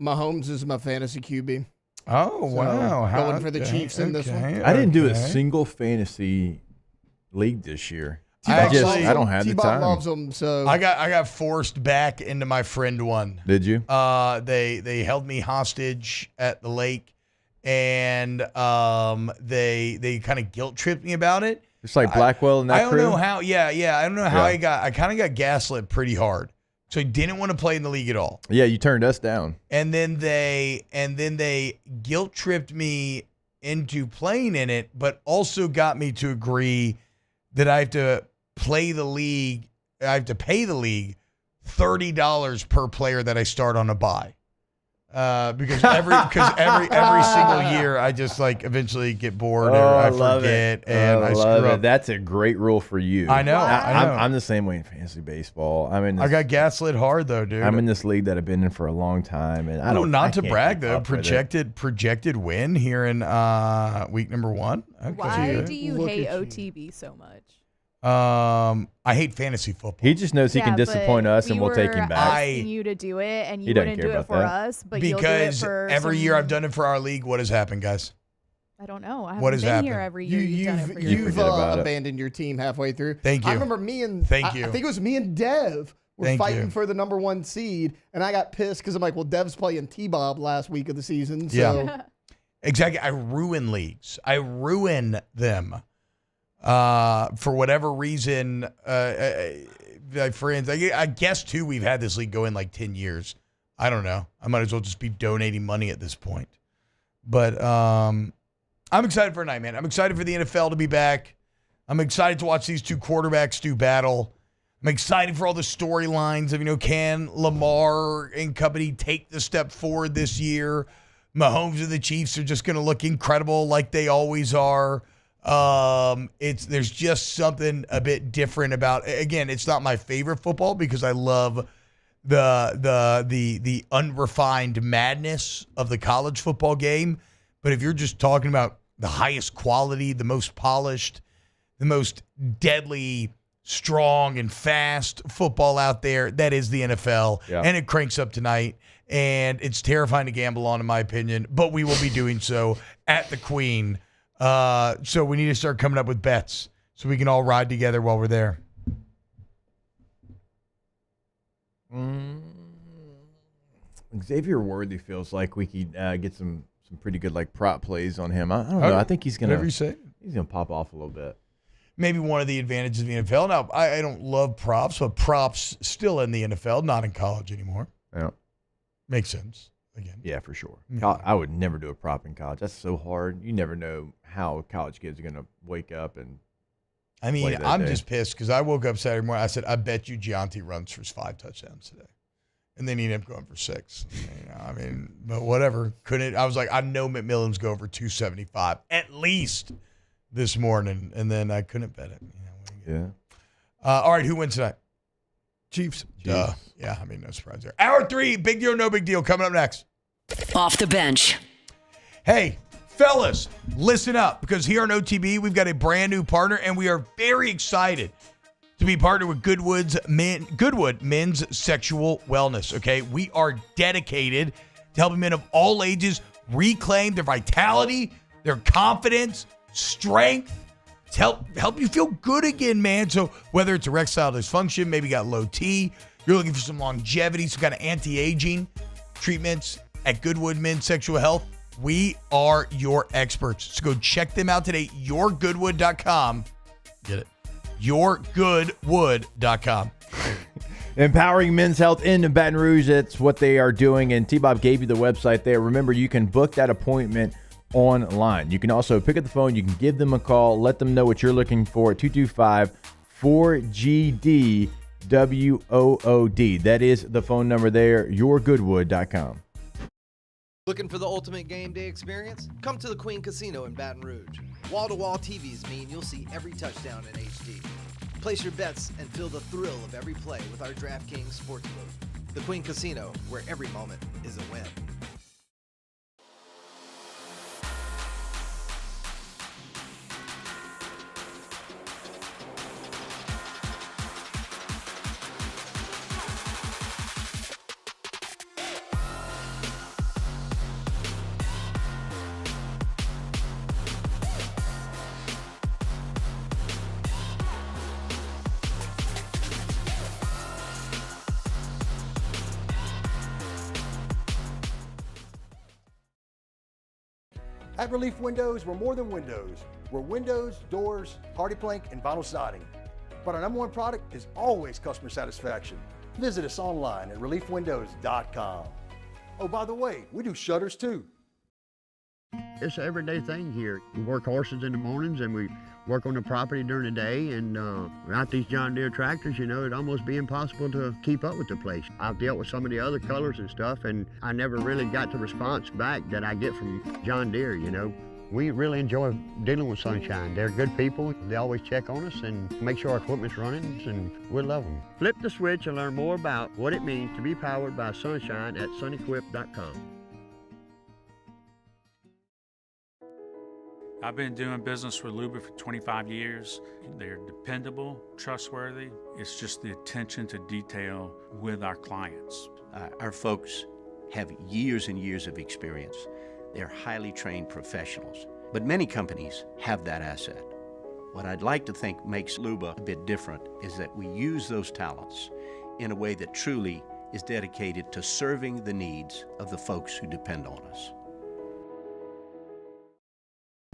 Mahomes is my fantasy QB. Oh, So, wow. going for the Chiefs in this one. I didn't do a single fantasy league this year. I don't have the T-Bob time. loves them, so I got forced back into my friend one. Did you? They held me hostage at the lake, and they kind of guilt tripped me about it. Just like Blackwell and that I don't crew? know how. Yeah. I don't know how I kind of got gaslit pretty hard. So I didn't want to play in the league at all. Yeah, you turned us down. And then they guilt tripped me into playing in it, but also got me to agree that I have to play the league. I have to pay the league $30 per player that I start on a bye. Because every single year I just like eventually get bored or I forget and I screw up. That's a great rule for you. I know. I'm the same way in fantasy baseball. I got gaslit hard though, dude. I'm in this league that I've been in for a long time, and I not to can't brag keep though. up with it. Projected win here in week number 1. Okay. Why do you hate OTB so much? I hate fantasy football. He just knows he can disappoint us, and we'll take him back. Asking you to do it, and you wouldn't do it for us, but you'll do it for every year I've done it for our league. What has happened, guys? I don't know. I What haven't has been here happened? every year. You've done it for you. You've abandoned your team halfway through. Thank you. I remember me and Thank you. I think it was me and Dev were Thank fighting you. for the #1 seed, and I got pissed because I'm like, well, Dev's playing T-Bob last week of the season. So. Yeah. Exactly. I ruin leagues. I ruin them. For whatever reason, my friends, I guess too, we've had this league going like 10 years. I don't know. I might as well just be donating money at this point. But I'm excited for tonight, man. I'm excited for the NFL to be back. I'm excited to watch these two quarterbacks do battle. I'm excited for all the storylines of, can Lamar and company take the step forward this year? Mahomes and the Chiefs are just going to look incredible like they always are. There's just something a bit different about. Again, it's not my favorite football because I love the unrefined madness of the college football game. But if you're just talking about the highest quality, the most polished, the most deadly, strong and fast football out there, that is the NFL. Yeah. And it cranks up tonight. And it's terrifying to gamble on, in my opinion. But we will be doing so at the Queen. So we need to start coming up with bets so we can all ride together while we're there. Xavier Worthy feels like we could get some pretty good prop plays on him. I don't know. I think he's gonna. Whatever you say. He's gonna pop off a little bit. Maybe one of the advantages of the NFL. Now, I don't love props, but props still in the NFL, not in college anymore. Yeah. Makes sense. Again. Yeah, for sure. Yeah. I would never do a prop in college. That's so hard. You never know how college kids are gonna wake up and. I mean, I'm just pissed because I woke up Saturday morning. I said, I bet you Gianti runs for 5 touchdowns today. And then he ended up going for 6. But whatever. I was like, I know McMillan's go over 275 at least this morning. And then I couldn't bet it. Yeah. All right, who wins tonight? Chiefs. Yeah, no surprise there. Hour 3, big deal, no big deal, coming up next. Off the bench. Hey, fellas, listen up, because here on OTB, we've got a brand new partner, and we are very excited to be partnered with Goodwood Men's Sexual Wellness, okay? We are dedicated to helping men of all ages reclaim their vitality, their confidence, strength, to help you feel good again, man. So whether it's erectile dysfunction, maybe you got low T, you're looking for some longevity, some kind of anti-aging treatments at Goodwood Men's Sexual Health, we are your experts. So go check them out today, yourgoodwood.com. Get it? yourgoodwood.com. Empowering men's health in Baton Rouge. That's what they are doing. And T-Bob gave you the website there. Remember, you can book that appointment online. You can also pick up the phone. You can give them a call. Let them know what you're looking for at 225-4GD-WOOD. That is the phone number there, yourgoodwood.com. Looking for the ultimate game day experience? Come to the Queen Casino in Baton Rouge. Wall-to-wall TVs mean you'll see every touchdown in HD. Place your bets and feel the thrill of every play with our DraftKings Sportsbook. The Queen Casino, where every moment is a win. At Relief Windows, we're more than windows. We're windows, doors, hardy plank, and vinyl siding. But our number one product is always customer satisfaction. Visit us online at reliefwindows.com. Oh, by the way, we do shutters too. It's an everyday thing here. We work horses in the mornings and we work on the property during the day, and without these John Deere tractors, it'd almost be impossible to keep up with the place. I've dealt with some of the other colors and stuff, and I never really got the response back that I get from John Deere, We really enjoy dealing with Sunshine. They're good people. They always check on us and make sure our equipment's running, and we love them. Flip the switch and learn more about what it means to be powered by Sunshine at sunequip.com. I've been doing business with Luba for 25 years. They're dependable, trustworthy. It's just the attention to detail with our clients. Our folks have years and years of experience. They're highly trained professionals, but many companies have that asset. What I'd like to think makes Luba a bit different is that we use those talents in a way that truly is dedicated to serving the needs of the folks who depend on us.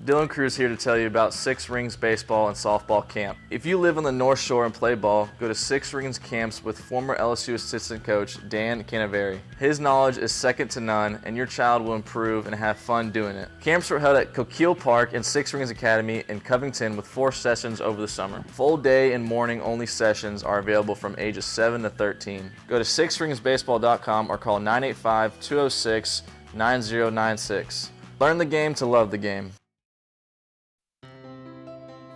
Dylan Cruz here to tell you about Six Rings Baseball and Softball Camp. If you live on the North Shore and play ball, go to Six Rings Camps with former LSU assistant coach Dan Canaveri. His knowledge is second to none, and your child will improve and have fun doing it. Camps were held at Coquille Park and Six Rings Academy in Covington with 4 sessions over the summer. Full day and morning only sessions are available from ages 7 to 13. Go to sixringsbaseball.com or call 985-206-9096. Learn the game to love the game.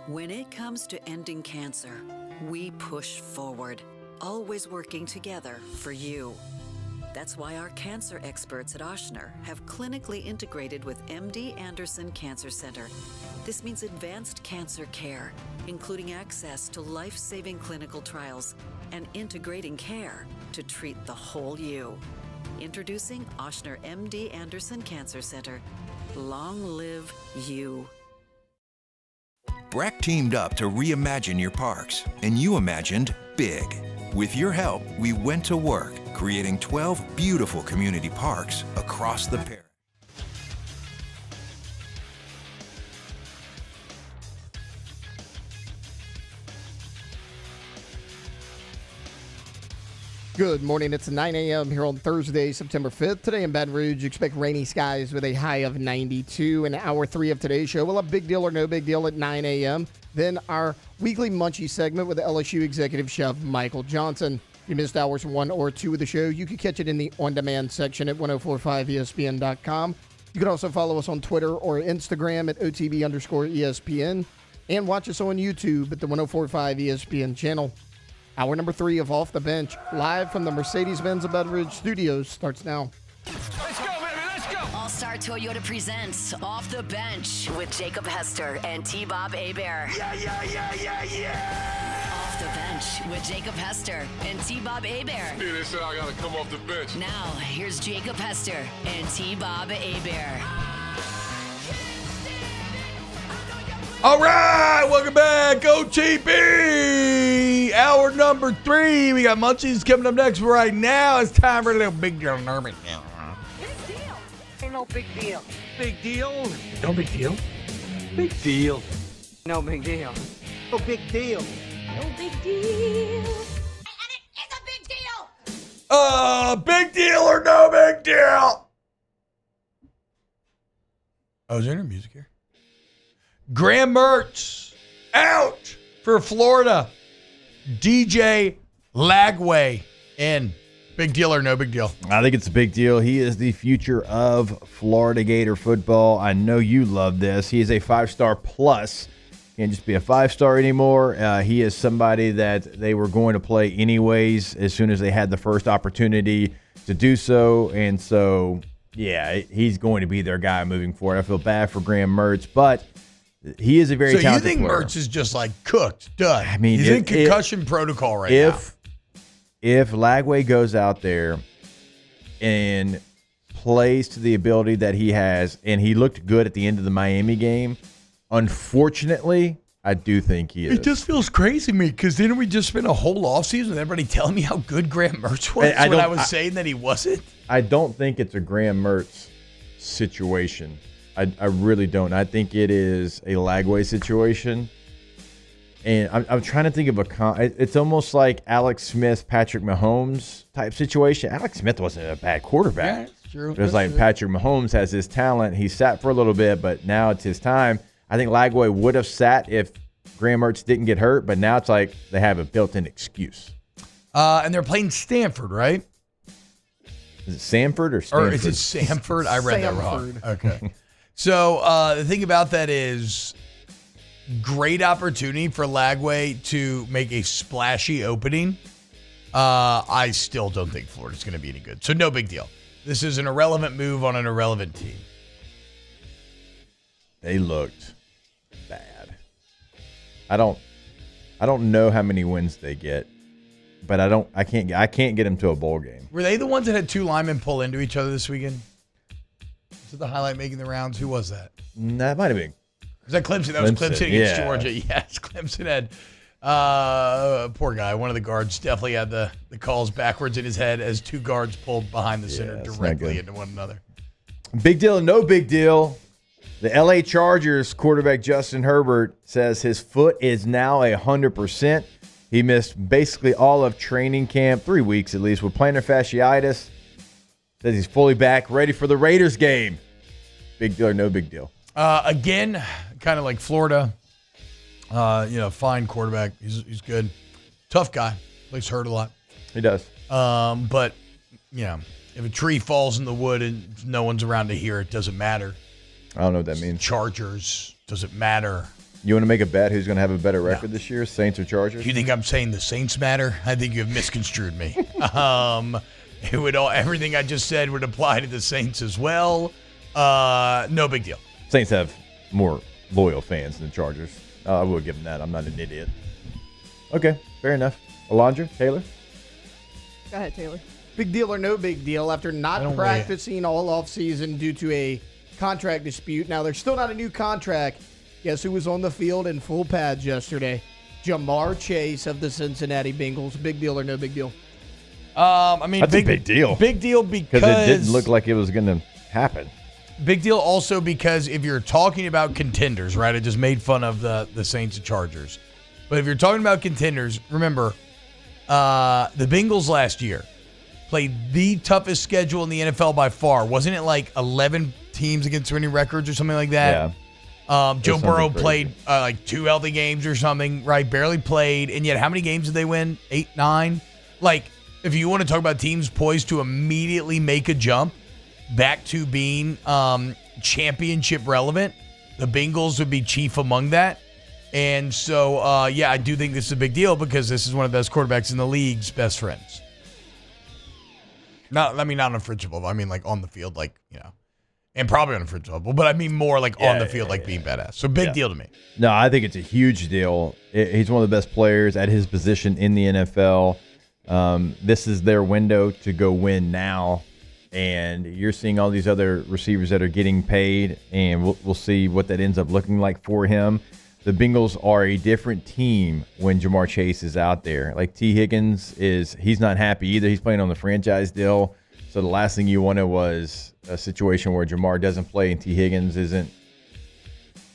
When it comes to ending cancer, we push forward, always working together for you. That's why our cancer experts at Ochsner have clinically integrated with MD Anderson Cancer Center. This means advanced cancer care, including access to life-saving clinical trials and integrating care to treat the whole you. Introducing Ochsner MD Anderson Cancer Center. Long live you. Breck teamed up to reimagine your parks, and you imagined big. With your help, we went to work, creating 12 beautiful community parks across the parish. Good morning. It's 9 a.m. here on Thursday, September 5th. Today in Baton Rouge, expect rainy skies with a high of 92. In hour 3 of today's show, we'll have Big Deal or No Big Deal at 9 a.m. Then our weekly Munchies segment with the LSU executive chef, Michael Johnson. If you missed hours 1 or 2 of the show, you can catch it in the on-demand section at 1045ESPN.com. You can also follow us on Twitter or Instagram at OTB_ESPN and watch us on YouTube at the 1045 ESPN channel. Hour number 3 of Off the Bench, live from the Mercedes-Benz of Baton Rouge studios, starts now. Let's go, baby, let's go! All-Star Toyota presents Off the Bench with Jacob Hester and T-Bob Hebert. Yeah! Off the Bench with Jacob Hester and T-Bob Hebert. Dude, they said I gotta come off the bench. Now, here's Jacob Hester and T-Bob Hebert. All right, welcome back, OTB. Hour number 3. We got Munchies coming up next. Right now, it's time for a little Big Deal, No Big Deal. Ain't no big deal. Big deal? No big deal. Big deal. No big deal. No big deal. No big deal. Big deal or no big deal? Oh, is there any music here? Graham Mertz out for Florida. DJ Lagway in. Big deal or no big deal? I think it's a big deal. He is the future of Florida Gator football. I know you love this. He is a 5-star plus. Can't just be a 5-star anymore. He is somebody that they were going to play anyways as soon as they had the first opportunity to do so. And so, yeah, he's going to be their guy moving forward. I feel bad for Graham Mertz, but he is a very talented player. So you think Mertz is just like cooked, done? I mean, he's in concussion protocol right now. If Lagway goes out there and plays to the ability that he has, and he looked good at the end of the Miami game, unfortunately, I do think he is. It just feels crazy to me because didn't we just spend a whole offseason with everybody telling me how good Graham Mertz was when I was saying that he wasn't? I don't think it's a Graham Mertz situation. I really don't. I think it is a Lagway situation. And I'm trying to think of it's almost like Alex Smith, Patrick Mahomes type situation. Alex Smith wasn't a bad quarterback. Yeah, that's true. It was like Patrick Mahomes has his talent. He sat for a little bit, but now it's his time. I think Lagway would have sat if Graham Mertz didn't get hurt, but now it's like they have a built-in excuse. And they're playing Stanford, right? Is it Sanford or Stanford? Or is it Sanford? I read that wrong. Okay. So the thing about that is great opportunity for Lagway to make a splashy opening. I still don't think Florida's going to be any good. So no big deal. This is an irrelevant move on an irrelevant team. They looked bad. I don't know how many wins they get, but I can't get them to a bowl game. Were they the ones that had 2 linemen pull into each other this weekend? Was it the highlight making the rounds? Who was that? That might have been. Was that Clemson? That was Clemson against Georgia. Yes, Clemson had poor guy. One of the guards definitely had the calls backwards in his head as 2 guards pulled behind the center directly into one another. Big deal, no big deal. The LA Chargers quarterback Justin Herbert says his foot is now 100%. He missed basically all of training camp, 3 weeks at least, with plantar fasciitis. Says he's fully back, ready for the Raiders game. Big deal or no big deal? Again, kind of like Florida. Fine quarterback. He's good. Tough guy. Plays hurt a lot. He does. But, if a tree falls in the wood and no one's around to hear it, doesn't matter. I don't know what that means. Chargers, doesn't matter. You want to make a bet who's going to have a better record this year, Saints or Chargers? You think I'm saying the Saints matter? I think you have misconstrued me. Everything I just said would apply to the Saints as well. No big deal. Saints have more loyal fans than Chargers. I will give them that. I'm not an idiot. Okay, fair enough. Alondra, Taylor? Go ahead, Taylor. Big deal or no big deal after not practicing all offseason due to a contract dispute. Now, there's still not a new contract. Guess who was on the field in full pads yesterday? Jamar Chase of the Cincinnati Bengals. Big deal or no big deal? That's a big deal. Big deal because it didn't look like it was going to happen. Big deal also because if you're talking about contenders, right? I just made fun of the Saints and Chargers. But if you're talking about contenders, remember, the Bengals last year played the toughest schedule in the NFL by far. Wasn't it like 11 teams against winning records or something like that? Yeah. Joe Burrow played like 2 healthy games or something, right? Barely played. And yet how many games did they win? 8, 9? Like, if you want to talk about teams poised to immediately make a jump back to being championship relevant, the Bengals would be chief among that. And so, I do think this is a big deal because this is one of the best quarterbacks in the league's best friends. Not on a fridge level. I mean, like on the field, and probably on a fridge level, but I mean more like on the field, being badass. So big deal to me. No, I think it's a huge deal. He's one of the best players at his position in the NFL. This is their window to go win now. And you're seeing all these other receivers that are getting paid, and we'll see what that ends up looking like for him. The Bengals are a different team when Jamar Chase is out there. Like T. Higgins he's not happy either. He's playing on the franchise deal. So the last thing you wanted was a situation where Jamar doesn't play and T. Higgins isn't,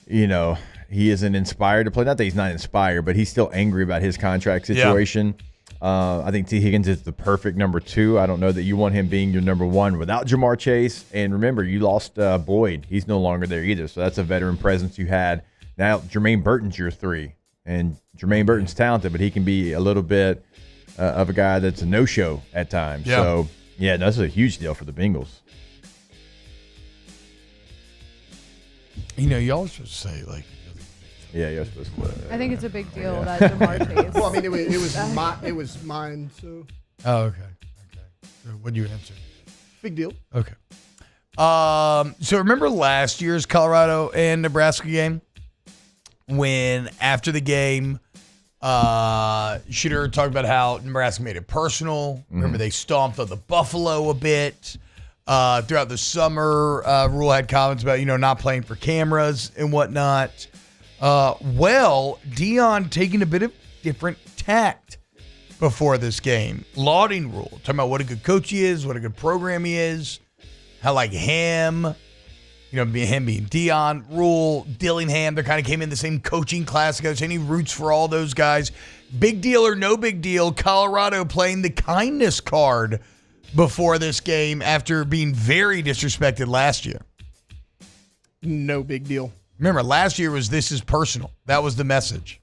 he isn't inspired to play. Not that he's not inspired, but he's still angry about his contract situation. Yeah. I think T. Higgins is the perfect number 2. I don't know that you want him being your number 1 without Jamar Chase. And remember, you lost Boyd. He's no longer there either. So that's a veteran presence you had. Now, Jermaine Burton's your 3. And Jermaine Burton's talented, but he can be a little bit of a guy that's a no-show at times. Yeah. So, that's a huge deal for the Bengals. You always supposed to say, you're supposed to. I think it's a big deal that Jamar Chase. Well, I mean, it was mine, so. Oh, okay. So what do you answer? Big deal. Okay. So remember last year's Colorado and Nebraska game? When after the game, Shooter talked about how Nebraska made it personal. Mm-hmm. Remember they stomped on the Buffalo a bit. Throughout the summer, Rule had comments about, not playing for cameras and whatnot. Dion taking a bit of different tact before this game. Lauding Rule, talking about what a good coach he is, what a good program he is, how him, him being Dion, Rule, Dillingham, they kind of came in the same coaching class together, saying he roots for all those guys. Big deal or no big deal, Colorado playing the kindness card before this game after being very disrespected last year. No big deal. Remember, last year was this is personal. That was the message.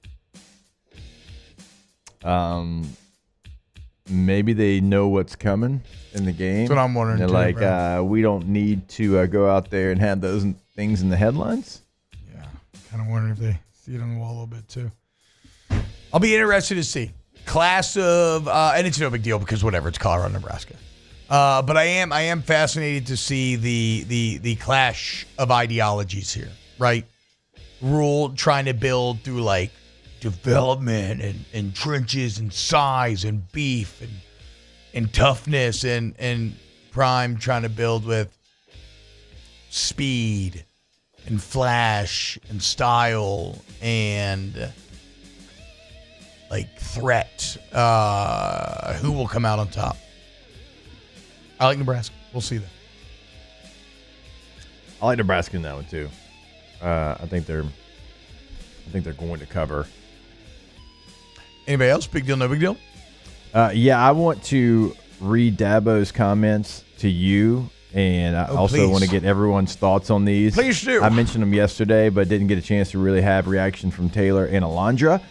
Maybe they know what's coming in the game. That's what I'm wondering. They're like, we don't need to go out there and have those things in the headlines. Yeah, kind of wondering if they see it on the wall a little bit too. I'll be interested to see. Class of, and it's no big deal because whatever, it's Colorado, Nebraska. But I am fascinated to see the clash of ideologies here, right? Rule trying to build through development and trenches and size and beef and toughness and Prime trying to build with speed and flash and style and threat. Who will come out on top? I like Nebraska. We'll see that. I like Nebraska in that one too. I think they're going to cover. Anybody else? Big deal, no big deal? Yeah, I want to read Dabo's comments to you, and I also want to get everyone's thoughts on these. Please do. I mentioned them yesterday, but didn't get a chance to really have reaction from Taylor and Alondra.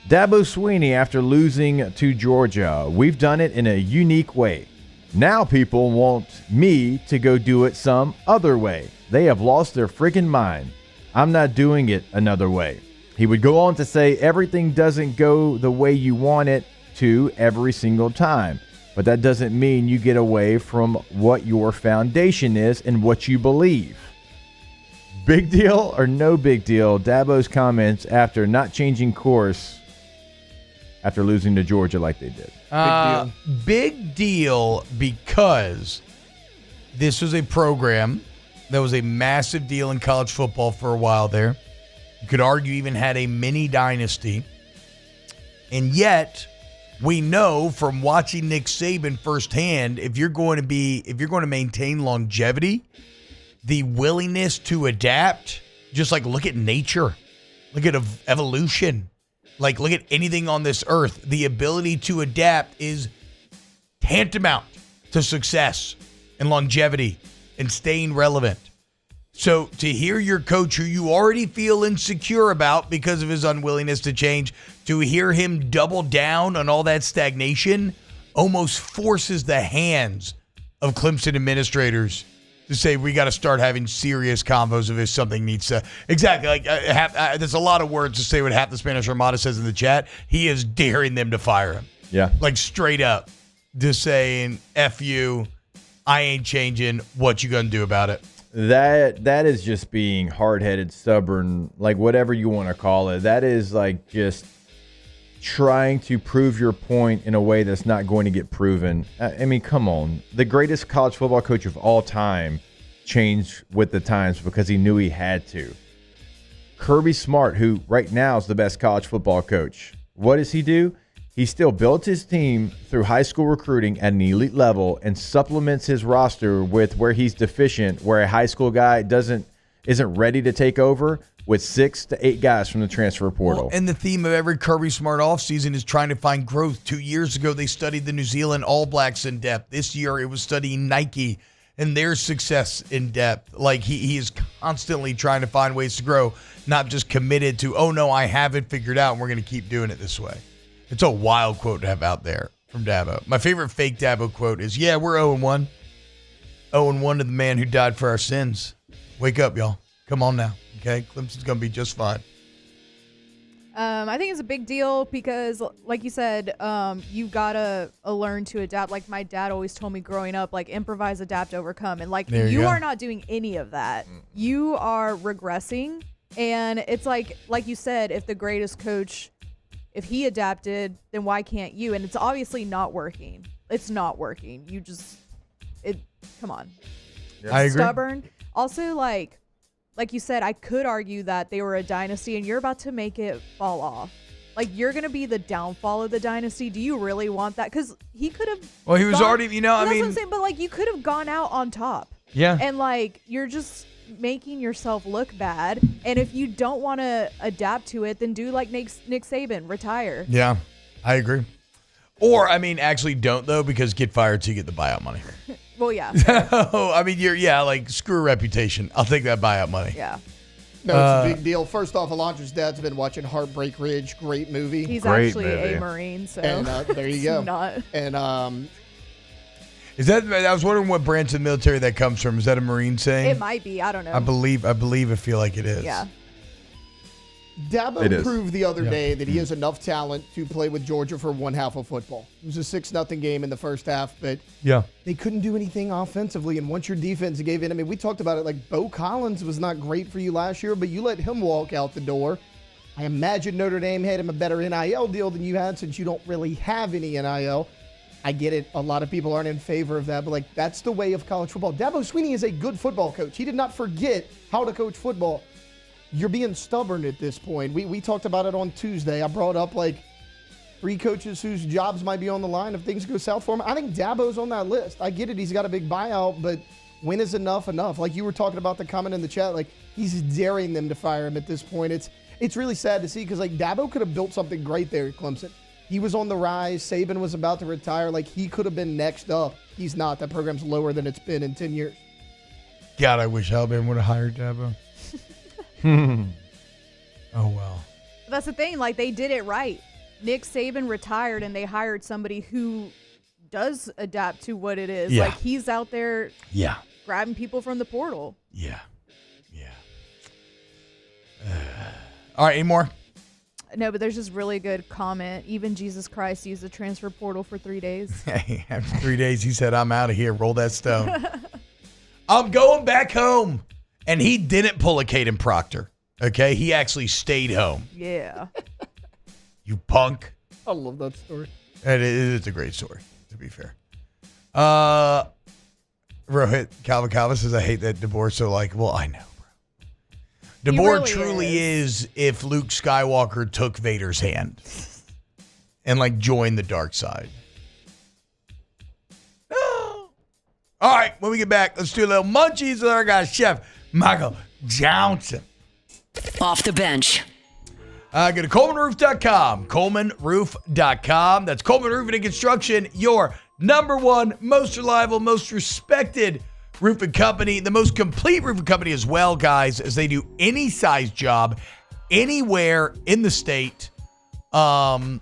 Dabo Swinney, after losing to Georgia, we've done it in a unique way. Now people want me to go do it some other way. They have lost their freaking mind. I'm not doing it another way. He would go on to say everything doesn't go the way you want it to every single time. But that doesn't mean you get away from what your foundation is and what you believe. Big deal or no big deal? Dabo's comments after not changing course after losing to Georgia like they did. Big deal because this was a program that was a massive deal in college football for a while there. You could argue even had a mini dynasty. And yet, we know from watching Nick Saban firsthand, if you're going to maintain longevity, the willingness to adapt, just like look at nature, look at evolution, like look at anything on this earth, the ability to adapt is tantamount to success and longevity and staying relevant. So to hear your coach, who you already feel insecure about because of his unwillingness to change, to hear him double down on all that stagnation almost forces the hands of Clemson administrators to say we got to start having serious convos of if something needs to. Exactly. Like there's a lot of words to say what half the Spanish Armada says in the chat. He is daring them to fire him. Yeah. Like straight up. Just saying, F you, I ain't changing. What you gonna do about it? That is just being hard-headed, stubborn, like whatever you want to call it. That is like just trying to prove your point in a way that's not going to get proven. I mean, come on. The greatest college football coach of all time changed with the times because he knew he had to. Kirby Smart, who right now is the best college football coach, what does he do? He still built his team through high school recruiting at an elite level and supplements his roster with where he's deficient, where a high school guy isn't ready to take over, with 6 to 8 guys from the transfer portal. Well, and the theme of every Kirby Smart offseason is trying to find growth. 2 years ago, they studied the New Zealand All Blacks in depth. This year, it was studying Nike and their success in depth. Like he is constantly trying to find ways to grow, not just committed to, oh no, I have it figured out and we're going to keep doing it this way. It's a wild quote to have out there from Dabo. My favorite fake Dabo quote is, yeah, we're 0-1. 0-1 to the man who died for our sins. Wake up, y'all. Come on now. Okay? Clemson's going to be just fine. I think it's a big deal because, like you said, you got to learn to adapt. Like my dad always told me growing up, like improvise, adapt, overcome. And like you are not doing any of that. You are regressing. And it's like you said, if the greatest coach, if he adapted, then why can't you? And it's obviously not working. It's not working. Come on. I agree. Stubborn. Also, like you said, I could argue that they were a dynasty and you're about to make it fall off. Like, you're going to be the downfall of the dynasty. Do you really want that? Because he could have. Well, he was already, that's what I'm saying. But, like, you could have gone out on top. Yeah. And, like, you're just making yourself look bad. And if you don't want to adapt to it, then do like Nick Saban, retire. Yeah, I agree. Or, I mean, actually don't, though, because get fired so you get the buyout money. Well, yeah. I mean, like, screw reputation. I'll take that buyout money. Yeah. No, it's a big deal. First off, Alondra's dad's been watching Heartbreak Ridge. Great movie. He's actually a Marine, so. And there you go. Not. And is that? I was wondering what branch of the military that comes from. Is that a Marine saying? It might be. I don't know. I feel like it is. Yeah. Dabo proved the other day that he has enough talent to play with Georgia for one half of football. It was a 6-0 game in the first half, but they couldn't do anything offensively. And once your defense gave in, I mean, we talked about it, like Bo Collins was not great for you last year, but you let him walk out the door. I imagine Notre Dame had him a better NIL deal than you had since you don't really have any NIL. I get it. A lot of people aren't in favor of that, but like that's the way of college football. Dabo Swinney is a good football coach. He did not forget how to coach football. You're being stubborn at this point. We talked about it on Tuesday. I brought up like 3 coaches whose jobs might be on the line if things go south for him. I think Dabo's on that list. I get it. He's got a big buyout, but when is enough? Like you were talking about the comment in the chat, like he's daring them to fire him at this point. It's really sad to see because like Dabo could have built something great there at Clemson. He was on the rise. Saban was about to retire. Like he could have been next up. He's not. That program's lower than it's been in 10 years. God, I wish Alabama would have hired Dabo. Oh, well. That's the thing. Like, they did it right. Nick Saban retired, and they hired somebody who does adapt to what it is. Yeah. Like, he's out there grabbing people from the portal. Yeah. All right, any more? No, but there's this really good comment. Even Jesus Christ used the transfer portal for 3 days. Hey, after 3 days, he said, I'm out of here. Roll that stone. I'm going back home. And he didn't pull a Caden Proctor. Okay? He actually stayed home. Yeah. You punk. I love that story. It's a great story, to be fair. Rohit Calvacava says, I hate that DeBoer's so likable. I know, bro. DeBoer really truly is if Luke Skywalker took Vader's hand and, like, joined the dark side. Oh. All right, when we get back, let's do a little Munchies with our guy, Chef Michael Johnson. Off the bench. Go to ColemanRoof.com. ColemanRoof.com. That's Coleman Roofing and Construction, your number one, most reliable, most respected roofing company. The most complete roofing company as well, guys, as they do any size job anywhere in the state. Any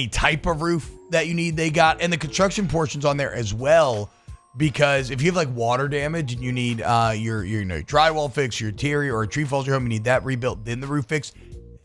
type of roof that you need, they got. And the construction portion's on there as well. Because if you have like water damage and you need your drywall fix, your interior, or a tree falls your home, you need that rebuilt, then the roof fix,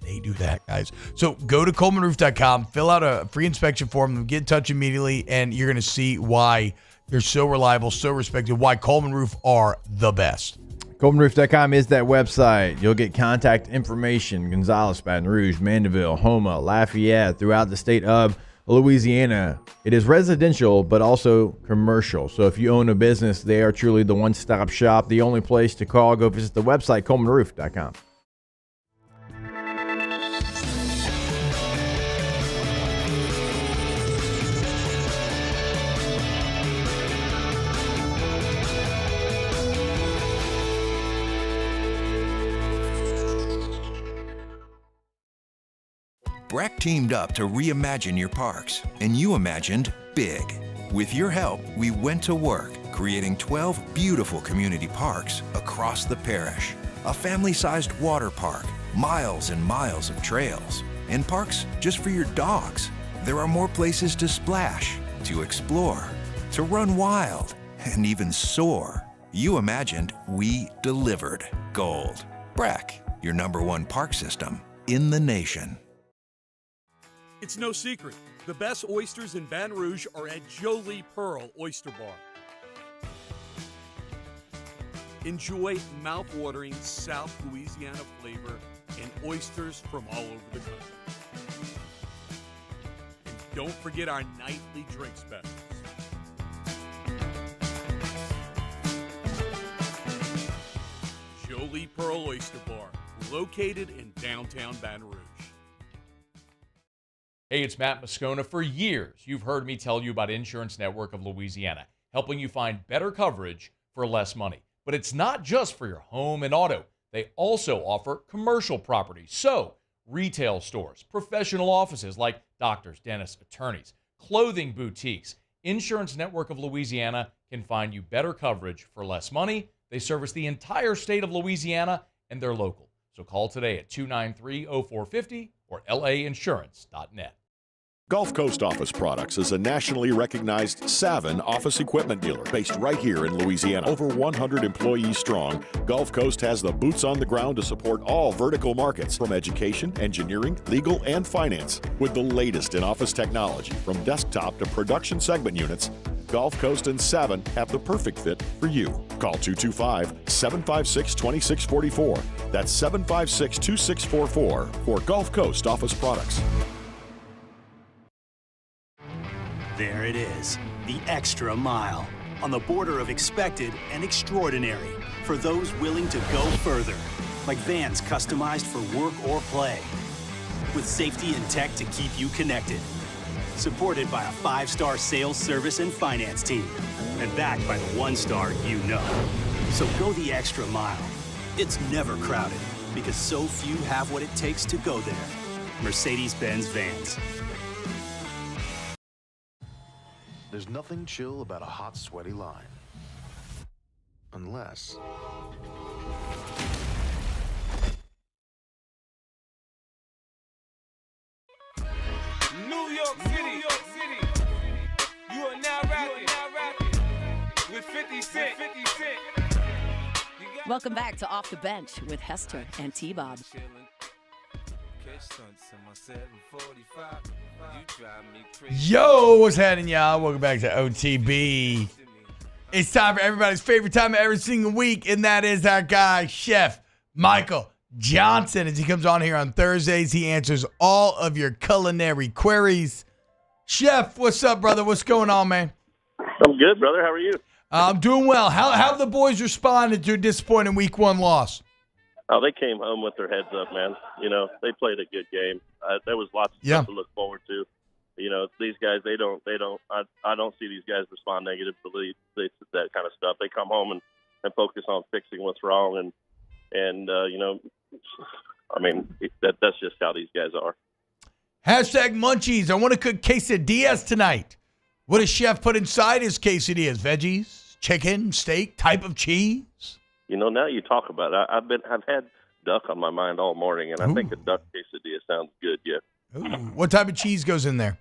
they do that, guys. So go to ColemanRoof.com, fill out a free inspection form, get in touch immediately, and you're going to see why they're so reliable, so respected, why Coleman Roof are the best. ColemanRoof.com is that website. You'll get contact information, Gonzales, Baton Rouge, Mandeville, Houma, Lafayette, throughout the state of Louisiana. It is residential, but also commercial. So if you own a business, they are truly the one-stop shop, the only place to call. Go visit the website, ColemanRoof.com. Breck teamed up to reimagine your parks, and you imagined big. With your help, we went to work, creating 12 beautiful community parks across the parish. A family-sized water park, miles and miles of trails, and parks just for your dogs. There are more places to splash, to explore, to run wild, and even soar. You imagined, we delivered. Gold. Breck, your number one park system in the nation. It's no secret. The best oysters in Baton Rouge are at Jolie Pearl Oyster Bar. Enjoy mouth-watering South Louisiana flavor and oysters from all over the country. And don't forget our nightly drink specials. Jolie Pearl Oyster Bar, located in downtown Baton Rouge. Hey, it's Matt Moscona. For years, you've heard me tell you about Insurance Network of Louisiana, helping you find better coverage for less money. But it's not just for your home and auto. They also offer commercial property. So, retail stores, professional offices like doctors, dentists, attorneys, clothing boutiques. Insurance Network of Louisiana can find you better coverage for less money. They service the entire state of Louisiana, and they're local. So call today at 293-0450 or lainsurance.net. Gulf Coast Office Products is a nationally recognized Savin office equipment dealer based right here in Louisiana. Over 100 employees strong, Gulf Coast has the boots on the ground to support all vertical markets from education, engineering, legal, and finance. With the latest in office technology from desktop to production segment units, Gulf Coast and Savin have the perfect fit for you. Call 225-756-2644. That's 756-2644 for Gulf Coast Office Products. There it is, the extra mile, on the border of expected and extraordinary, for those willing to go further, like vans customized for work or play, with safety and tech to keep you connected. Supported by a 5-star sales, service, and finance team. And backed by the 1-star you know. So go the extra mile. It's never crowded because so few have what it takes to go there. Mercedes-Benz Vans. There's nothing chill about a hot, sweaty line. Unless... New York City. You are now rapping with 50 Cent. Welcome back to Off the Bench with Hester and T-Bob. Yo, what's happening, y'all? Welcome back to OTB. It's time for everybody's favorite time of every single week, and that is our guy, Chef Michael Johnson. As he comes on here on Thursdays, he answers all of your culinary queries. Chef, what's up, brother? What's going on, man? I'm good, brother. How are you? I'm doing well. How have the boys responded to a disappointing Week 1 loss? Oh, they came home with their heads up, man. You know, they played a good game. There was lots of stuff to look forward to. You know, these guys, I don't see these guys respond negatively to that kind of stuff. They come home and focus on fixing what's wrong. And you know, I mean, that's just how these guys are. Hashtag Munchies. I want to cook quesadillas tonight. What does Chef put inside his quesadillas? Veggies, chicken, steak, type of cheese? You know, now you talk about it. I've had duck on my mind all morning, and I think a duck quesadilla sounds good. Yeah. Ooh. What type of cheese goes in there?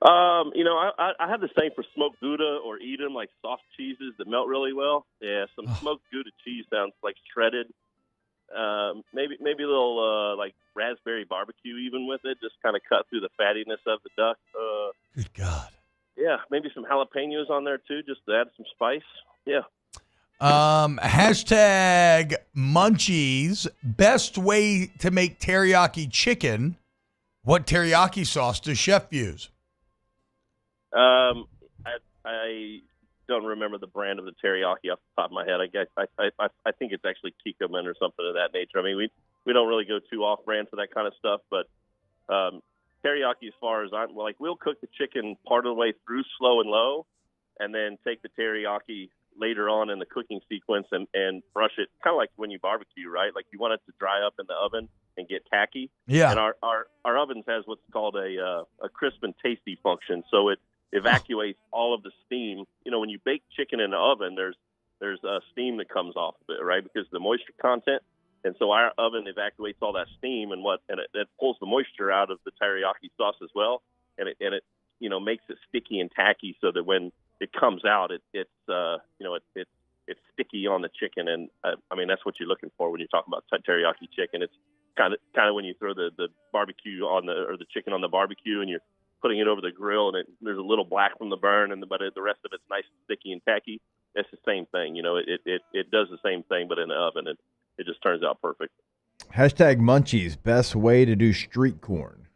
You know, I have the same for smoked Gouda or Edam, like soft cheeses that melt really well. Yeah, some smoked Gouda cheese sounds like shredded. Maybe a little like raspberry barbecue even with it, just kind of cut through the fattiness of the duck. Good God. Yeah, maybe some jalapenos on there too, just to add some spice. Yeah. Hashtag Munchies. Best way to make teriyaki chicken. What teriyaki sauce does Chef use? I don't remember the brand of the teriyaki off the top of my head. I think it's actually Kikkoman or something of that nature. I mean, we don't really go too off brand for that kind of stuff, but teriyaki, as far as we'll cook the chicken part of the way through slow and low, and then take the teriyaki later on in the cooking sequence and brush it, kind of like when you barbecue, right? Like you want it to dry up in the oven and get tacky. Yeah. And our ovens has what's called a crisp and tasty function, so it evacuates all of the steam. You know, when you bake chicken in the oven, there's steam that comes off of it, right? Because of the moisture content. And so our oven evacuates all that steam and it pulls the moisture out of the teriyaki sauce as well, and it you know makes it sticky and tacky, so that when it comes out, it's sticky on the chicken, and I mean that's what you're looking for when you talk about teriyaki chicken. It's kind of when you throw the barbecue or the chicken on the barbecue, and you're putting it over the grill, and there's a little black from the burn, but the rest of it's nice and sticky and tacky. It's the same thing, you know. It does the same thing, but in the oven, it just turns out perfect. Hashtag Munchies. Best way to do street corn.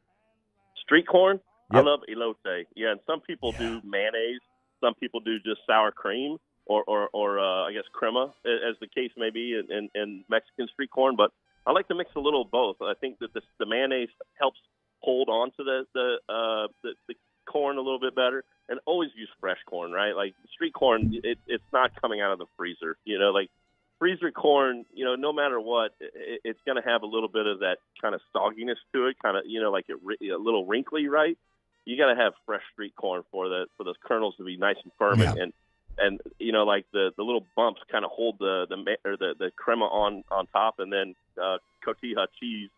Street corn? Yep. I love elote. Yeah, and some people do mayonnaise. Some people do just sour cream or I guess crema, as the case may be in Mexican street corn. But I like to mix a little of both. I think that the mayonnaise helps hold on to the corn a little bit better. And always use fresh corn, right? Like street corn, it's not coming out of the freezer. You know, like freezer corn, you know, no matter what, it's going to have a little bit of that kind of sogginess to it, kind of, you know, like a little wrinkly, right? You got to have fresh street corn for those kernels to be nice and firm, and you know, like the little bumps kind of hold the crema on top, and then cotija cheese,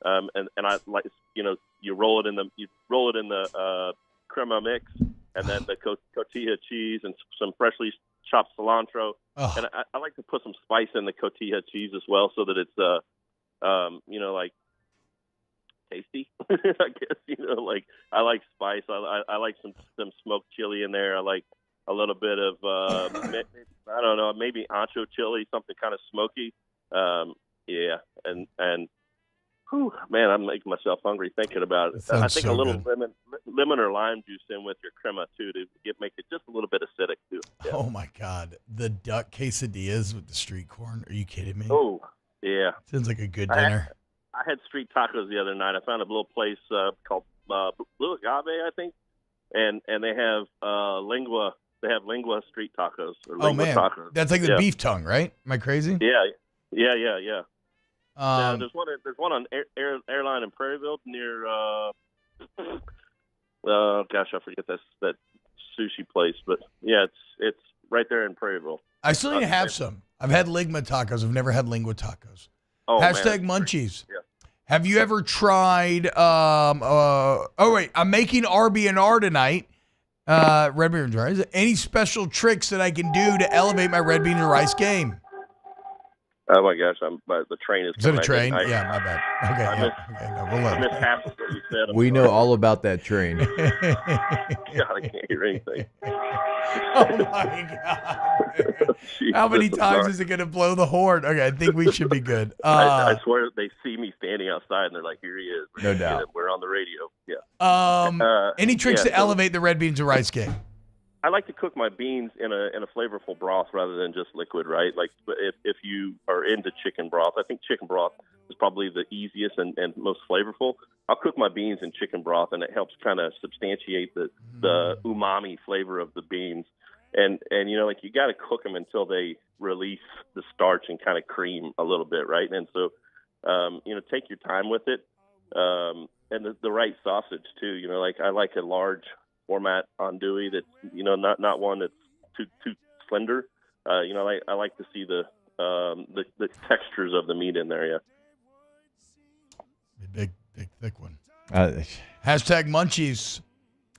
and I like, you know, you roll it in the crema mix, and then the cotija cheese and some freshly chopped cilantro. And I like to put some spice in the cotija cheese as well, so that it's you know, like tasty. I guess, you know, like I like spice. I like some smoked chili in there. I like a little bit of I don't know, maybe ancho chili, something kind of smoky. Yeah, and whew, man, I'm making myself hungry thinking about it. I think a little lemon or lime juice in with your crema too to make it just a little bit acidic too. Yeah. Oh my God, the duck quesadillas with the street corn. Are you kidding me? Oh yeah, sounds like a good dinner. I had street tacos the other night. I found a little place called Blue Agave, I think, and they have lingua. They have lingua street tacos. Or lingua tacos. That's like the beef tongue, right? Am I crazy? Yeah. Yeah, there's one on Airline in Prairieville near. Gosh, I forget that sushi place, but yeah, it's right there in Prairieville. I still need to have some. I've had lingua tacos. I've never had lingua tacos. Oh, Hashtag man. Munchies. Yeah. Have you ever tried? I'm making RB&R tonight. Red beans and rice. Any special tricks that I can do to elevate my red beans and rice game? Oh my gosh, the train is. Is it a train? Yeah, my bad. Okay, I missed half of what you said. We know all about that train. God, I can't hear anything. Oh my God! How many times is it going to blow the horn? Okay, I think we should be good. I swear they see me standing outside and they're like, "Here he is." No doubt. We're on the radio. Yeah. Any tricks to elevate the red beans and rice game? I like to cook my beans in a flavorful broth rather than just liquid, right? Like if you are into chicken broth, I think chicken broth is probably the easiest and most flavorful. I'll cook my beans in chicken broth, and it helps kind of substantiate the umami flavor of the beans. And like you got to cook them until they release the starch and kind of cream a little bit, right? And so, take your time with it, and the right sausage too. Like I like a large format andouille that's not one that's too slender. I like to see the textures of the meat in there. Yeah. Big thick one. Hashtag Munchies.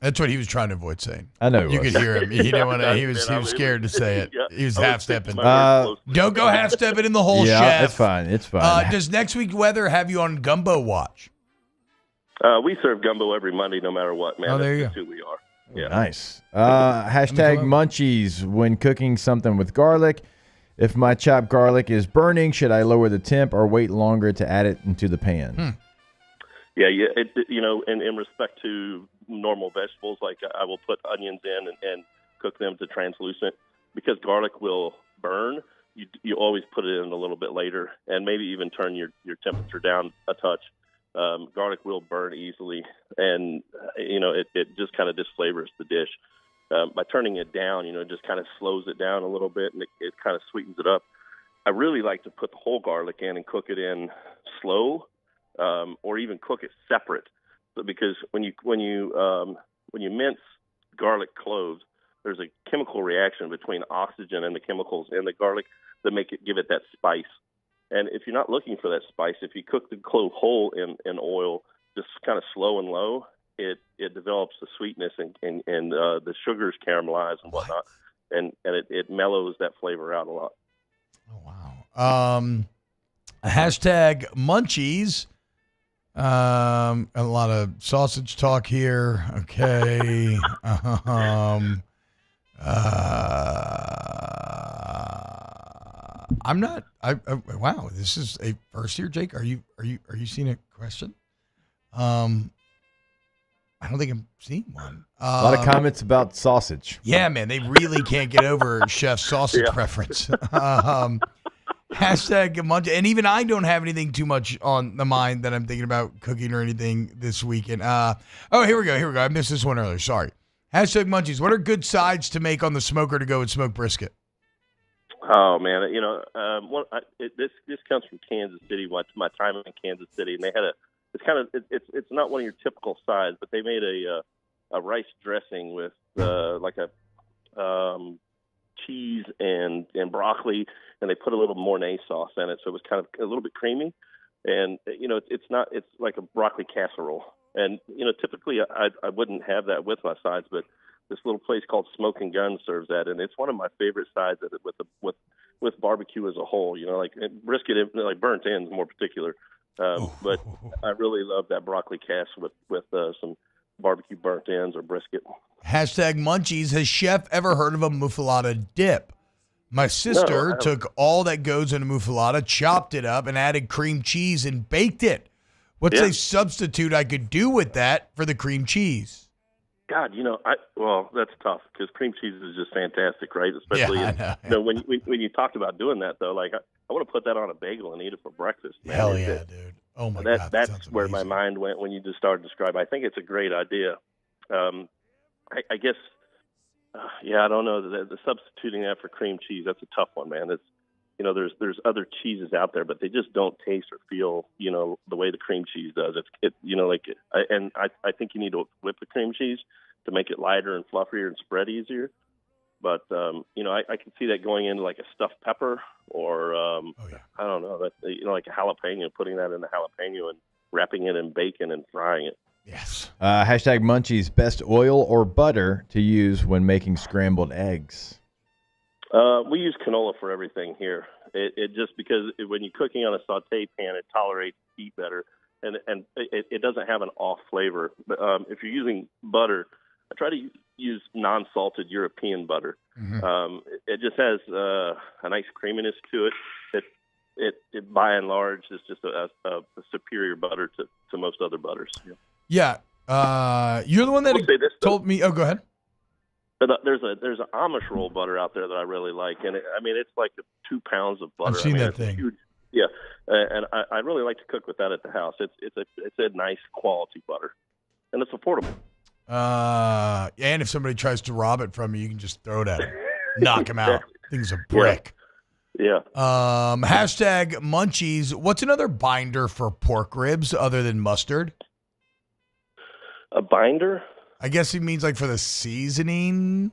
That's what he was trying to avoid saying. I know you could hear him. He didn't want to. He was scared to say it. He was half stepping. Don't go half stepping in the hole, yeah, chef. It's fine. It's fine. Does next week's weather have you on gumbo watch? We serve gumbo every Monday, no matter what, man. Oh, there you That's go. who we are. Yeah. Nice. Hashtag Munchies. When cooking something with garlic, if my chopped garlic is burning, should I lower the temp or wait longer to add it into the pan? Yeah. In respect to normal vegetables, like I will put onions in and cook them to translucent. Because garlic will burn, you always put it in a little bit later, and maybe even turn your temperature down a touch. Garlic will burn easily, and it just kind of disflavors the dish. By turning it down, it just kind of slows it down a little bit, and it kind of sweetens it up. I really like to put the whole garlic in and cook it in slow, or even cook it separate. Because when you mince garlic cloves, there's a chemical reaction between oxygen and the chemicals in the garlic that give it that spice. And if you're not looking for that spice, if you cook the clove whole in oil, just kind of slow and low, it develops the sweetness and the sugars caramelize and whatnot, and it mellows that flavor out a lot. Oh wow! Hashtag Munchies. A lot of sausage talk here. Okay. I'm not. Wow, this is a first here, Jake. Are you seeing a question? I don't think I'm seeing one. A lot of comments about sausage. Yeah, man, they really can't get over Chef's sausage preference. Hashtag Munchies. And even I don't have anything too much on the mind that I'm thinking about cooking or anything this weekend. Here we go. I missed this one earlier. Sorry. Hashtag Munchies. What are good sides to make on the smoker to go with smoked brisket? Oh man, this comes from Kansas City. My time in Kansas City, and they had it's not one of your typical sides, but they made a rice dressing with like a cheese and broccoli, and they put a little Mornay sauce in it, so it was kind of a little bit creamy. And it's like a broccoli casserole. And typically I wouldn't have that with my sides, but this little place called Smoking Gun serves that, and it's one of my favorite sides of it with barbecue as a whole. Like brisket, like burnt ends more particular. But I really love that broccoli cass with some barbecue burnt ends or brisket. Hashtag Munchies. Has Chef ever heard of a muffaletta dip? My sister took all that goes in a muffaletta, chopped it up, and added cream cheese and baked it. What's a substitute I could do with that for the cream cheese? God, that's tough because cream cheese is just fantastic, right? Especially, when you talked about doing that, though, like I want to put that on a bagel and eat it for breakfast. Man. Hell yeah, dude. Oh my God, that's where my mind went when you just started describing. I think it's a great idea. I guess, I don't know. The substituting that for cream cheese, that's a tough one, man. It's, there's other cheeses out there, but they just don't taste or feel, the way the cream cheese does. I think you need to whip the cream cheese to make it lighter and fluffier and spread easier. But, I can see that going into like a stuffed pepper or, I don't know, that, like a jalapeno, putting that in the jalapeno and wrapping it in bacon and frying it. Yes. Hashtag Munchies, best oil or butter to use when making scrambled eggs? We use canola for everything here. It just because when you're cooking on a saute pan, it tolerates heat better, and it doesn't have an off flavor. But if you're using butter, I try to use non-salted European butter. Mm-hmm. It just has a nice creaminess to it. It by and large is just a superior butter to most other butters. Yeah. You're the one that told me. Oh, go ahead. But there's an Amish roll butter out there that I really like, and it's like 2 pounds of butter. I've seen that thing. Huge, yeah, and I really like to cook with that at the house. It's a nice quality butter, and it's affordable. And if somebody tries to rob it from you, you can just throw it at him, knock him out. Thing's a brick. Yeah. Hashtag Munchies. What's another binder for pork ribs other than mustard? A binder? I guess he means like for the seasoning.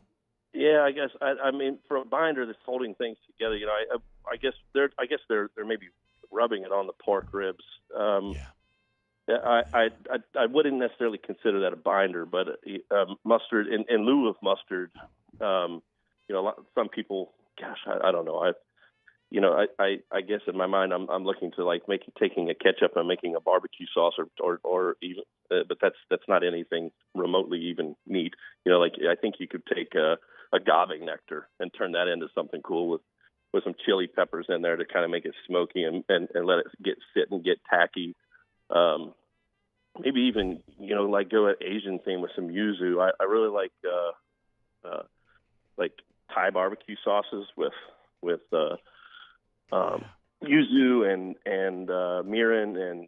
Yeah, I guess. I mean, for a binder that's holding things together, I guess they're maybe rubbing it on the pork ribs. I wouldn't necessarily consider that a binder, but mustard in lieu of mustard. Some people, gosh, I don't know. I guess in my mind I'm looking to like taking a ketchup and making a barbecue sauce or even, but that's not anything remotely even neat. I think you could take a agave nectar and turn that into something cool with some chili peppers in there to kind of make it smoky and let it sit and get tacky. Maybe even like go an Asian theme with some yuzu. I really like Thai barbecue sauces with yuzu and mirin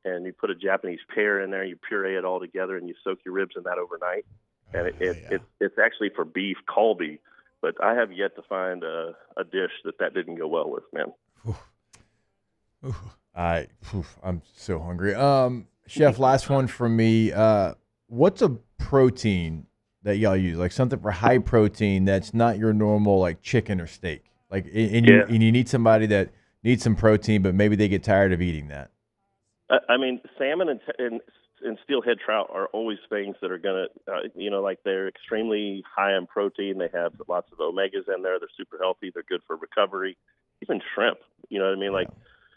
and you put a Japanese pear in there. You puree it all together and you soak your ribs in that overnight. And it's actually for beef Kalbi, but I have yet to find a dish that didn't go well with, man. I'm so hungry. Chef, last one from me. What's a protein that y'all use? Like something for high protein that's not your normal like chicken or steak. Like, and you need somebody that needs some protein, but maybe they get tired of eating that. I mean, salmon and steelhead trout are always things that are going to, like they're extremely high in protein. They have lots of omegas in there. They're super healthy. They're good for recovery. Even shrimp, you know what I mean? Like,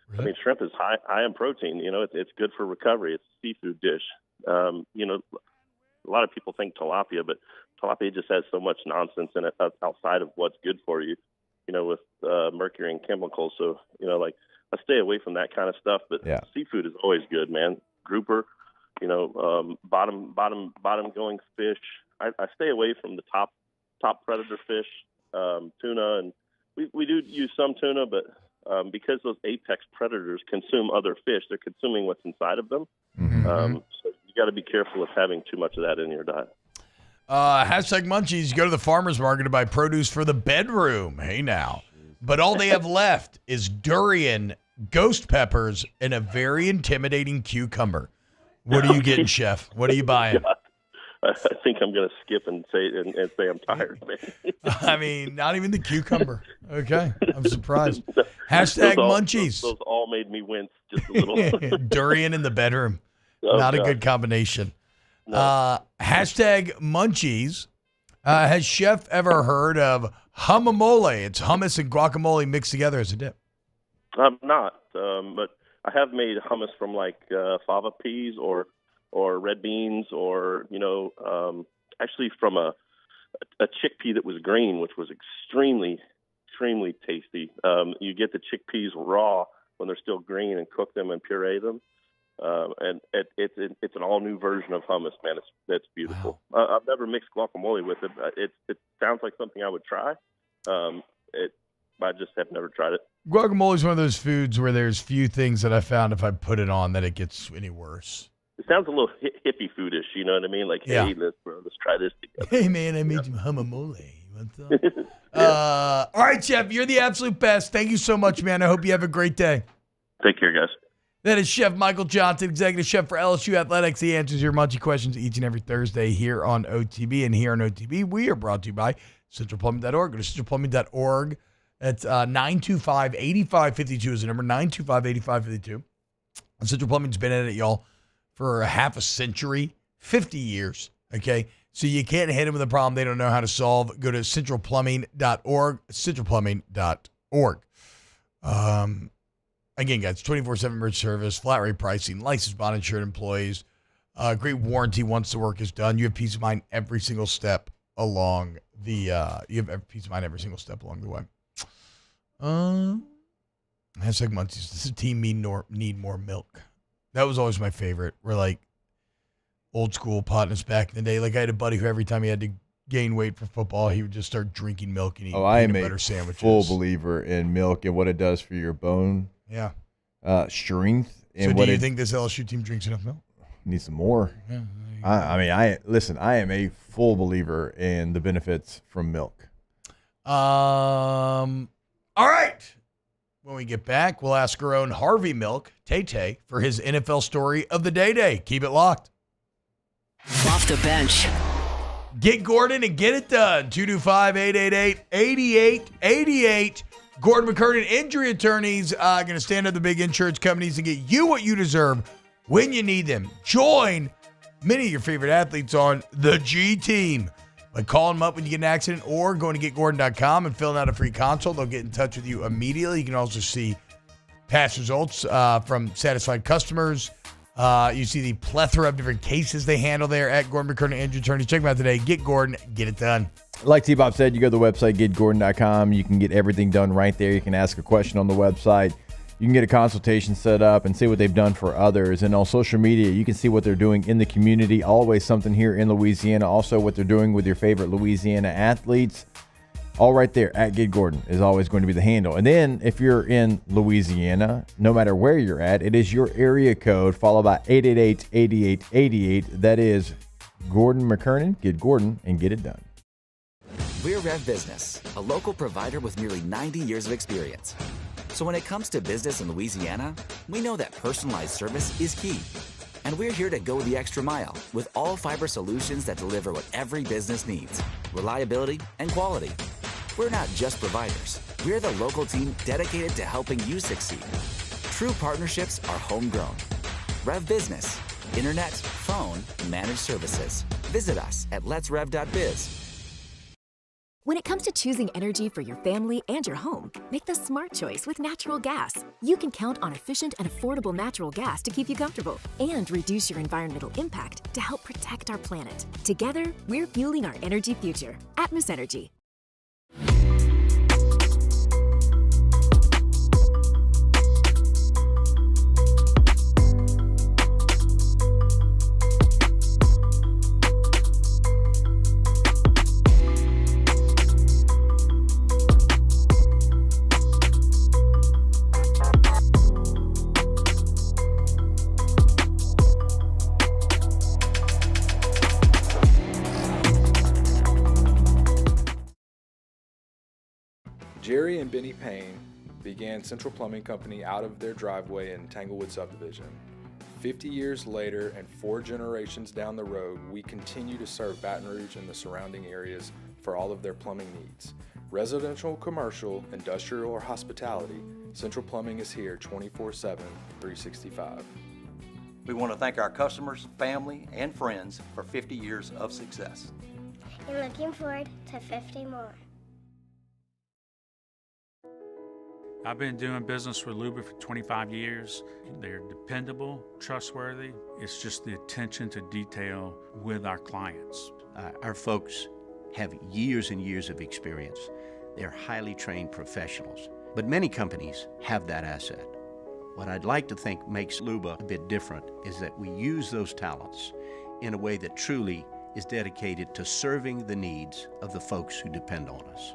really? I mean, shrimp is high in protein. It's good for recovery. It's a seafood dish. A lot of people think tilapia, but tilapia just has so much nonsense in it outside of what's good for you, with mercury and chemicals. So, I stay away from that kind of stuff, but seafood is always good, man. Grouper, bottom going fish. I stay away from the top predator fish, tuna, and we do use some tuna, but because those apex predators consume other fish, they're consuming what's inside of them. So you got to be careful of having too much of that in your diet. Hashtag Munchies. You go to the farmer's market to buy produce for the bedroom. Hey now. But all they have left is durian, ghost peppers, and a very intimidating cucumber. What are you getting, Chef? What are you buying? I think I'm going to skip and say I'm tired, man. I mean, not even the cucumber. Okay. I'm surprised. Hashtag Munchies. Those all made me wince just a little. Durian in the bedroom. Oh, not God. A good combination. No. Hashtag Munchies. Has Chef ever heard of humamole? It's hummus and guacamole mixed together as a dip. I'm not, but I have made hummus from like fava peas or red beans or, actually from a chickpea that was green, which was extremely, extremely tasty. You get the chickpeas raw when they're still green and cook them and puree them. And it's an all new version of hummus, man. That's beautiful. Wow. I've never mixed guacamole with it. It sounds like something I would try. but I just have never tried it. Guacamole is one of those foods where there's few things that I found if I put it on that it gets any worse. It sounds a little hippie foodish, you know what I mean? Like, Yeah. hey, let's try this together. Hey, man, I made some humamole. All right, Chef, you're the absolute best. Thank you so much, man. I hope you have a great day. Take care, guys. That is Chef Michael Johnson, Executive Chef for LSU Athletics. He answers your Munchie questions each and every Thursday here on OTB. And here on OTB, we are brought to you by centralplumbing.org. Go to centralplumbing.org. That's 925-8552 is the number, 925-8552. And Central Plumbing's been at it, y'all, for a half a century, 50 years, okay? So you can't hit them with a problem they don't know how to solve. Go to centralplumbing.org, centralplumbing.org. Again, guys, 24/7 bridge service, flat rate pricing, licensed bond insured employees, great warranty once the work is done. You have peace of mind every single step along the way. Hashtag Munchies. Does the team need more milk? That was always my favorite. We're like old school partners back in the day. Like I had a buddy who every time he had to gain weight for football, he would just start drinking milk and eating I am peanut butter a sandwiches. full believer in milk and what it does for your bone strength. And So what do you think this LSU team drinks enough milk? Needs some more. Yeah, I am a full believer in the benefits from milk. All right. When we get back, we'll ask our own Harvey Milk, Tay-Tay, for his NFL story of the day. Keep it locked. Off the bench. Get Gordon and get it done. 225-888-8888. Gordon McKernan, injury attorneys, going to stand up the big insurance companies and get you what you deserve when you need them. Join many of your favorite athletes on the G Team by calling them up when you get an accident or going to getgordon.com and filling out a free consult. They'll get in touch with you immediately. You can also see past results from satisfied customers. You see the plethora of different cases they handle there at Gordon McKernan Injury Attorneys. Check them out today. Get Gordon. Get it done. Like T-Bob said, you go to the website, getgordon.com. You can get everything done right there. You can ask a question on the website. You can get a consultation set up and see what they've done for others. And on social media, you can see what they're doing in the community. Always something here in Louisiana. Also, what they're doing with your favorite Louisiana athletes. All right there at Get Gordon is always going to be the handle. And then if you're in Louisiana, no matter where you're at, it is your area code followed by 888-8888. That is Gordon McKernan. Get Gordon and get it done. We're Rev Business, a local provider with nearly 90 years of experience. So when it comes to business in Louisiana, we know that personalized service is key. And we're here to go the extra mile with all fiber solutions that deliver what every business needs: reliability and quality. We're not just providers. We're the local team dedicated to helping you succeed. True partnerships are homegrown. Rev Business, internet, phone, managed services. Visit us at letsrev.biz. When it comes to choosing energy for your family and your home, make the smart choice with natural gas. You can count on efficient and affordable natural gas to keep you comfortable and reduce your environmental impact to help protect our planet. Together, we're fueling our energy future. Atmos Energy. Jerry and Benny Payne began Central Plumbing Company out of their driveway in Tanglewood subdivision. 50 years later and 4 generations down the road, we continue to serve Baton Rouge and the surrounding areas for all of their plumbing needs. Residential, commercial, industrial, or hospitality, Central Plumbing is here 24/7, 365. We want to thank our customers, family, and friends for 50 years of success. And looking forward to 50 more. I've been doing business with Luba for 25 years. They're dependable, trustworthy. It's just the attention to detail with our clients. Our folks have years and years of experience. They're highly trained professionals, but many companies have that asset. What I'd like to think makes Luba a bit different is that we use those talents in a way that truly is dedicated to serving the needs of the folks who depend on us.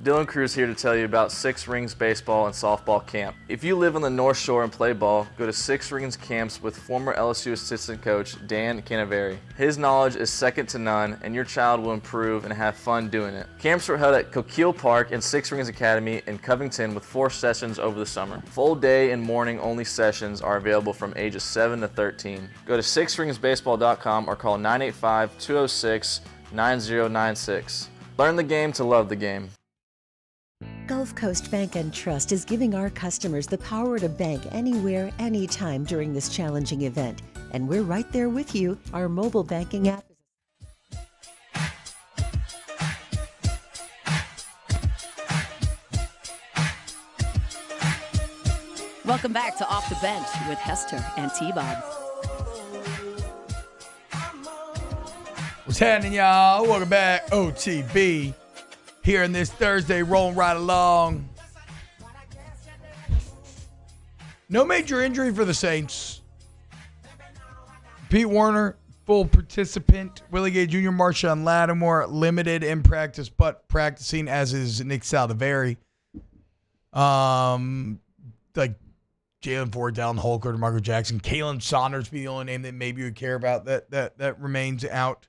Dylan Cruz here to tell you about Six Rings Baseball and Softball Camp. If you live on the North Shore and play ball, go to Six Rings Camps with former LSU assistant coach Dan Canaveri. His knowledge is second to none, and your child will improve and have fun doing it. Camps were held at Coquille Park and Six Rings Academy in Covington with 4 sessions over the summer. Full day and morning only sessions are available from ages 7 to 13. Go to sixringsbaseball.com or call 985-206-9096. Learn the game to love the game. Gulf Coast Bank and Trust is giving our customers the power to bank anywhere, anytime during this challenging event. And we're right there with you. Our mobile banking app is Welcome back to Off the Bench with Hester and T-Bob. What's happening, y'all? Welcome back, OTB. Here in this Thursday, rolling right along. No major injury for the Saints. Pete Werner, full participant. Willie Gay Jr., Marshawn Lattimore, limited in practice, but practicing, as is Nick Saldivari. Like Jalen Ford, Dallin Holker, Marco Jackson, Kalen Saunders be the only name that maybe you would care about that remains out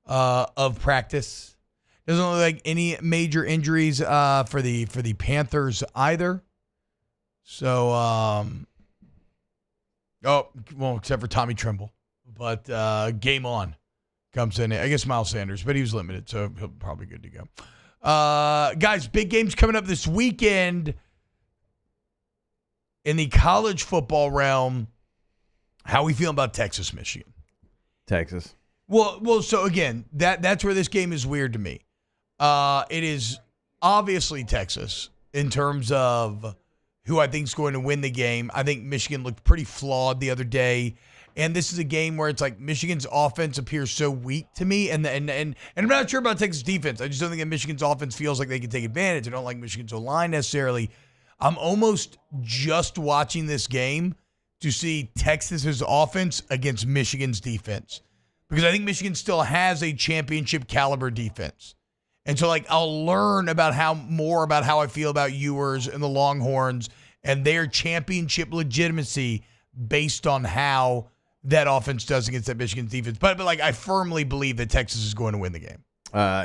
of practice. Doesn't look like any major injuries for the Panthers either. So, except for Tommy Trimble. But game on comes in. I guess Miles Sanders, but he was limited, so he'll probably good to go. Guys, big games coming up this weekend in the college football realm. How we feeling about Texas, Michigan? Texas. Well. So again, that's where this game is weird to me. It is obviously Texas in terms of who I think is going to win the game. I think Michigan looked pretty flawed the other day, and this is a game where it's like Michigan's offense appears so weak to me, and I'm not sure about Texas defense. I just don't think that Michigan's offense feels like they can take advantage. I don't like Michigan's O-line necessarily. I'm almost just watching this game to see Texas's offense against Michigan's defense, because I think Michigan still has a championship caliber defense. And so, I'll learn more about how I feel about Ewers and the Longhorns and their championship legitimacy based on how that offense does against that Michigan defense. But I firmly believe that Texas is going to win the game.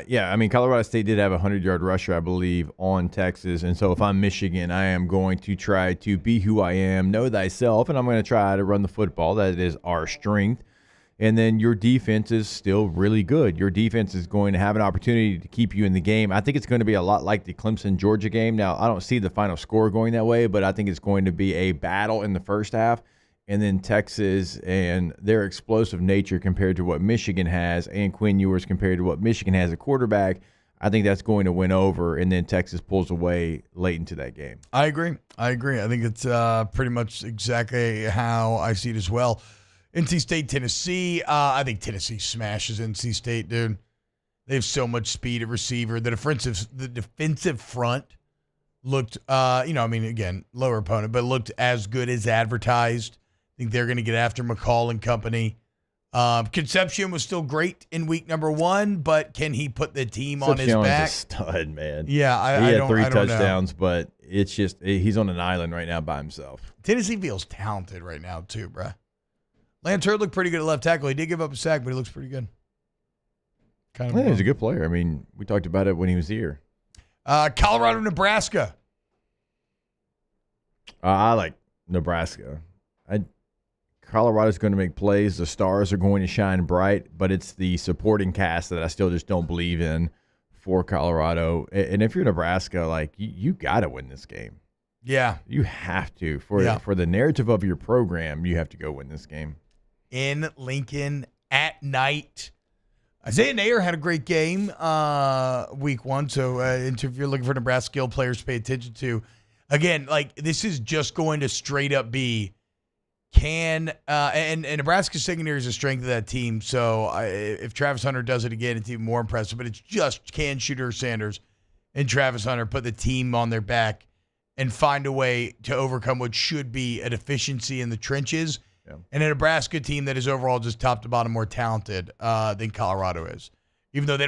Yeah, I mean, Colorado State did have a 100-yard rusher, I believe, on Texas. And so if I'm Michigan, I am going to try to be who I am, know thyself, and I'm going to try to run the football. That is our strength. And then your defense is still really good. Your defense is going to have an opportunity to keep you in the game. I think it's going to be a lot like the Clemson-Georgia game. Now, I don't see the final score going that way, but I think it's going to be a battle in the first half. And then Texas and their explosive nature compared to what Michigan has, and Quinn Ewers compared to what Michigan has at quarterback, I think that's going to win over, and then Texas pulls away late into that game. I agree. I think it's pretty much exactly how I see it as well. NC State, Tennessee. I think Tennessee smashes NC State, dude. They have so much speed at receiver. The defensive front looked, again, lower opponent, but looked as good as advertised. I think they're going to get after McCall and company. Concepcion was still great in week number 1, but can he put the team on his back? A stud, man. Yeah, he had 3 touchdowns, but it's just he's on an island right now by himself. Tennessee feels talented right now too, bruh. Lance Hurd looked pretty good at left tackle. He did give up a sack, but he looks pretty good. He's a good player. I mean, we talked about it when he was here. Colorado, Nebraska. I like Nebraska. Colorado's going to make plays. The stars are going to shine bright, but it's the supporting cast that I still just don't believe in for Colorado. And if you're Nebraska, you got to win this game. Yeah. You have to. For the narrative of your program, you have to go win this game. In Lincoln at night. Isaiah Nair had a great game week 1, so if you're looking for Nebraska skill players to pay attention to, again, this is just going to straight up be and Nebraska's secondary is a strength of that team, so if Travis Hunter does it again, it's even more impressive, but it's just can Shooter Sanders and Travis Hunter put the team on their back and find a way to overcome what should be a deficiency in the trenches. Yeah. And a Nebraska team that is overall just top to bottom more talented than Colorado is. Even though they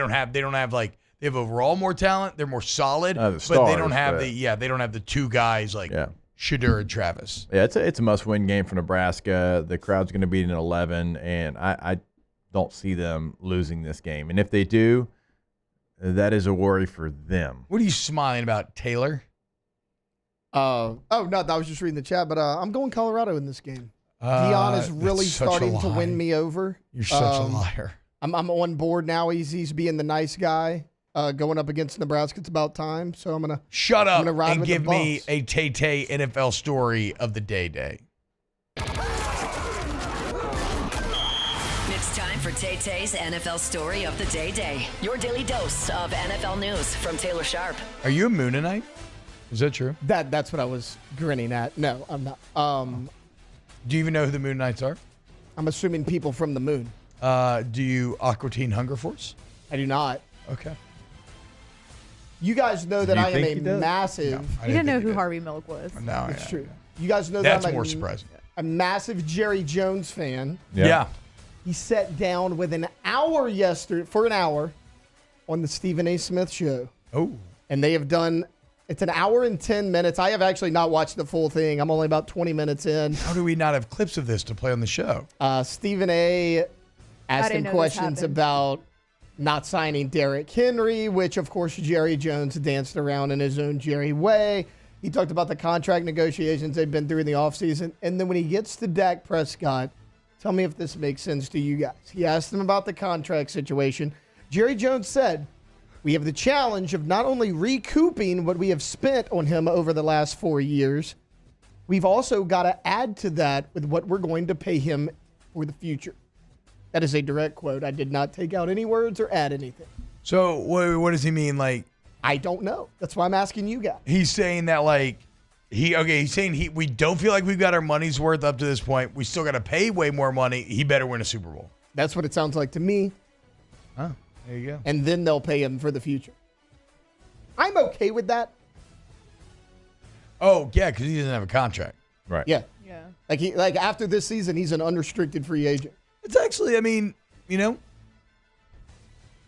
They have overall more talent. They're more solid, The but stars, they don't have but- they don't have the two guys like Shadur and Travis. Yeah, it's a must-win game for Nebraska. The crowd's going to be in 11, and I don't see them losing this game. And if they do, that is a worry for them. What are you smiling about, Taylor? No, I was just reading the chat, but I'm going Colorado in this game. Dion is really that's such a starting to lie. win me over. You're such a liar. I'm on board now. He's being the nice guy. Going up against Nebraska, it's about time. So I'm gonna Shut up I'm gonna ride and with give the me Buffs. a Tay NFL story of the day. It's time for Tay-Tay's NFL Story of the Day. Your daily dose of NFL news from Taylor Sharp. Are you a Moonanite? Is that true? That's what I was grinning at. No, I'm not. Do you even know who the Moonanites are? I'm assuming people from the moon. Do you Aqua Teen Hunger Force? I do not. Okay. You guys know that Do you I am think a he does? massive. No, I You didn't know who Harvey Milk was. No, It's yeah. true. You guys know That's that I'm more surprising. a massive Jerry Jones fan. Yeah. He sat down with an hour for an hour on the Stephen A. Smith show. Oh. And they have done, it's an hour and 10 minutes. I have actually not watched the full thing. I'm only about 20 minutes in. How do we not have clips of this to play on the show? Stephen A. asked didn't him know this questions happened. about not signing Derrick Henry, which, of course, Jerry Jones danced around in his own Jerry way. He talked about the contract negotiations they've been through in the offseason. And then when he gets to Dak Prescott, tell me if this makes sense to you guys. He asked him about the contract situation. Jerry Jones said, we have the challenge of not only recouping what we have spent on him over the last 4 years, we've also got to add to that with what we're going to pay him for the future. That is a direct quote. I did not take out any words or add anything. So what does he mean? Like, I don't know. That's why I'm asking you guys. he's saying that like he's saying we don't feel like we've got our money's worth up to this point. We still got to pay way more money. He better win a Super Bowl. That's what it sounds like to me. Oh, there you go. And then they'll pay him for the future. I'm okay with that. Oh yeah, because he doesn't have a contract. Right. Yeah. Yeah. Like after this season, he's an unrestricted free agent. It's actually, I mean, you know,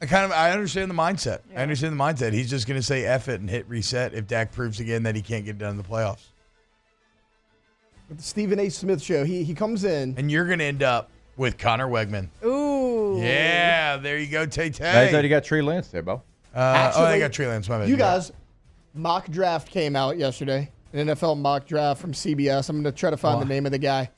I understand the mindset. I understand the mindset. He's just going to say F it and hit reset if Dak proves again that he can't get done in the playoffs. With the Stephen A. Smith show, he comes in. And you're going to end up with Connor Wegman. Ooh. Yeah, there you go, Tay-Tay. Nice that you got Trey Lance there, Bo. I got Trey Lance. My bad. You guys, mock draft came out yesterday. An NFL mock draft from CBS. I'm going to try to find the name of the guy.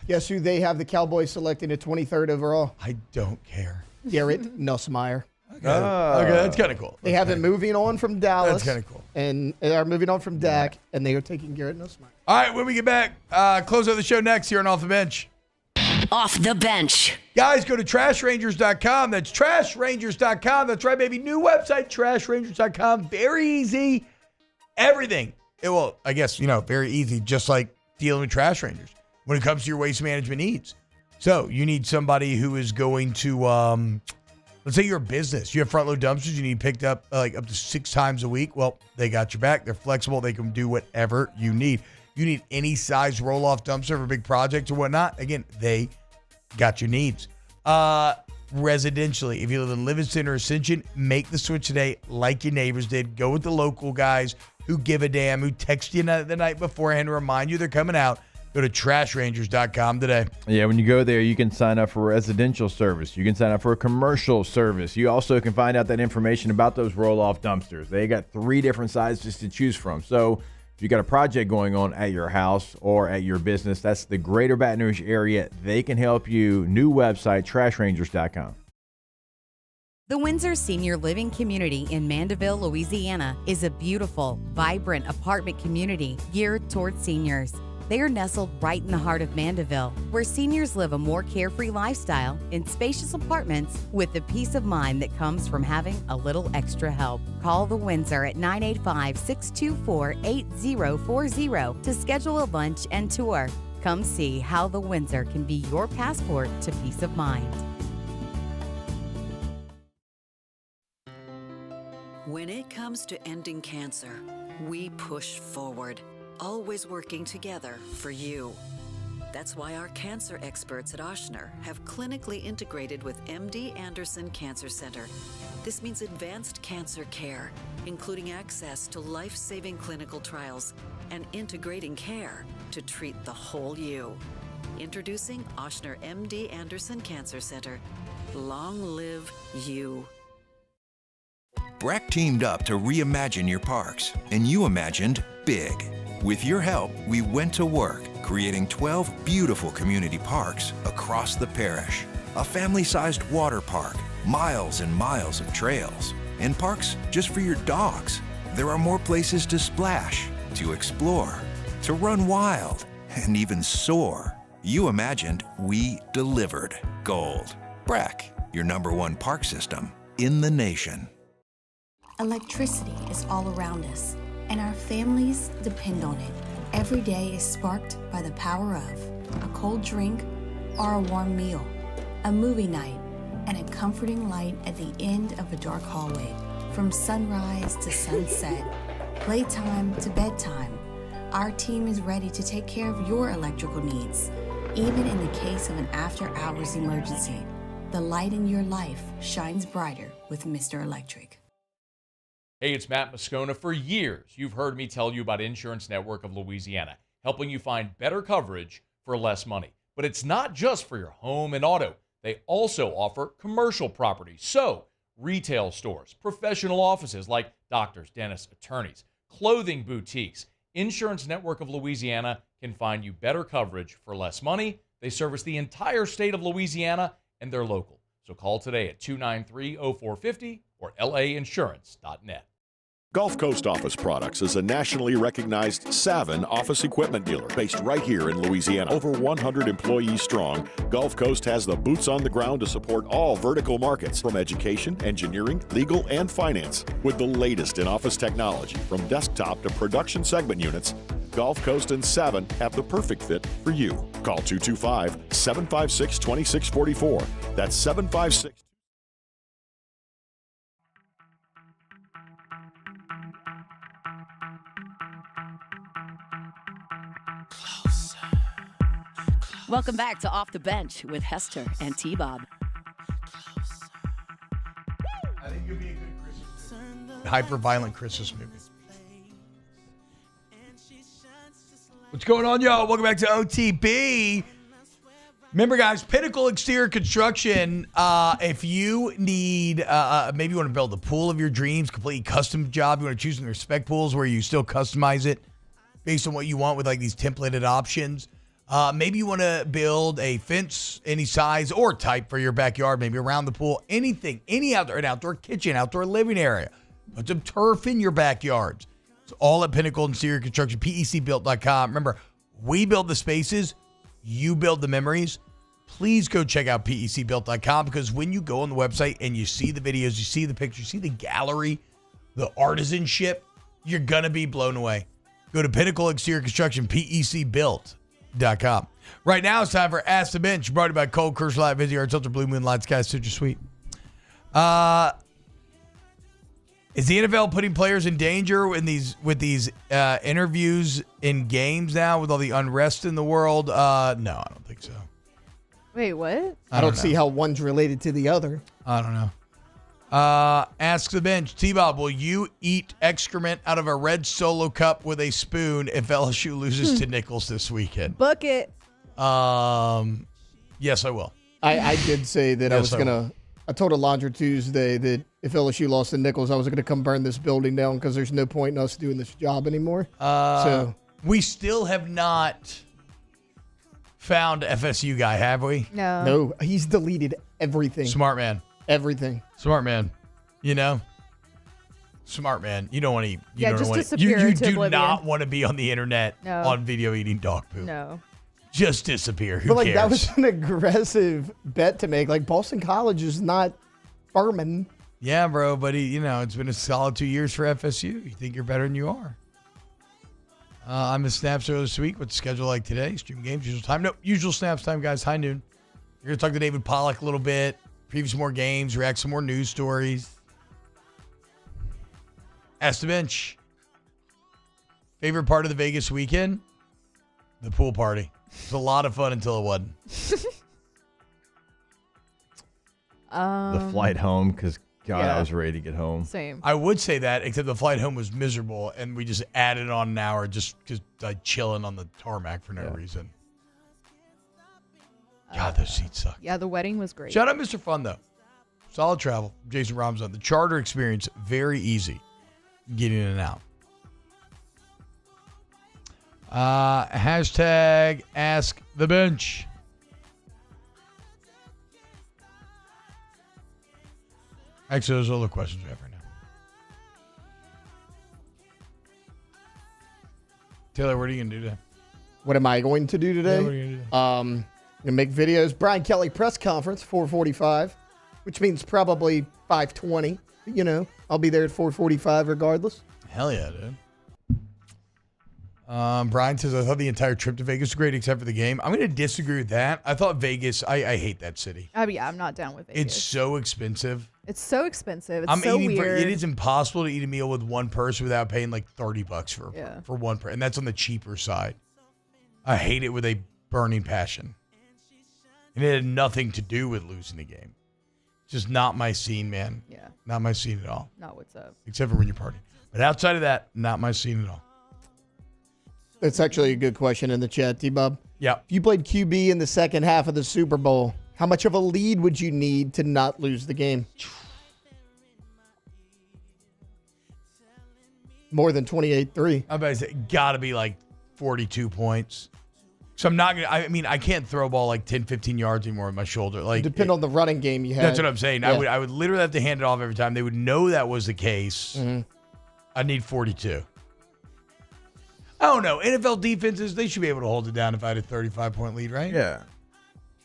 Guess who they have the Cowboys selecting at 23rd overall? I don't care. Garrett Nussmeier. Okay, that's kind of cool. They have him moving on from Dallas. That's kinda cool. And they are moving on from Dak, and they are taking Garrett Nussmeier. All right, when we get back, close out the show next here on Off the Bench. Off the bench. Guys, go to trashrangers.com. That's trashrangers.com. That's right, baby. New website, trashrangers.com. Very easy. Everything. I guess, very easy, just like dealing with Trash Rangers when it comes to your waste management needs. So you need somebody who is going to, let's say you're a business. You have front load dumpsters. You need picked up like up to 6 times a week. Well, they got your back. They're flexible. They can do whatever you need. You need any size roll-off dumpster for big projects or whatnot. Again, they got your needs. Residentially, if you live in Livingston or Ascension, make the switch today like your neighbors did. Go with the local guys who give a damn, who text you the night beforehand to remind you they're coming out. Go to trashrangers.com today. Yeah, when you go there, you can sign up for residential service. You can sign up for a commercial service. You also can find out that information about those roll-off dumpsters. They got 3 different sizes to choose from. So if you got a project going on at your house or at your business, that's the greater Baton Rouge area. They can help you. New website, trashrangers.com. The Windsor Senior Living Community in Mandeville, Louisiana is a beautiful, vibrant apartment community geared towards seniors. They are nestled right in the heart of Mandeville, where seniors live a more carefree lifestyle in spacious apartments with the peace of mind that comes from having a little extra help. Call the Windsor at 985-624-8040 to schedule a lunch and tour. Come see how the Windsor can be your passport to peace of mind. When it comes to ending cancer, we push forward, always working together for you. That's why our cancer experts at Ochsner have clinically integrated with MD Anderson Cancer Center. This means advanced cancer care, including access to life-saving clinical trials and integrating care to treat the whole you. Introducing Ochsner MD Anderson Cancer Center. Long live you. Breck teamed up to reimagine your parks, and you imagined big. With your help, we went to work, creating 12 beautiful community parks across the parish. A family-sized water park, miles and miles of trails, and parks just for your dogs. There are more places to splash, to explore, to run wild, and even soar. You imagined, we delivered. Gold. Breck, your #1 park system in the nation. Electricity is all around us, and our families depend on it. Every day is sparked by the power of a cold drink or a warm meal, a movie night, and a comforting light at the end of a dark hallway. From sunrise to sunset, playtime to bedtime, our team is ready to take care of your electrical needs. Even in the case of an after-hours emergency, the light in your life shines brighter with Mr. Electric. Hey, it's Matt Moscona. For years, you've heard me tell you about Insurance Network of Louisiana, helping you find better coverage for less money. But it's not just for your home and auto. They also offer commercial property. So, retail stores, professional offices like doctors, dentists, attorneys, clothing boutiques. Insurance Network of Louisiana can find you better coverage for less money. They service the entire state of Louisiana, and they're local. So call today at 293-0450 or lainsurance.net. Gulf Coast Office Products is a nationally recognized Savin office equipment dealer based right here in Louisiana. Over 100 employees strong, Gulf Coast has the boots on the ground to support all vertical markets, from education, engineering, legal, and finance. With the latest in office technology, from desktop to production segment units, Gulf Coast and Savin have the perfect fit for you. Call 225-756-2644. That's 756. Welcome back to Off the Bench with Hester and T-Bob. I think you'll be a good Christmas movie. Hyper-violent Christmas movie. What's going on, y'all? Welcome back to OTB. Remember, guys, Pinnacle Exterior Construction, if you need, maybe you want to build the pool of your dreams, completely custom job, you want to choose some of their spec pools where you still customize it based on what you want with like these templated options. Maybe you want to build a fence, any size or type for your backyard, maybe around the pool, anything, any outdoor, an outdoor kitchen, outdoor living area. Put some turf in your backyards. It's all at Pinnacle Exterior Construction, PECbuilt.com. Remember, we build the spaces, you build the memories. Please go check out PECbuilt.com, because when you go on the website and you see the videos, you see the pictures, you see the gallery, the artisanship, you're going to be blown away. Go to Pinnacle Exterior Construction, PECbuilt.com. Right now, it's time for Ask the Bench, brought to you by Cole Kirsch Light, Visit Arts Ultra Blue Moon Light Sky Citrus Suite. Is the NFL putting players in danger with these interviews in games now with all the unrest in the world? No, I don't think so. Wait, what? I don't see how one's related to the other. I don't know. Ask the Bench. T-Bob, will you eat excrement out of a red Solo cup with a spoon if LSU loses to Nichols this weekend? Book it. Yes, I will. I did say that Yes, I told Alondra Tuesday that if LSU lost to Nichols, I was going to come burn this building down because there's no point in us doing this job anymore. So we still have not found FSU guy, have we? No, he's deleted everything. Smart man. Everything. Smart man. You know? Smart man. You don't want to. disappear You into do oblivion. not want to be on the internet on video eating dog poop. No. Just disappear. Who But like cares? that was an aggressive bet to make. Like Boston College is not Furman. Yeah, bro, but it's been a solid 2 years for FSU. You think you're better than you are. I'm the Snaps earlier this week. What's the schedule like today? Stream games, usual time. No, usual Snaps time, guys. High noon. We're going to talk to David Pollack a little bit, preview some more games, react to some more news stories. Ask the Bench. Favorite part of the Vegas weekend? The pool party. It's a lot of fun until it wasn't. The flight home, because God, Yeah. I was ready to get home. Same. I would say that, except the flight home was miserable, and we just added on an hour just like chilling on the tarmac for no reason. God, those seats suck. Yeah, the wedding was great. Shout out Mr. Fun, though. Solid travel. Jason Ramzan. The charter experience, very easy getting in and out. Hashtag Ask the Bench. Actually, those are all the questions we have right now. Taylor, what are you going to do today? What am I going to do today? Yeah, what are you going to do? Going to make videos. Brian Kelly press conference, 4:45, which means probably 5:20. You know, I'll be there at 4:45 regardless. Hell yeah, dude. Brian says, I thought the entire trip to Vegas was great except for the game. I'm going to disagree with that. I thought Vegas, I hate that city. Yeah, I'm not down with Vegas. It's so expensive. It's so expensive. It's so weird. It is impossible to eat a meal with one person without paying like $30 for one person. And that's on the cheaper side. I hate it with a burning passion. And it had nothing to do with losing the game. Just not my scene, man. Yeah. Not my scene at all. Not what's up. Except for when you're partying. But outside of that, not my scene at all. That's actually a good question in the chat, T-Bob. Yeah. If you played QB in the second half of the Super Bowl, how much of a lead would you need to not lose the game? More than 28-3. I'm about to say, got to be like 42 points. So I'm not going to, I mean, I can't throw a ball like 10, 15 yards anymore with my shoulder. Like, Depend on the running game you have. That's what I'm saying. Yeah. I would literally have to hand it off every time. They would know that was the case. Mm-hmm. I need 42. I don't know. NFL defenses, they should be able to hold it down if I had a 35-point lead, right? Yeah.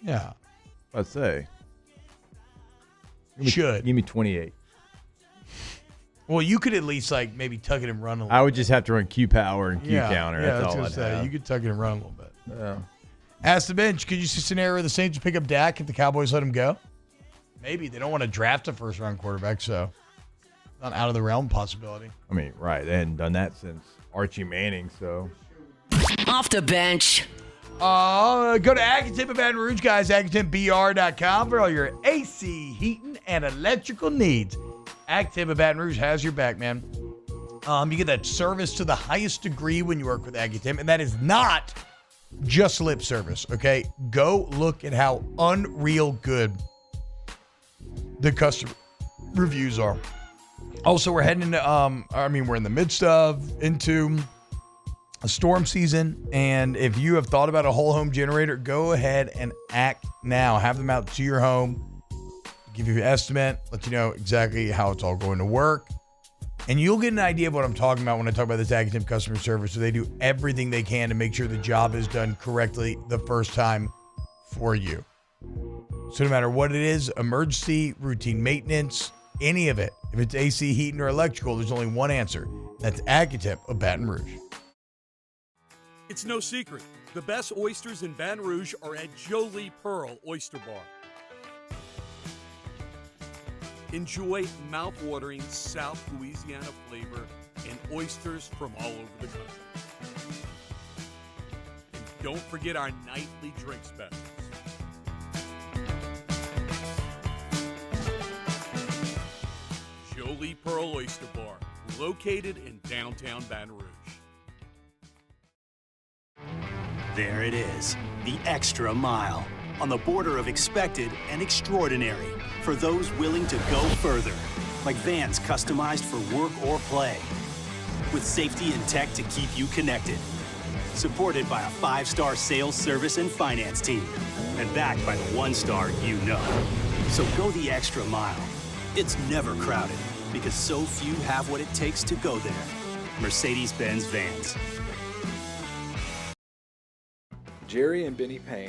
Yeah. I'd say. Should. Give me 28. Well, you could at least like maybe tuck it and run a little I would just have to run Q power and Q counter. Yeah, That's all I'd say. have. You could tuck it and run a little bit. Yeah. Ask the bench, could you see a scenario where the Saints would pick up Dak if the Cowboys let him go? Maybe. They don't want to draft a first-round quarterback, so not out of the realm possibility. I mean, right. They hadn't done that since Archie Manning, so. Off the bench. Go to Accutemp of Baton Rouge, guys. AccutempBR.com for all your AC, heating, and electrical needs. Accutemp of Baton Rouge has your back, man. You get that service to the highest degree when you work with Accutemp, and that is not just lip service, okay? Go look at how unreal good the customer reviews are. Also, we're heading into, we're in the midst of, into a storm season, and if you have thought about a whole home generator, go ahead and act now. Have them out to your home, give you an estimate, let you know exactly how it's all going to work, and you'll get an idea of what I'm talking about when I talk about this Accutemp customer service. So they do everything they can to make sure the job is done correctly the first time for you. So no matter what it is, emergency, routine maintenance, any of it, if it's AC, heating, or electrical, there's only one answer. That's Accutemp of Baton Rouge. It's no secret. The best oysters in Baton Rouge are at Jolie Pearl Oyster Bar. Enjoy mouth-watering South Louisiana flavor and oysters from all over the country. And don't forget our nightly drink specials. Jolie Pearl Oyster Bar, located in downtown Baton Rouge. There it is, the extra mile, on the border of expected and extraordinary for those willing to go further, like vans customized for work or play, with safety and tech to keep you connected, supported by a 5-star sales, service, and finance team, and backed by the 1-star you know. So go the extra mile. It's never crowded because so few have what it takes to go there. Mercedes-Benz Vans. Jerry and Benny Payne